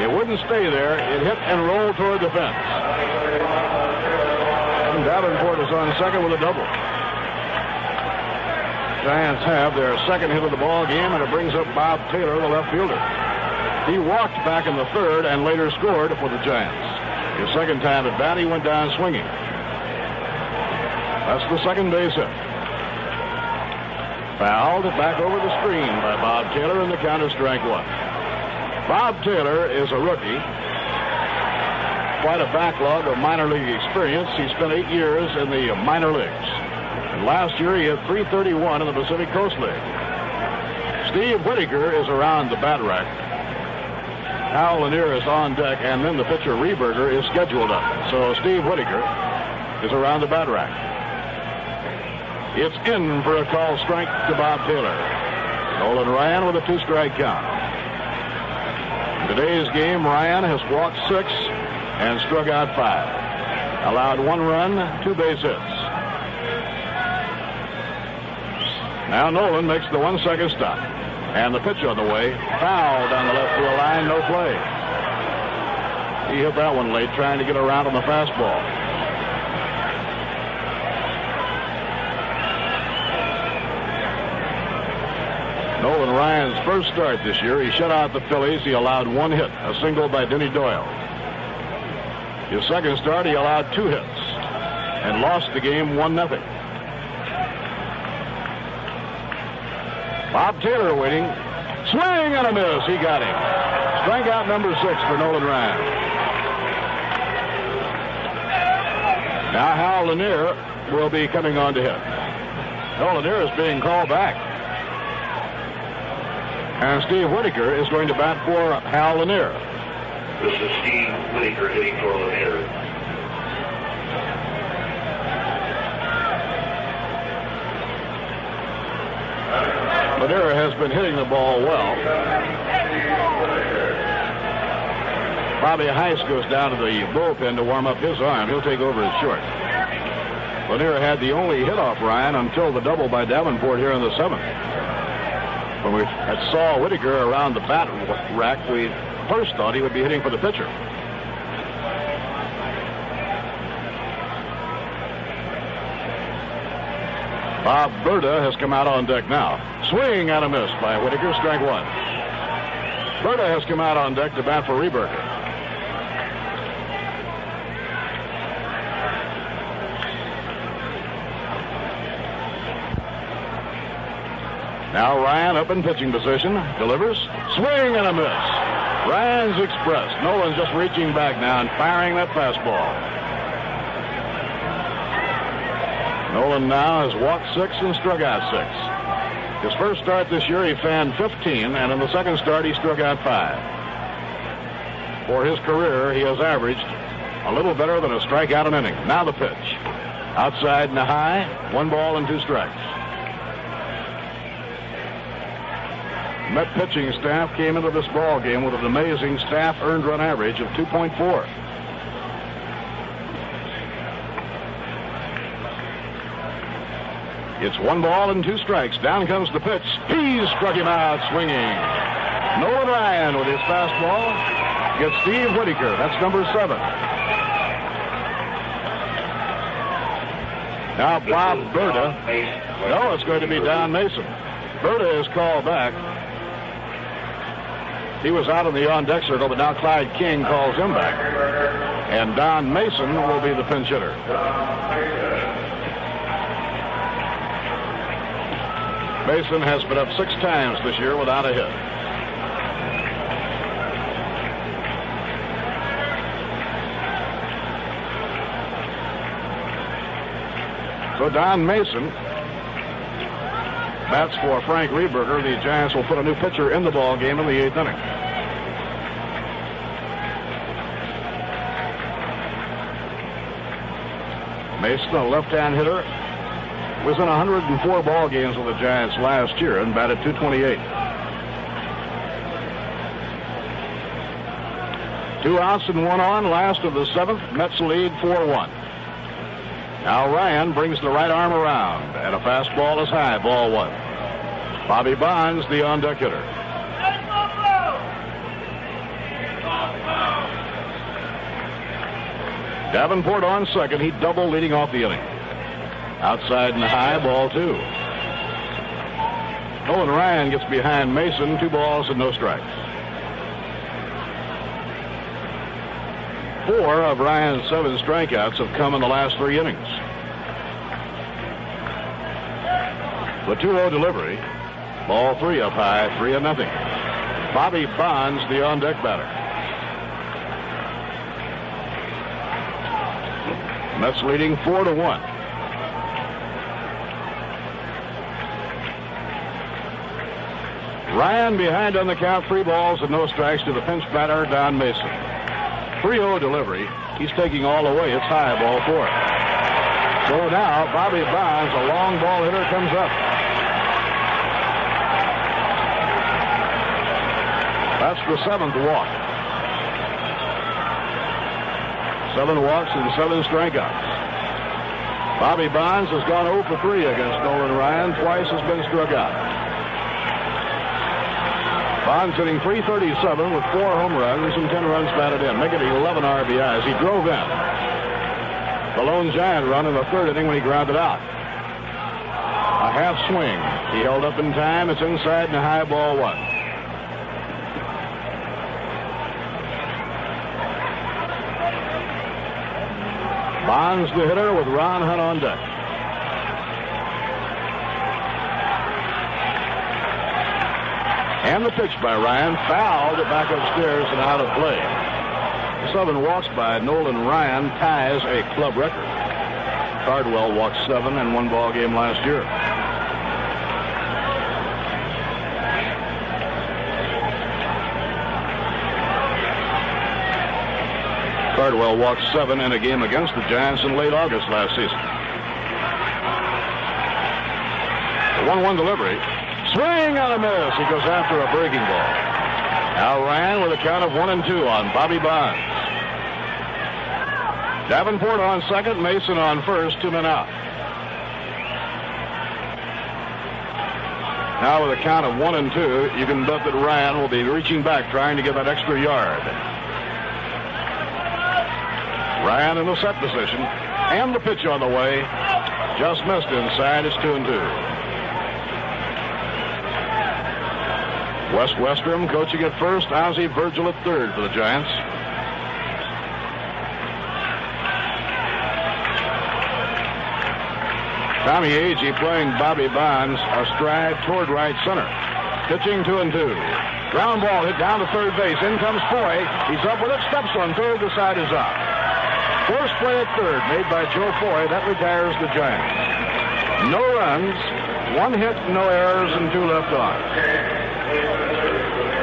It wouldn't stay there. It hit and rolled toward the fence. And Davenport is on second with a double. Giants have their second hit of the ball game, and it brings up Bob Taylor, the left fielder. He walked back in the 3rd and later scored for the Giants. His second time at bat, he went down swinging. That's the second base hit. Fouled back over the screen by Bob Taylor, and the count is strike 1. Bob Taylor is a rookie. Quite a backlog of minor league experience. He spent 8 years in the minor leagues. And last year he had .331 in the Pacific Coast League. Steve Whitaker is around the bat rack. Al Lanier is on deck, and then the pitcher Reberger is scheduled up. So Steve Whitaker is around the bat rack. It's in for a call strike to Bob Taylor. Nolan Ryan with a 2-strike count. In today's game, Ryan has walked 6 and struck out 5. Allowed 1 run, 2 base hits. Now Nolan makes the 1-second stop. And the pitch on the way. Foul down the left field line. No play. He hit that one late, trying to get around on the fastball. Nolan Ryan's first start this year, he shut out the Phillies. He allowed one hit, a single by Denny Doyle. His second start, he allowed 2 hits and lost the game 1-0. Bob Taylor waiting. Swing and a miss. He got him. Strikeout number 6 for Nolan Ryan. Now Hal Lanier will be coming on to hit. Lanier is being called back. And Steve Whitaker is going to bat for Hal Lanier. This is Steve Whitaker hitting for Lanier. Lanier has been hitting the ball well. Bobby Heiss goes down to the bullpen to warm up his arm. He'll take over as short. Lanier had the only hit off Ryan until the double by Davenport here in the 7th. When we saw Whitaker around the bat rack, we first thought he would be hitting for the pitcher. Bob Berta has come out on deck now. Swing and a miss by Whitaker, strike 1. Berta has come out on deck to bat for Reberger. Now Ryan up in pitching position, delivers, swing and a miss. Ryan's expressed. Nolan's just reaching back now and firing that fastball. Nolan now has walked 6 and struck out 6. His first start this year, he fanned 15, and in the second start, he struck out 5. For his career, he has averaged a little better than a strikeout an inning. Now the pitch. Outside and a high, 1 ball and 2 strikes. Met pitching staff came into this ball game with an amazing staff earned run average of 2.4. It's 1 ball and 2 strikes. Down comes the pitch. He struck him out swinging. Nolan Ryan with his fastball gets Steve Whitaker. That's number 7. Now Bob Berta. No, it's going to be Don Mason. Berta is called back. He was out in the on-deck circle, but now Clyde King calls him back. And Don Mason will be the pinch hitter. Mason has been up 6 times this year without a hit. So Don Mason bats for Frank Reberger. The Giants will put a new pitcher in the ball game in the 8th inning. Mason, a left-hand hitter, was in 104 ball games with the Giants last year and batted .228. 2 outs and 1 on. Last of the 7th. Mets lead 4-1. Now Ryan brings the right arm around, and a fastball is high, ball 1. Bobby Bonds, the on-deck hitter. Davenport on second. He doubled leading off the inning. Outside and high, ball 2. Nolan Ryan gets behind Mason, 2 balls and no strikes. 4 of Ryan's 7 strikeouts have come in the last 3 innings. The 2-0 delivery. Ball 3 up high, 3-0. Bobby Bonds, the on-deck batter. Mets leading 4-1. Ryan behind on the count, 3 balls and no strikes to the pinch batter, Don Mason. 3-0 delivery. He's taking all the way. It's high, ball 4. So now Bobby Bonds, a long ball hitter, comes up. That's the 7th walk. 7 walks and 7 strikeouts. Bobby Bonds has gone 0 for 3 against Nolan Ryan. Twice has been struck out. Bonds hitting .337 with 4 home runs and 10 runs batted in, making 11 RBIs. He drove in the lone Giant run in the 3rd inning when he grounded out. A half swing. He held up in time. It's inside and a high, ball 1. Bonds the hitter with Ron Hunt on deck. And the pitch by Ryan, fouled back upstairs and out of play. 7 walks by Nolan Ryan ties a club record. Cardwell walked 7 in one ball game last year. Cardwell walked 7 in a game against the Giants in late August last season. The 1-1 delivery. Swing on a miss. He goes after a breaking ball. Now Ryan with a count of 1-2 on Bobby Bonds. Davenport on second, Mason on first, 2 men out. Now with a count of 1-2, you can bet that Ryan will be reaching back trying to get that extra yard. Ryan in the set position, and the pitch on the way. Just missed inside. It's 2-2. Wes Westrom coaching at first, Ozzie Virgil at third for the Giants. Tommie Agee playing Bobby Bonds astride toward right center. Pitching 2-2. Ground ball hit down to third base. In comes Foy. He's up with it. Steps on third. The side is out. Force play at third made by Joe Foy. That retires the Giants. No runs, 1 hit, no errors, and 2 left on.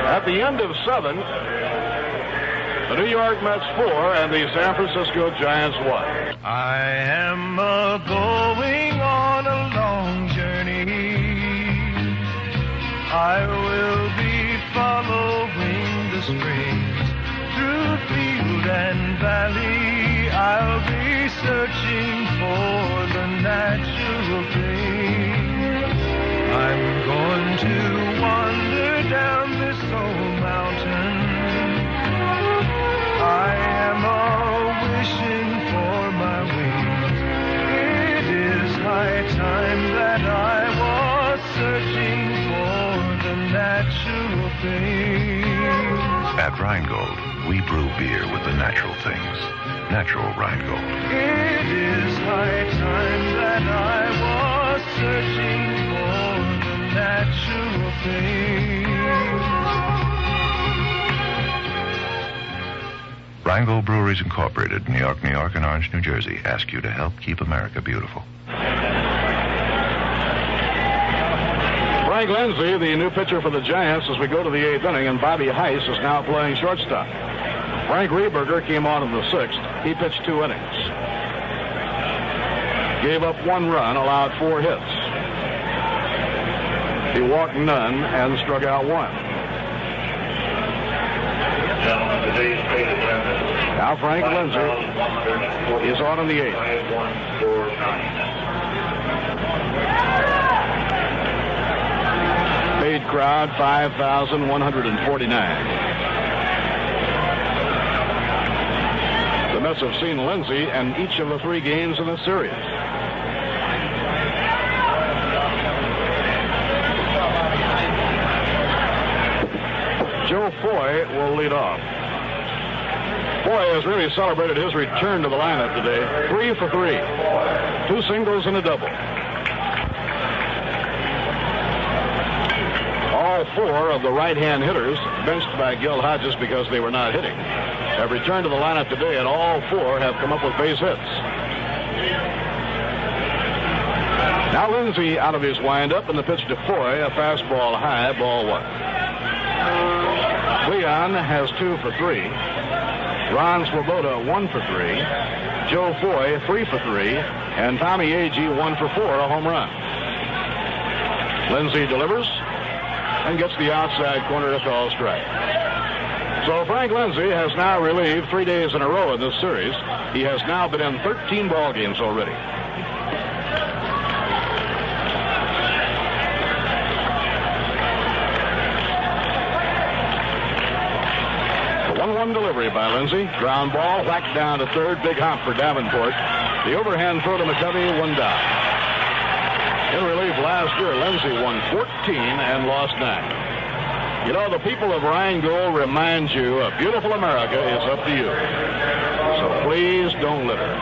At the end of 7, the New York Mets 4 and the San Francisco Giants 1. I am going on a long journey. I will be following the springs through field and valley. I'll be searching for the natural things. I'm going to wander down this old mountain. I am wishing for my wings. It is high time that I was searching for the natural things. At Rheingold, we brew beer with the natural things. Natural Rheingold. It is high time that I was searching for the natural things. Rheingold Breweries Incorporated, New York, New York, and Orange, New Jersey, ask you to help keep America beautiful. Frank Lindsay, the new pitcher for the Giants, as we go to the 8th inning, and Bobby Heiss is now playing shortstop. Frank Reberger came on in the 6th. He pitched 2 innings. Gave up 1 run, allowed 4 hits. He walked none and struck out 1. Now Frank Lindsay is on in the 8th. Paid crowd 5,149. The Mets have seen Lindsay in each of the 3 games in the series. Joe Foy will lead off. Foy has really celebrated his return to the lineup today. 3 for 3. 2 singles and a double. All 4 of the right-hand hitters, benched by Gil Hodges because they were not hitting, have returned to the lineup today, and all 4 have come up with base hits. Now Lindsay out of his windup, and the pitch to Foy, a fastball high, ball 1. Cleon has 2 for 3. Ron Swoboda 1 for 3. Joe Foy 3 for 3. And Tommie Agee 1 for 4, a home run. Lindsay delivers and gets the outside corner to call strike. So Frank Lindsay has now relieved 3 days in a row in this series. He has now been in 13 ball games already. 1 delivery by Lindsay. Ground ball, whacked down to third. Big hop for Davenport. The overhand throw to McCovey, 1 down. In relief last year, Lindsay won 14 and lost 9. You know, the people of Rheingold remind you a beautiful America is up to you. So please don't litter.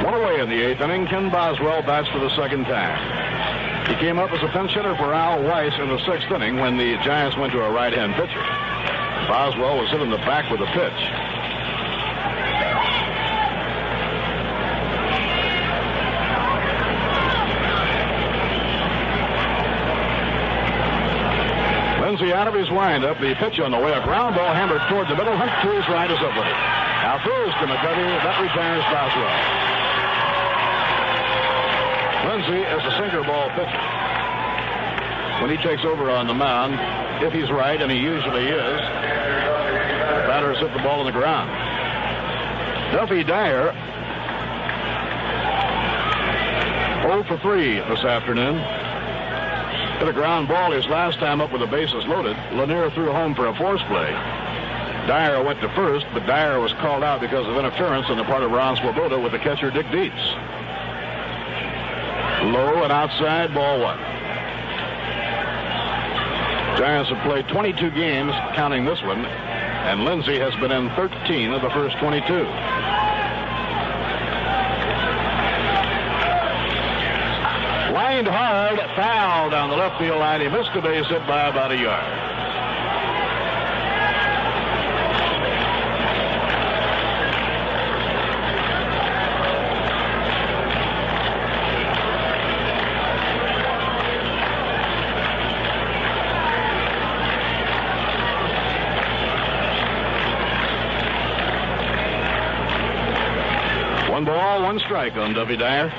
One away in the 8th inning, Ken Boswell bats for the second time. He came up as a pinch hitter for Al Weiss in the 6th inning when the Giants went to a right-hand pitcher. Boswell was hit in the back with a pitch. Lindsay out of his windup. The pitch on the way. A ground ball hammered toward the middle. Hunt to his right is up with it. Now throws to McCovey. That retires Boswell. Lindsay is a sinker ball pitcher. When he takes over on the mound, if he's right, and he usually is, batters hit the ball on the ground. Duffy Dyer 0 for 3 this afternoon. Hit a ground ball his last time up with the bases loaded. Lanier threw home for a force play. Dyer went to first, but Dyer was called out because of interference on the part of Ron Swoboda with the catcher Dick Dietz. Low and outside, ball 1. Giants have played 22 games, counting this one, and Lindsay has been in 13 of the first 22. Lined hard, foul down the left field line. He missed a base hit by about a yard. One ball, 1 strike on Duffy Dyer.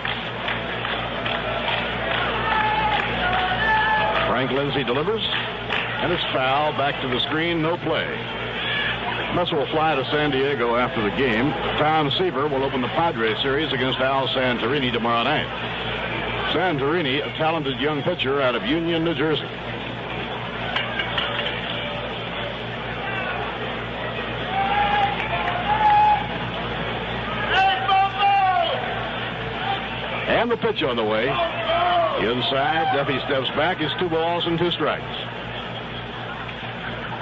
Frank Lindsay delivers, and it's foul. Back to the screen, no play. Mets will fly to San Diego after the game. Tom Seaver will open the Padres series against Al Santorini tomorrow night. Santorini, a talented young pitcher out of Union, New Jersey. And the pitch on the way. Inside, Duffy steps back. It's 2 balls and 2 strikes.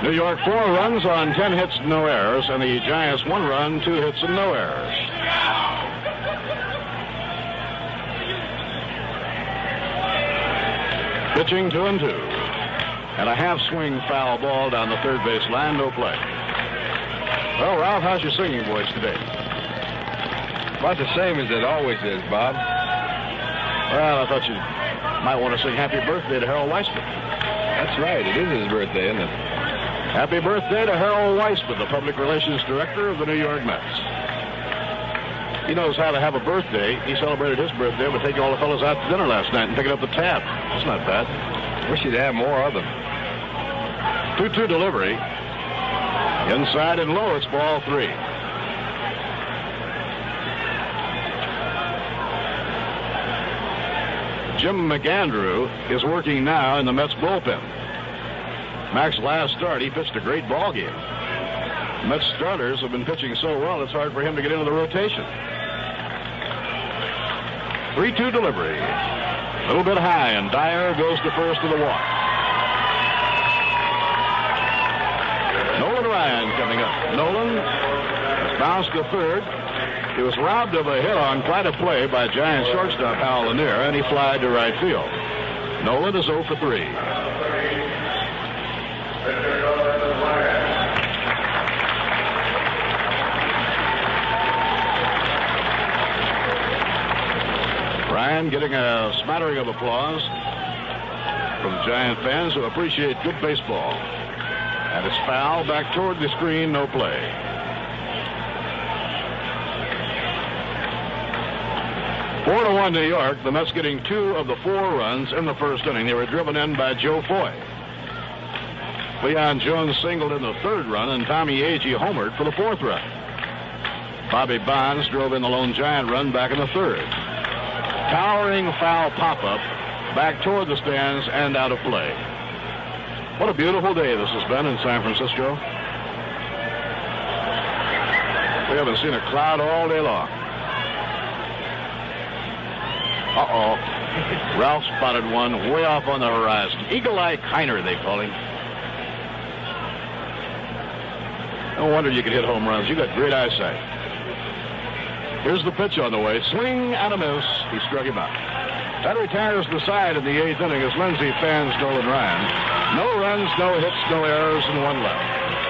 New York 4 runs on 10 hits, no errors, and the Giants 1 run, 2 hits, and no errors. Pitching 2-2. And a half-swing foul ball down the third base line, no play. Well, Ralph, how's your singing voice today? About the same as it always is, Bob. Well, I thought you might want to sing happy birthday to Harold Weissman. That's right. It is his birthday, isn't it? Happy birthday to Harold Weissman, the public relations director of the New York Mets. He knows how to have a birthday. He celebrated his birthday by taking all the fellas out to dinner last night and picking up the tab. That's not bad. Wish you'd have more of them. 2-2 delivery. Inside and low, it's ball 3. Jim McAndrew is working now in the Mets bullpen. Mac's last start, he pitched a great ball game. Mets starters have been pitching so well, it's hard for him to get into the rotation. 3-2 delivery. A little bit high, and Dyer goes to first with a walk. Nolan Ryan coming up. Nolan has bounced to third. He was robbed of a hit on quite a play by Giants shortstop Hal Lanier, and he flied to right field. Nolan is 0 for 3. Ryan getting a smattering of applause from Giant fans who appreciate good baseball. And it's foul back toward the screen, no play. Four to 1 New York. The Mets getting 2 of the 4 runs in the first inning. They were driven in by Joe Foy. Cleon Jones singled in the 3rd run, and Tommie Agee homered for the 4th run. Bobby Bonds drove in the lone Giant run back in the 3rd. Towering foul pop-up back toward the stands and out of play. What a beautiful day this has been in San Francisco. We haven't seen a cloud all day long. Uh-oh. Ralph spotted one way off on the horizon. Eagle-Eye Kiner, they call him. No wonder you could hit home runs. You got great eyesight. Here's the pitch on the way. Swing and a miss. He struck him out. That retires the side in the 8th inning as Lindsay fans Nolan Ryan. No runs, no hits, no errors, and 1 left.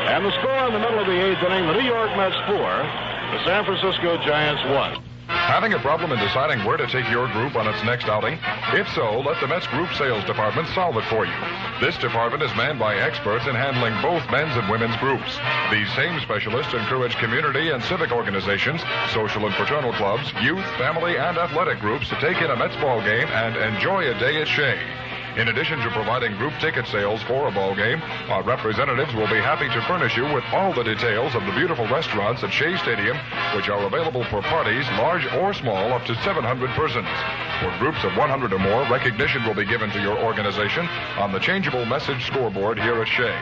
And the score in the middle of the 8th inning, the New York Mets 4, the San Francisco Giants 1. Having a problem in deciding where to take your group on its next outing? If so, let the Mets Group Sales Department solve it for you. This department is manned by experts in handling both men's and women's groups. These same specialists encourage community and civic organizations, social and fraternal clubs, youth, family, and athletic groups to take in a Mets ball game and enjoy a day at Shea. In addition to providing group ticket sales for a ball game, our representatives will be happy to furnish you with all the details of the beautiful restaurants at Shea Stadium, which are available for parties, large or small, up to 700 persons. For groups of 100 or more, recognition will be given to your organization on the changeable message scoreboard here at Shea.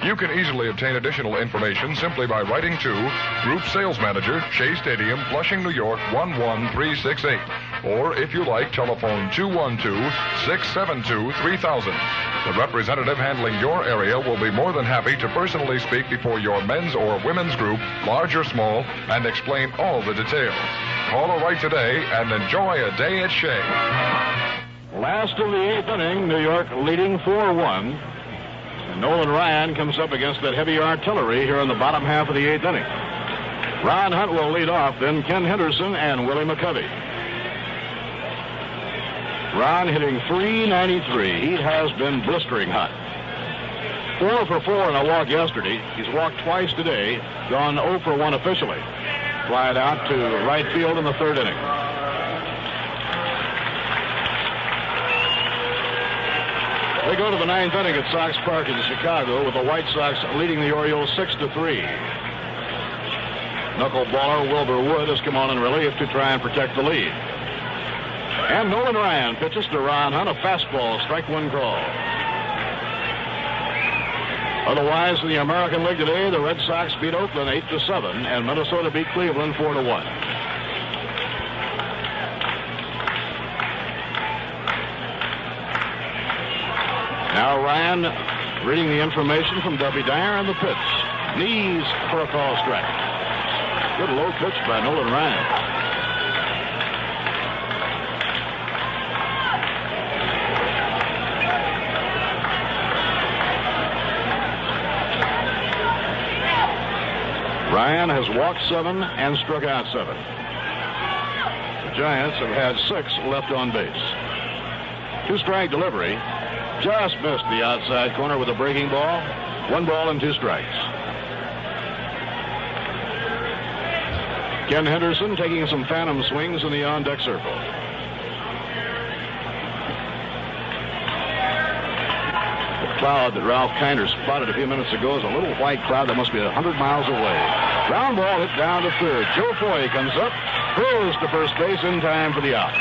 You can easily obtain additional information simply by writing to Group Sales Manager, Shea Stadium, Flushing, New York, 11368. Or, if you like, telephone 212-672-3000. The representative handling your area will be more than happy to personally speak before your men's or women's group, large or small, and explain all the details. Call or write today and enjoy a day at Shea. Last of the 8th inning, New York leading 4-1. And Nolan Ryan comes up against that heavy artillery here in the bottom half of the 8th inning. Ron Hunt will lead off, then Ken Henderson and Willie McCovey. Ron hitting .393. He has been blistering hot. 4 for 4 in a walk yesterday. He's walked twice today, gone 0 for 1 officially. Fly it out to right field in the 3rd inning. They go to the 9th inning at Sox Park in Chicago with the White Sox leading the Orioles 6-3. Knuckleballer Wilbur Wood has come on in relief to try and protect the lead. And Nolan Ryan pitches to Ron Hunt, a fastball, strike 1 call. Otherwise, in the American League today, the Red Sox beat Oakland 8-7, and Minnesota beat Cleveland 4-1. Now Ryan reading the information from Duffy Dyer on the pitch. Knees for a call strike. Good low pitch by Nolan Ryan. Ryan has walked 7 and struck out 7. The Giants have had 6 left on base. 2-strike delivery. Just missed the outside corner with a breaking ball. 1 ball and 2 strikes. Ken Henderson taking some phantom swings in the on-deck circle. The cloud that Ralph Kiner spotted a few minutes ago is a little white cloud that must be 100 miles away. Ground ball hit down to 3rd. Joe Foy comes up, throws to first base in time for the out.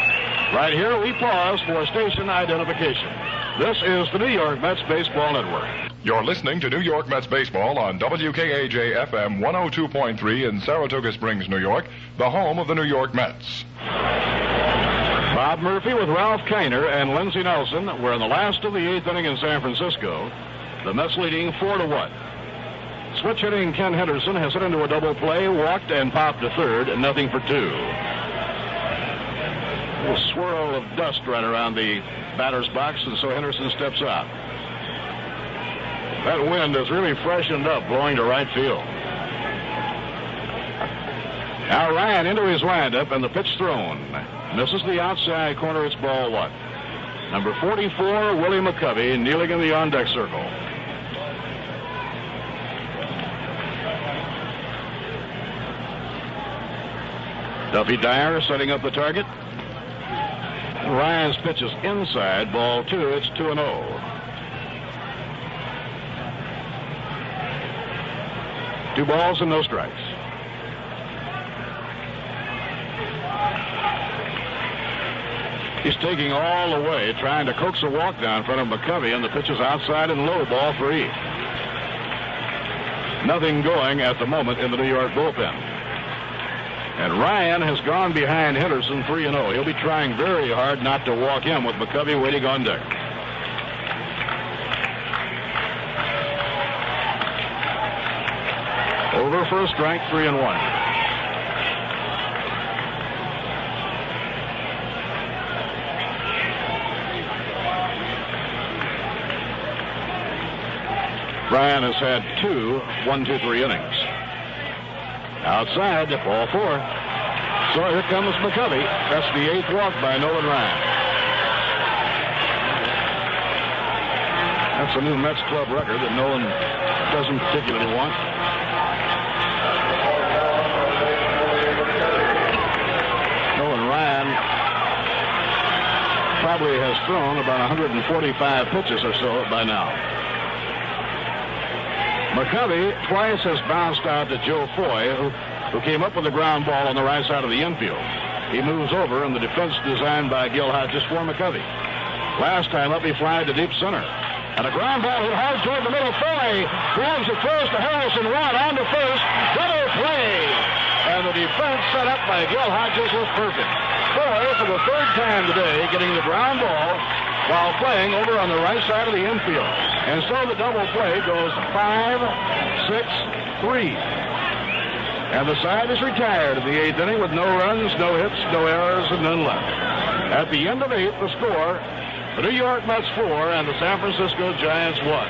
Right here, we pause for station identification. This is the New York Mets Baseball Network. You're listening to New York Mets Baseball on WKAJ FM 102.3 in Saratoga Springs, New York, the home of the New York Mets. Bob Murphy with Ralph Kiner and Lindsey Nelson were in the last of the 8th inning in San Francisco. The Mets leading 4-1. Switch hitting Ken Henderson has hit into a double play, walked and popped to 3rd, and nothing for 2. A little swirl of dust right around the batter's box, and so Henderson steps out. That wind has really freshened up, blowing to right field. Now Ryan into his windup, and the pitch thrown. Misses the outside corner. It's ball 1. Number 44, Willie McCovey, kneeling in the on-deck circle. Duffy Dyer setting up the target. Ryan's pitch is inside, ball 2. It's 2-0. Two balls and no strikes. He's taking all the way, trying to coax a walk down in front of McCovey, and the pitch is outside and low, ball 3. Nothing going at the moment in the New York bullpen. And Ryan has gone behind Henderson 3-0. He'll be trying very hard not to walk him with McCovey waiting on deck. Over for a strike, 3-1. Ryan has had 2 1-2-3 innings. Outside, ball 4. So here comes McCovey. That's the 8th walk by Nolan Ryan. That's a new Mets club record that Nolan doesn't particularly want. Nolan Ryan probably has thrown about 145 pitches or so by now. McCovey twice has bounced out to Joe Foy, who came up with a ground ball on the right side of the infield. He moves over, and the defense designed by Gil Hodges for McCovey. Last time up, he flied to deep center. And a ground ball hit hard toward the middle. Foy grabs it first to Harrelson. Run on to first. Double play. And the defense set up by Gil Hodges was perfect. Foy, for the 3rd time today, getting the ground ball while playing over on the right side of the infield. And so the double play goes 5-6-3. And the side is retired in the 8th inning with no runs, no hits, no errors, and none left. At the end of 8th, the score, the New York Mets 4 and the San Francisco Giants 1.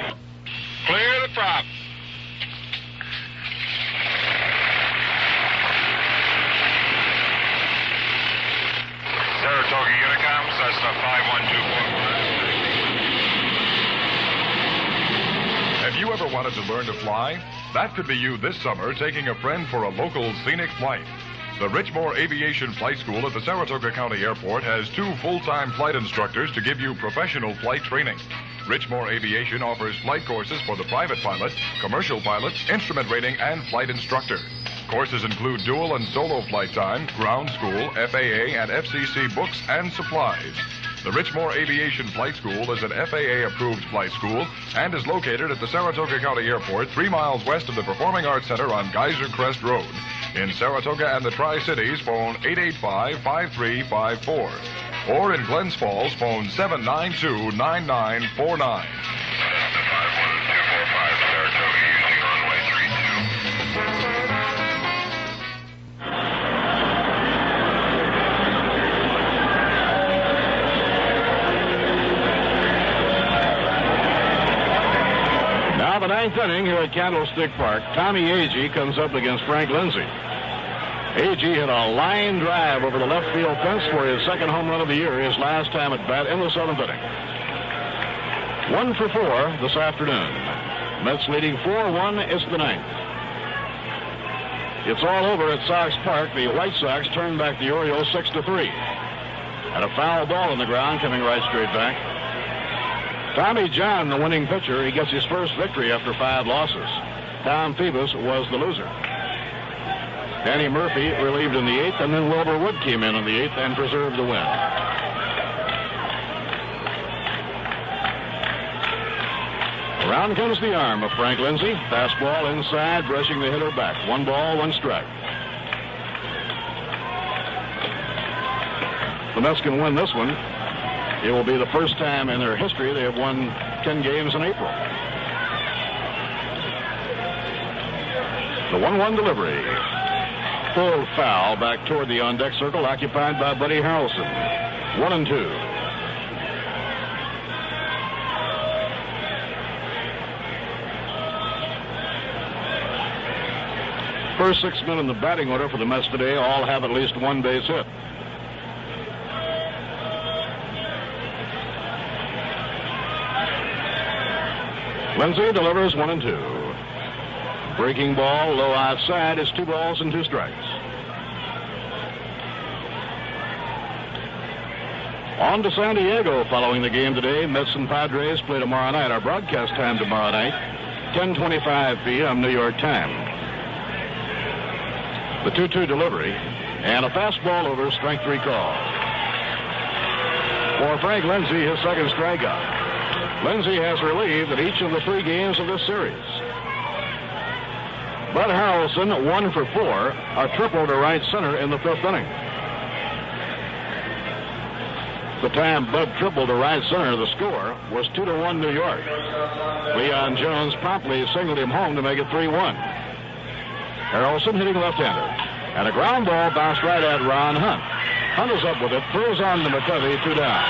Clear the prop. Saratoga Unicoms, that's the 51245. Have you ever wanted to learn to fly? That could be you this summer taking a friend for a local scenic flight. The Richmore Aviation Flight School at the Saratoga County Airport has 2 full-time flight instructors to give you professional flight training. Richmore Aviation offers flight courses for the private pilot, commercial pilot, instrument rating, and flight instructor. Courses include dual and solo flight time, ground school, FAA and FCC books and supplies. The Richmore Aviation Flight School is an FAA-approved flight school and is located at the Saratoga County Airport 3 miles west of the Performing Arts Center on Geyser Crest Road. In Saratoga and the Tri-Cities, phone 885-5354. Or in Glens Falls, phone 792-9949. Now the 9th inning here at Candlestick Park. Tommie Agee comes up against Frank Lindsay. Agee hit a line drive over the left field fence for his 2nd home run of the year, his last time at bat in the 7th inning. 1 for 4 this afternoon. Mets leading 4-1. It's the 9th. It's all over at Sox Park. The White Sox turn back the Orioles 6-3. And a foul ball on the ground coming right straight back. Tommy John, the winning pitcher, he gets his first victory after 5 losses. Tom Phoebus was the loser. Danny Murphy relieved in the 8th, and then Wilbur Wood came in the 8th and preserved the win. Around comes the arm of Frank Lindsay. Fastball inside, brushing the hitter back. 1 ball, 1 strike. The Mets can win this one. It will be the first time in their history they have won 10 games in April. The 1-1 delivery. Full foul back toward the on-deck circle, occupied by Buddy Harrelson. 1-2. First 6 men in the batting order for the Mets today all have at least 1 base hit. Lindsay delivers 1-2. Breaking ball, low outside. It's 2 balls and 2 strikes. On to San Diego following the game today. Mets and Padres play tomorrow night. Our broadcast time tomorrow night, 10:25 p.m. New York time. The 2-2 delivery and a fastball over, strike 3 call. For Frank Lindsay, his second strikeout. Lindsay has relieved in each of the 3 games of this series. Bud Harrelson, 1 for 4, a triple to right center in the 5th inning. The time Bud tripled to right center, the score was 2-1 New York. Cleon Jones promptly singled him home to make it 3-1. Harrelson hitting left-hander. And a ground ball bounced right at Ron Hunt. Hunt is up with it, throws on to McCovey, 2 down.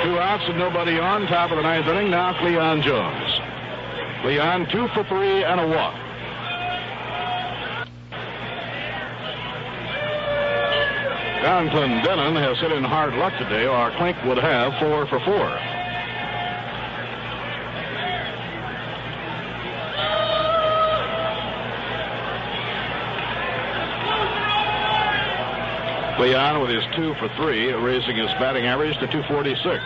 2 outs and nobody on, top of the 9th inning. Now Cleon Jones. Cleon 2 for 3 and a walk. Donn Clendenon has hit in hard luck today, or Klink would have 4 for 4. Cleon with his 2 for 3, raising his batting average to 246.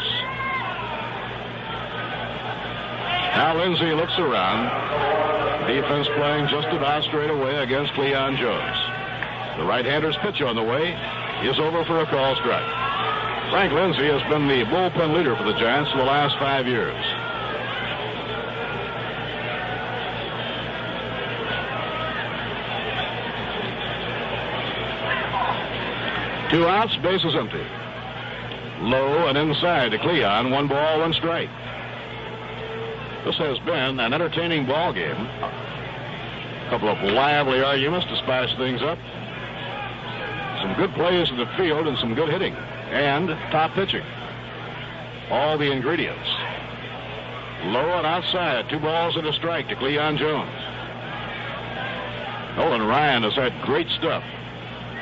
Now Lindsay looks around. Defense playing just about straight away against Cleon Jones. The right-hander's pitch on the way is over for a call strike. Frank Lindsay has been the bullpen leader for the Giants for the last 5 years. Two outs, bases empty. Low and inside to Cleon, 1 ball, 1 strike. This has been an entertaining ball game. A couple of lively arguments to spice things up. Some good plays in the field and some good hitting. And top pitching. All the ingredients. Low and outside, 2 balls and a strike to Cleon Jones. Nolan Ryan has had great stuff.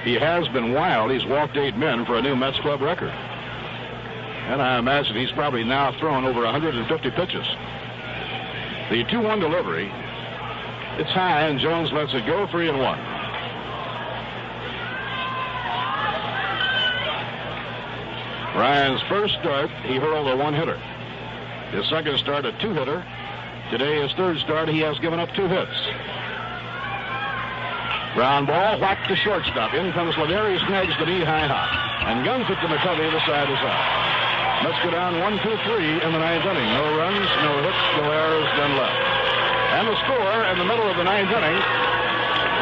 He has been wild. He's walked 8 men for a new Mets club record. And I imagine he's probably now thrown over 150 pitches. The 2-1 delivery. It's high, and Jones lets it go, 3-1. Ryan's first start, he hurled a 1-hitter. His second start, a 2-hitter. Today, his third start, he has given up 2 hits. Ground ball, whacked to shortstop. In comes Ladere, he snags the knee-high hop. And guns it to McCovey, the side is out. Let's go down 1-2-3 in the 9th inning. No runs, no hits, no errors, none left. And the score in the middle of the 9th inning,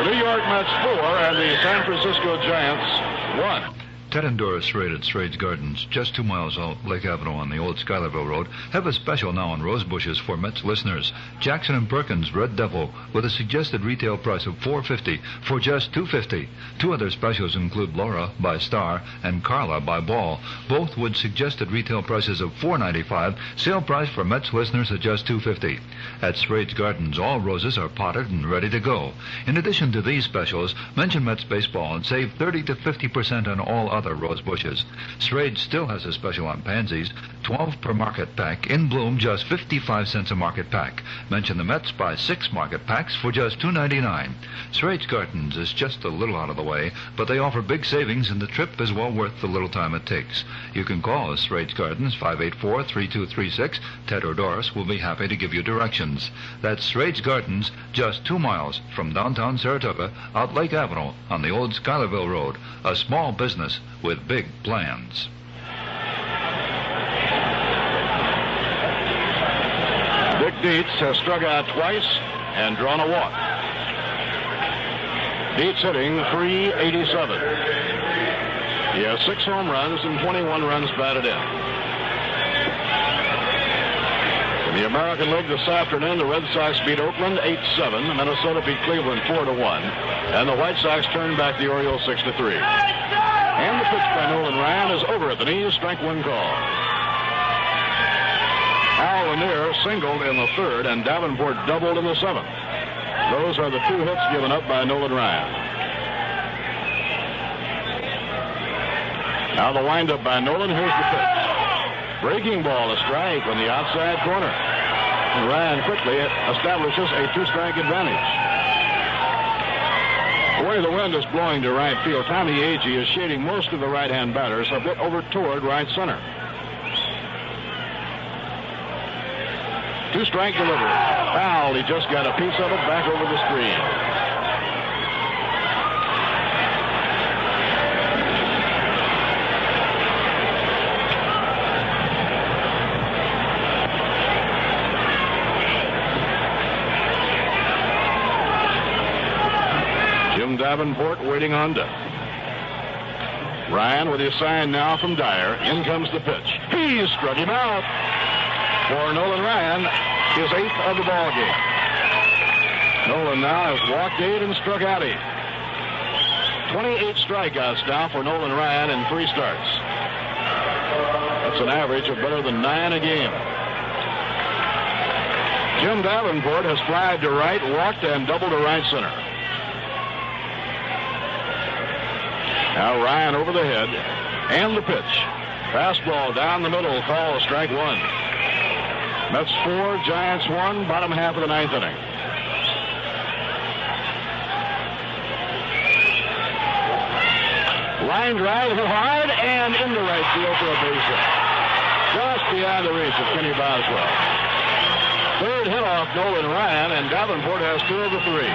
the New York Mets 4 and the San Francisco Giants 1. Ted and Doris Raid at Straits Gardens, just 2 miles out Lake Avenue on the old Schuylerville Road, have a special now on rose bushes for Mets listeners. Jackson and Perkins Red Devil with a suggested retail price of $4.50 for just $2.50. 2 other specials include Laura by Star and Carla by Ball, both with suggested retail prices of $4.95. Sale price for Mets listeners at just $2.50. At Straits Gardens, all roses are potted and ready to go. In addition to these specials, mention Mets baseball and save 30 to 50% on all other rose bushes. Strayed still has a special on pansies, 12 per market pack, in bloom just 55 cents a market pack. Mention the Mets, buy 6 market packs for just $2.99. Straits Gardens is just a little out of the way, but they offer big savings and the trip is well worth the little time it takes. You can call Straits Gardens 584-3236. Ted or Doris will be happy to give you directions. That's Straits Gardens, just 2 miles from downtown Saratoga, out Lake Avenue on the old Schuylerville Road. A small business with big plans. Dick Dietz has struck out twice and drawn a walk. Dietz hitting .387. He has 6 home runs and 21 runs batted in. In the American League this afternoon, the Red Sox beat Oakland 8-7. Minnesota beat Cleveland 4-1. And the White Sox turned back the Orioles 6-3. And the pitch by Nolan Ryan is over at the knees, strike 1 call. Al Lanier singled in the 3rd, and Davenport doubled in the 7th. Those are the 2 hits given up by Nolan Ryan. Now the windup by Nolan. Here's the pitch. Breaking ball, a strike on the outside corner. And Ryan quickly establishes a 2-strike advantage. The way the wind is blowing to right field, Tommie Agee is shading most of the right-hand batters a bit over toward right center. 2-strike delivery. Foul. He just got a piece of it back over the screen. Davenport waiting on deck. Ryan with his sign now from Dyer. In comes the pitch. He struck him out for Nolan Ryan, his 8th of the ball game. Nolan now has walked 8 and struck out 8. 28 strikeouts now for Nolan Ryan in 3 starts. That's an average of better than 9 a game. Jim Davenport has flied to right, walked, and doubled to right center. Now Ryan over the head, and the pitch. Fastball down the middle, call strike 1. Mets 4, Giants 1, bottom half of the 9th inning. Line drive hit hard and into right field for a base hit. Just beyond the reach of Kenny Boswell. 3rd hit off Nolan Ryan, and Davenport has 2 of the 3.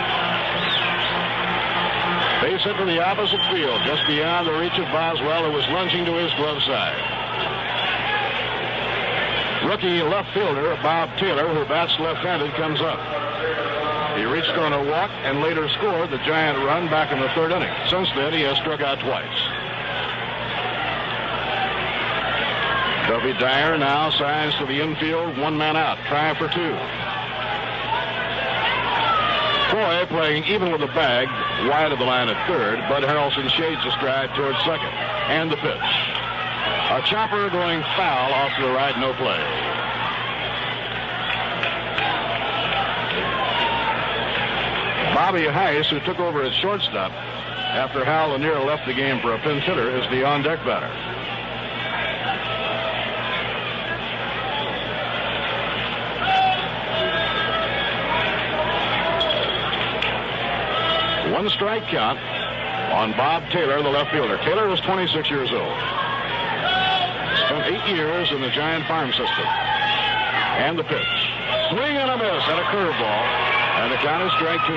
Base hit to the opposite field, just beyond the reach of Boswell, who was lunging to his glove side. Rookie left fielder Bob Taylor, who bats left-handed, comes up. He reached on a walk and later scored the Giant run back in the 3rd inning. Since then, he has struck out twice. Duffy Dyer now signs to the infield, 1 man out, try for 2. Foy playing even with the bag, wide of the line at 3rd. Bud Harrelson shades a stride towards 2nd. And the pitch. A chopper going foul off to the right, no play. Bobby Heiss, who took over as shortstop after Hal Lanier left the game for a pinch hitter, is the on-deck batter. One strike count on Bob Taylor, the left fielder. Taylor was 26 years old. Spent 8 years in the Giant farm system. And the pitch. Swing and a miss and a curveball. And the count is strike 2.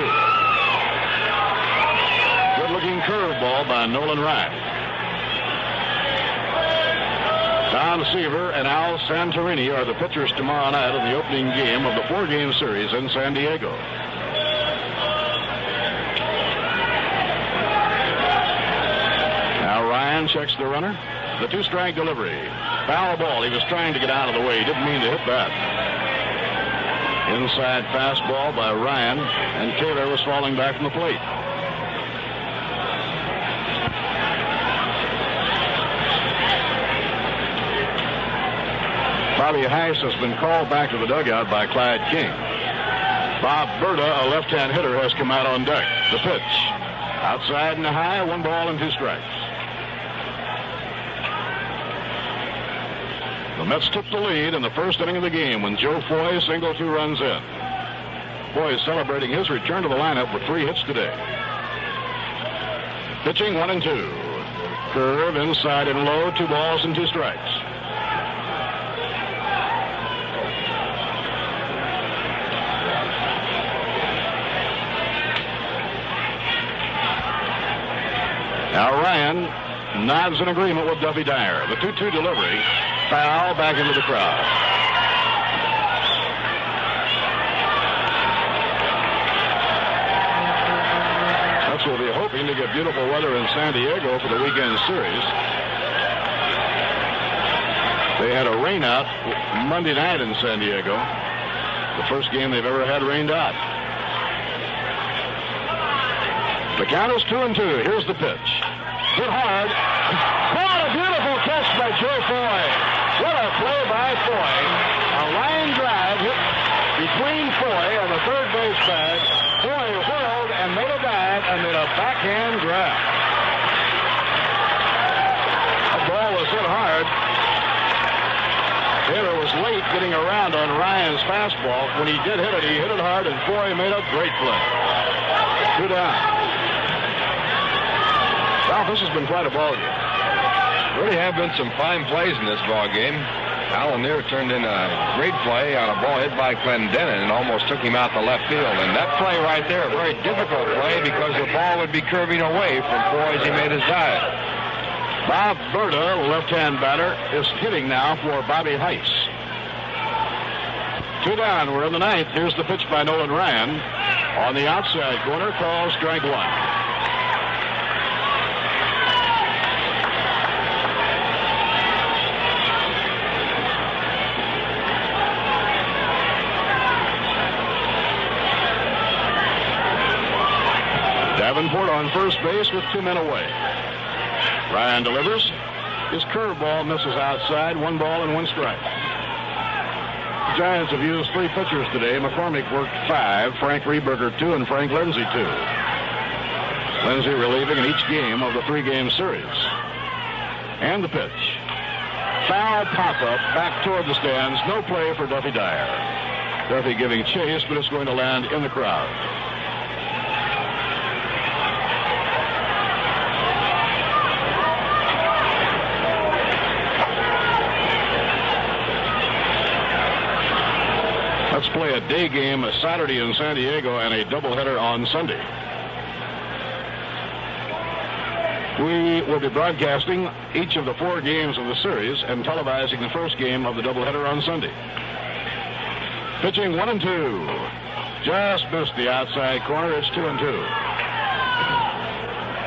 Good-looking curveball by Nolan Ryan. Don Seaver and Al Santorini are the pitchers tomorrow night in the opening game of the 4-game series in San Diego. Now Ryan checks the runner. The 2-strike delivery. Foul ball. He was trying to get out of the way. He didn't mean to hit that. Inside fastball by Ryan, and Taylor was falling back from the plate. Bobby Heiss has been called back to the dugout by Clyde King. Bob Berta, a left-hand hitter, has come out on deck. The pitch. Outside and high, 1 ball and 2 strikes. The Mets took the lead in the 1st inning of the game when Joe Foy singled 2 runs in. Foy is celebrating his return to the lineup with 3 hits today. Pitching 1 and 2. Curve inside and low, 2 balls and 2 strikes. Now Ryan nods in agreement with Duffy Dyer. The 2-2 delivery. Foul back into the crowd. Mets will be hoping to get beautiful weather in San Diego for the weekend series. They had a rain out Monday night in San Diego. The first game they've ever had rained out. The count is 2-2. Here's the pitch. Hit hard. What a beautiful catch by Joe Foy. What a play by Foy. A line drive hit between Foy and the 3rd base bag. Foy whirled and made a dive and made a backhand grab. The ball was hit hard. Taylor was late getting around on Ryan's fastball. When he did hit it, he hit it hard, and Foy made a great play. 2 down. Well, this has been quite a ball game. Really have been some fine plays in this ball game. Al Lanier turned in a great play on a ball hit by Clendenon and almost took him out to left field. And that play right there, a very difficult play because the ball would be curving away from Foy as he made his dive. Bob Berta, left-hand batter, is hitting now for Bobby Heiss. 2 down. We're in the 9th. Here's the pitch by Nolan Ryan. On the outside corner, calls strike 1. Davenport on first base with 2 men away. Ryan delivers. His curveball misses outside. 1 ball and 1 strike. The Giants have used 3 pitchers today. McCormick worked 5, Frank Reberger 2, and Frank Lindsay 2. Lindsay relieving in each game of the 3-game series. And the pitch. Foul pop-up back toward the stands. No play for Duffy Dyer. Duffy giving chase, but it's going to land in the crowd. Let's play a day game Saturday in San Diego and a doubleheader on Sunday. We will be broadcasting each of the 4 games of the series and televising the first game of the doubleheader on Sunday. Pitching 1-2. Just missed the outside corner. It's 2-2.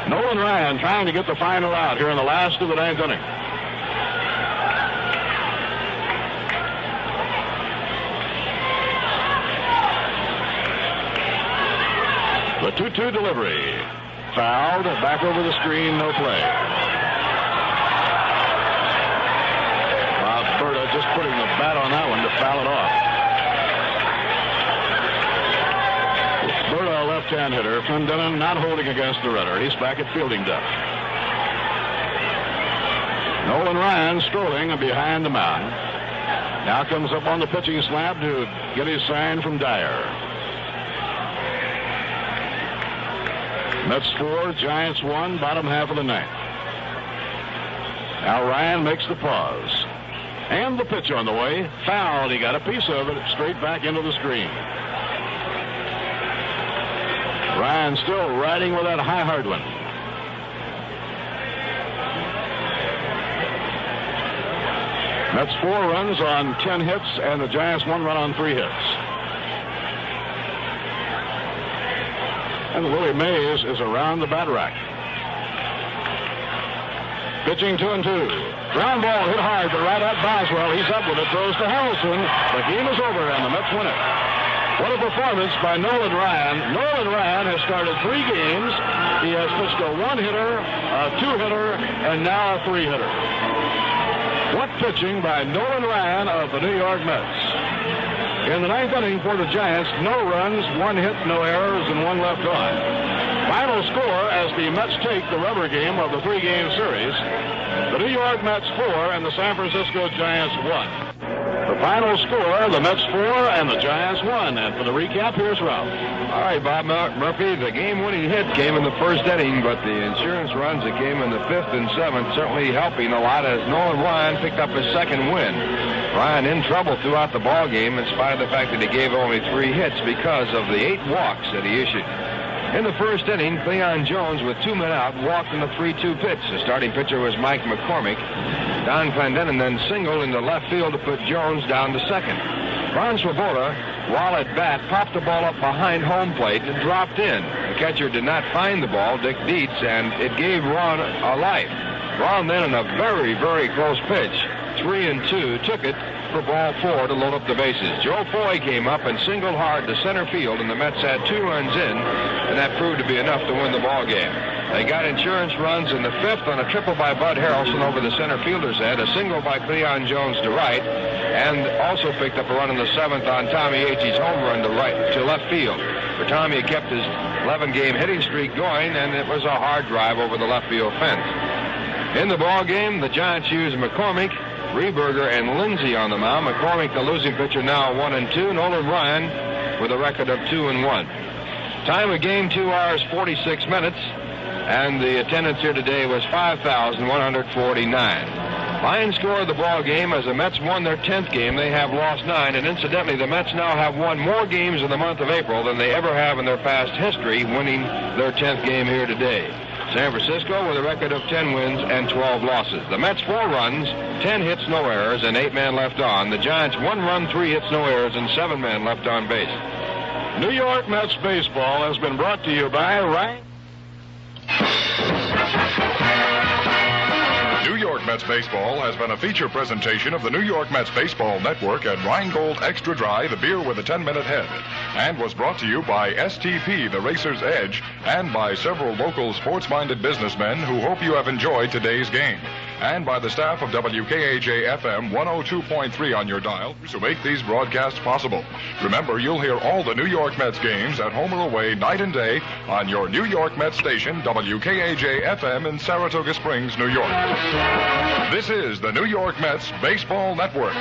Nolan Ryan trying to get the final out here in the last of the 9th inning. The 2-2 delivery. Fouled, back over the screen, no play. Berta just putting the bat on that one to foul it off. Berta, a left-hand hitter. Clendenon not holding against the runner. He's back at fielding depth. Nolan Ryan strolling behind the mound. Now comes up on the pitching slab to get his sign from Dyer. Mets 4, Giants 1, bottom half of the 9th. Now Ryan makes the pause. And the pitch on the way. Fouled. He got a piece of it straight back into the screen. Ryan still riding with that high hard one. Mets 4 runs on 10 hits, and the Giants 1 run on 3 hits. And Willie Mays is around the bat rack. Pitching 2-2. Ground ball hit hard, but right at Boswell. He's up with it, throws to Harrelson. The game is over, and the Mets win it. What a performance by Nolan Ryan. Nolan Ryan has started 3 games. He has pitched a 1-hitter, a 2-hitter, and now a 3-hitter. What pitching by Nolan Ryan of the New York Mets. In the 9th inning for the Giants, no runs, 1 hit, no errors, and 1 left on. Final score as the Mets take the rubber game of the 3-game series. The New York Mets 4 and the San Francisco Giants 1. The final score, the Mets 4 and the Giants 1. And for the recap, here's Ralph. All right, Bob Murphy, the game-winning hit came in the first inning, but the insurance runs that came in the 5th and 7th certainly helping a lot as Nolan Ryan picked up his 2nd win. Ryan in trouble throughout the ball game in spite of the fact that he gave only 3 hits because of the 8 walks that he issued. In the first inning, Cleon Jones, with 2 men out, walked in the 3-2 pitch. The starting pitcher was Mike McCormick. Donn Clendenon then singled into left field to put Jones down to second. Frank Reberger, while at bat, popped the ball up behind home plate and dropped in. The catcher did not find the ball, Dick Dietz, and it gave Ron a life. Ron then, in a very, very close pitch, 3-2, took it for ball 4 to load up the bases. Joe Foy came up and singled hard to center field, and the Mets had 2 runs in, and that proved to be enough to win the ball game. They got insurance runs in the 5th on a triple by Bud Harrelson over the center fielder's head, a single by Cleon Jones to right, and also picked up a run in the 7th on Tommie Agee's home run to left field. For Tommie kept his 11-game hitting streak going, and it was a hard drive over the left field fence. In the ball game, the Giants used McCormick, Reberger, and Lindsay on the mound. McCormick, the losing pitcher, now 1-2. Nolan Ryan with a record of 2-1. Time of game, 2 hours, 46 minutes. And the attendance here today was 5,149. Line score of the ball game, as the Mets won their 10th game, they have lost 9. And incidentally, the Mets now have won more games in the month of April than they ever have in their past history, winning their 10th game here today. San Francisco with a record of 10 wins and 12 losses. The Mets 4 runs, 10 hits, no errors, and 8 men left on. The Giants 1 run, 3 hits, no errors, and 7 men left on base. New York Mets baseball has been brought to you by Ryan. New York Mets Baseball has been a feature presentation of the New York Mets Baseball Network and Rheingold Extra Dry, the beer with a 10-minute head, and was brought to you by STP, the Racer's Edge, and by several local sports-minded businessmen who hope you have enjoyed today's game, and by the staff of WKAJ-FM 102.3 on your dial to make these broadcasts possible. Remember, you'll hear all the New York Mets games at home or away night and day on your New York Mets station, WKAJ-FM in Saratoga Springs, New York. This is the New York Mets Baseball Network.